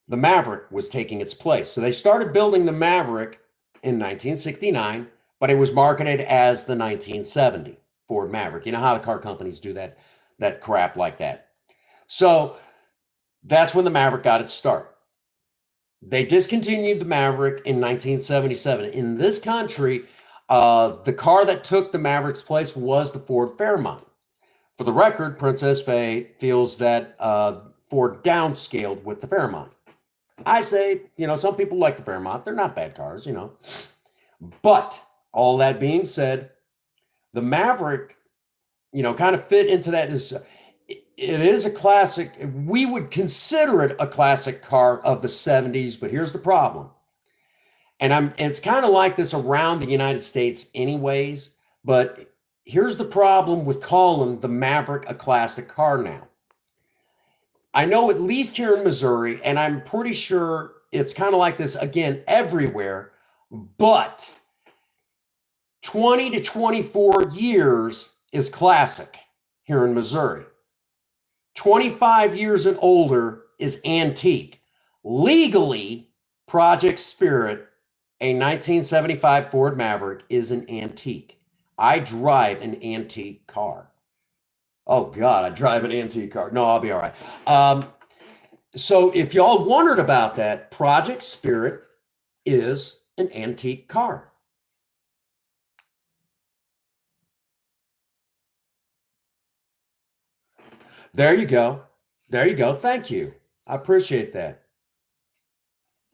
the Maverick was taking its place. So they started building the Maverick in 1969, but it was marketed as the 1970 Ford Maverick. You know how the car companies do that crap like that. So that's when the Maverick got its start. They discontinued the Maverick in 1977. In this country, the car that took the Maverick's place was the Ford Fairmont. For the record, Princess Faye feels that Ford downscaled with the Fairmont. I say, some people like the Fairmont. They're not bad cars, But all that being said, the Maverick, kind of fit into that. It is a classic. We would consider it a classic car of the 70s, but here's the problem. And it's kind of like this around the United States anyways, but here's the problem with calling the Maverick a classic car now. I know at least here in Missouri, and I'm pretty sure it's kind of like this again everywhere, but 20 to 24 years is classic here in Missouri. 25 years and older is antique. Legally, Project Spirit, a 1975 Ford Maverick, is an antique. I drive an antique car. Oh God, I drive an antique car. No, I'll be all right. So if y'all wondered about that, Project Spirit is an antique car. There you go. There you go. Thank you. I appreciate that.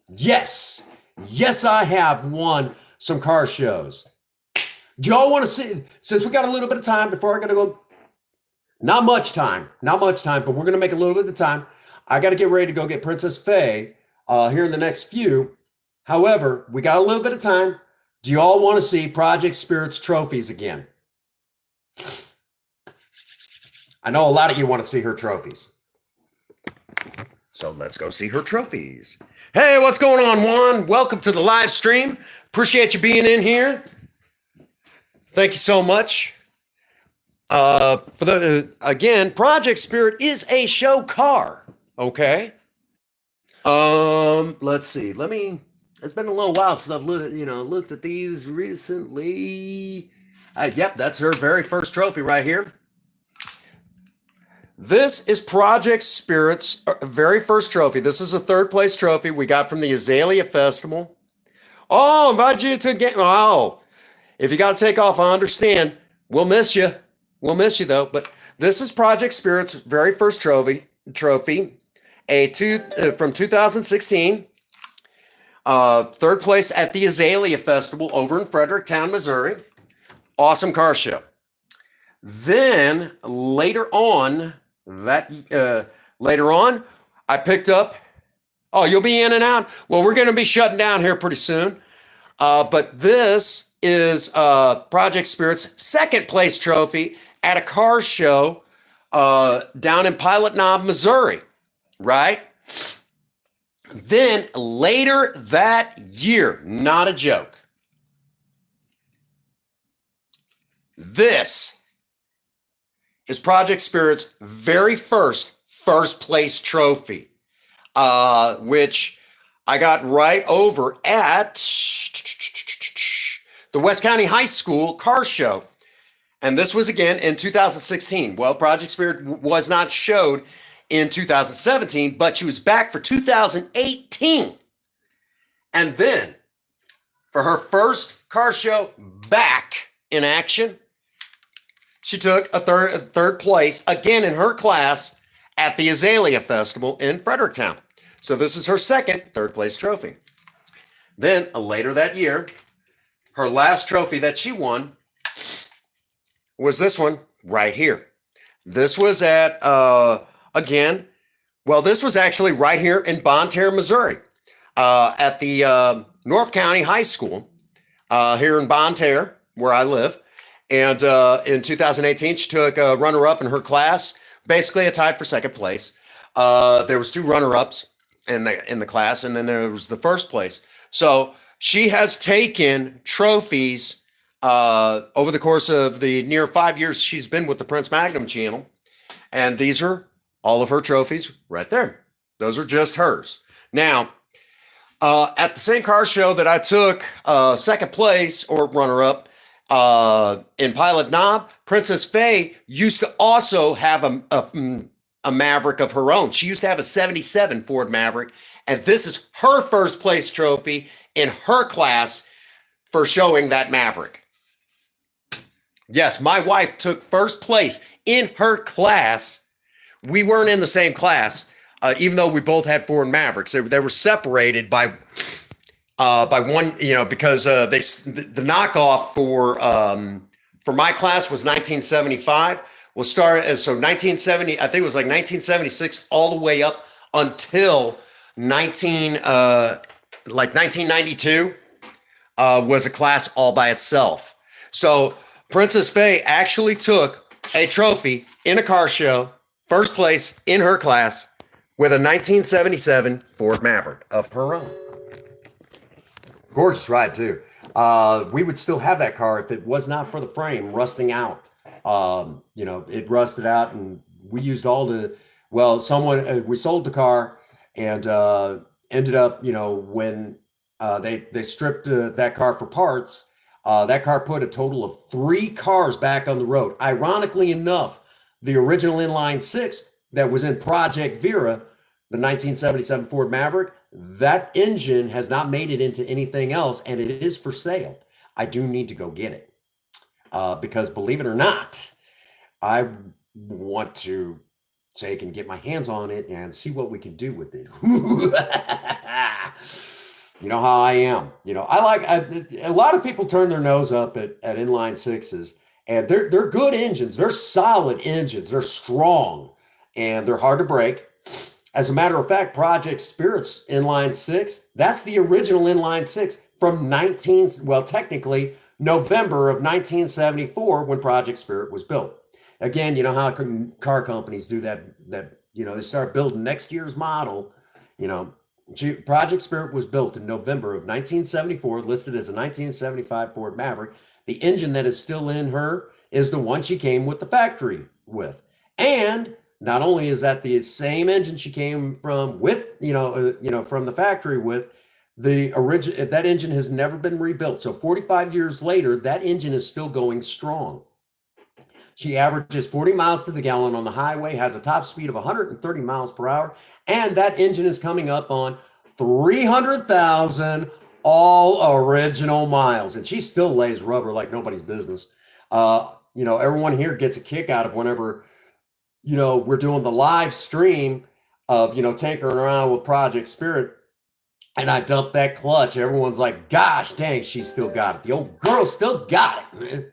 Yes. Yes, I have won some car shows. Do y'all want to see? Since we got a little bit of time before I got to go, not much time, but we're going to make a little bit of time. I got to get ready to go get Princess Faye here in the next few. However, we got a little bit of time. Do you all want to see Project Spirits trophies again? I know a lot of you want to see her trophies. So let's go see her trophies. Hey, what's going on, Juan? Welcome to the live stream. Appreciate you being in here. Thank you so much. Again, Project Spirit is a show car. Okay. Let's see. It's been a little while since I've looked at these recently. Yep, that's her very first trophy right here. This is Project Spirit's very first trophy. This is a third place trophy we got from the Azalea Festival. Oh, invite you to get. Oh, if you got to take off, I understand. We'll miss you. We'll miss you though. But this is Project Spirit's very first trophy. From 2016. Third place at the Azalea Festival over in Fredericktown, Missouri. Awesome car show. Then later on, I picked up. Oh, you'll be in and out. Well, we're going to be shutting down here pretty soon. But this is Project Spirit's second place trophy at a car show down in Pilot Knob, Missouri. Right? Then later that year, not a joke. This is Project Spirit's very first place trophy, which I got right over at the West County High School car show. And this was again in 2016. Well, Project Spirit was not showed in 2017, but she was back for 2018. And then for her first car show back in action, she took a third place again in her class at the Azalea Festival in Fredericktown. So this is her second third place trophy. Then later that year, her last trophy that she won was this one right here. This was at, this was actually right here in Bonne Terre, Missouri, at the North County High School here in Bonne Terre, where I live. And in 2018, she took a runner-up in her class, basically a tied for second place. There was two runner-ups in the class, and then there was the first place. So she has taken trophies over the course of the near 5 years she's been with the Prince Magnum channel. And these are all of her trophies right there. Those are just hers. Now, at the same car show that I took second place or runner-up, in Pilot Knob, Princess Faye used to also have a Maverick of her own. She used to have a 77 Ford Maverick, and this is her first place trophy in her class for showing that Maverick. Yes, my wife took first place in her class. We weren't in the same class, even though we both had Ford Mavericks. They were separated by one, because the knockoff for my class was 1975. We'll start as so 1970. I think it was like 1976 all the way up until 1992 was a class all by itself. So Princess Faye actually took a trophy in a car show, first place in her class with a 1977 Ford Maverick of her own. Gorgeous ride too. We would still have that car if it was not for the frame rusting out. It rusted out, and we used we sold the car, and ended up, when they stripped that car for parts, that car put a total of 3 cars back on the road. Ironically enough, the original inline 6 that was in Project Vera, the 1977 Ford Maverick, That engine has not made it into anything else, and it is for sale. I do need to go get it because, believe it or not, I want to take and get my hands on it and see what we can do with it. You know how I am. A lot of people turn their nose up at inline sixes, and they're good engines. They're solid engines. They're strong, and they're hard to break. As a matter of fact, Project Spirit's inline six, that's the original inline six from technically November of 1974 when Project Spirit was built. Again, you know how car companies do that, they start building next year's model. You know, Project Spirit was built in November of 1974, listed as a 1975 Ford Maverick. The engine that is still in her is the one she came with the factory with. And not only is that the same engine she came from from the factory with, that engine has never been rebuilt. So 45 years later, that engine is still going strong. She averages 40 miles to the gallon on the highway, has a top speed of 130 miles per hour, and that engine is coming up on 300,000 all original miles. And she still lays rubber like nobody's business. Everyone here gets a kick out of whenever, we're doing the live stream of, tinkering around with Project Spirit, and I dump that clutch. Everyone's like, gosh dang, she still got it. The old girl still got it,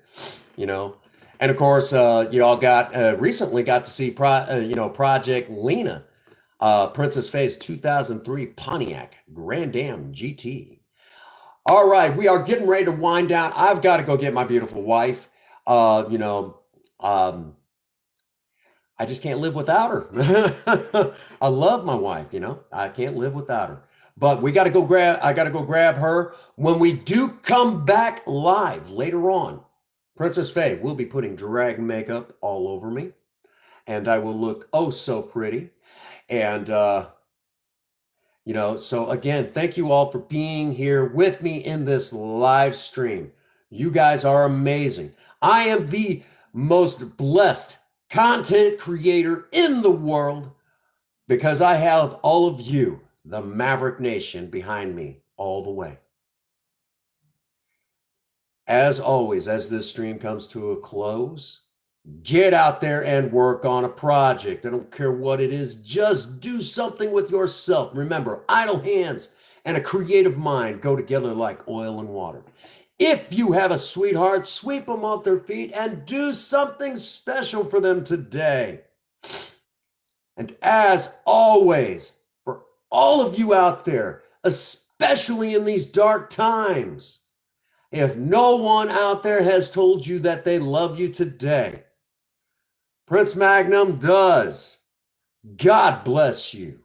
And of course, recently got to see Project Lena, Princess Faye's 2003 Pontiac Grand Am GT. All right, we are getting ready to wind down. I've got to go get my beautiful wife. I just can't live without her. I love my wife, I can't live without her. But I got to go grab her. When we do come back live later on, Princess Faye will be putting drag makeup all over me, and I will look oh so pretty. And so again, thank you all for being here with me in this live stream. You guys are amazing. I am the most blessed content creator in the world because I have all of you, the Maverick Nation, behind me all the way. As always, as this stream comes to a close, get out there and work on a project. I don't care what it is, just do something with yourself. Remember, idle hands and a creative mind go together like oil and water. If you have a sweetheart, sweep them off their feet and do something special for them today. And as always, for all of you out there, especially in these dark times, if no one out there has told you that they love you today, Prince Magnum does. God bless you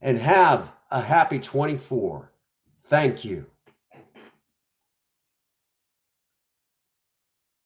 and have a happy 24. Thank you.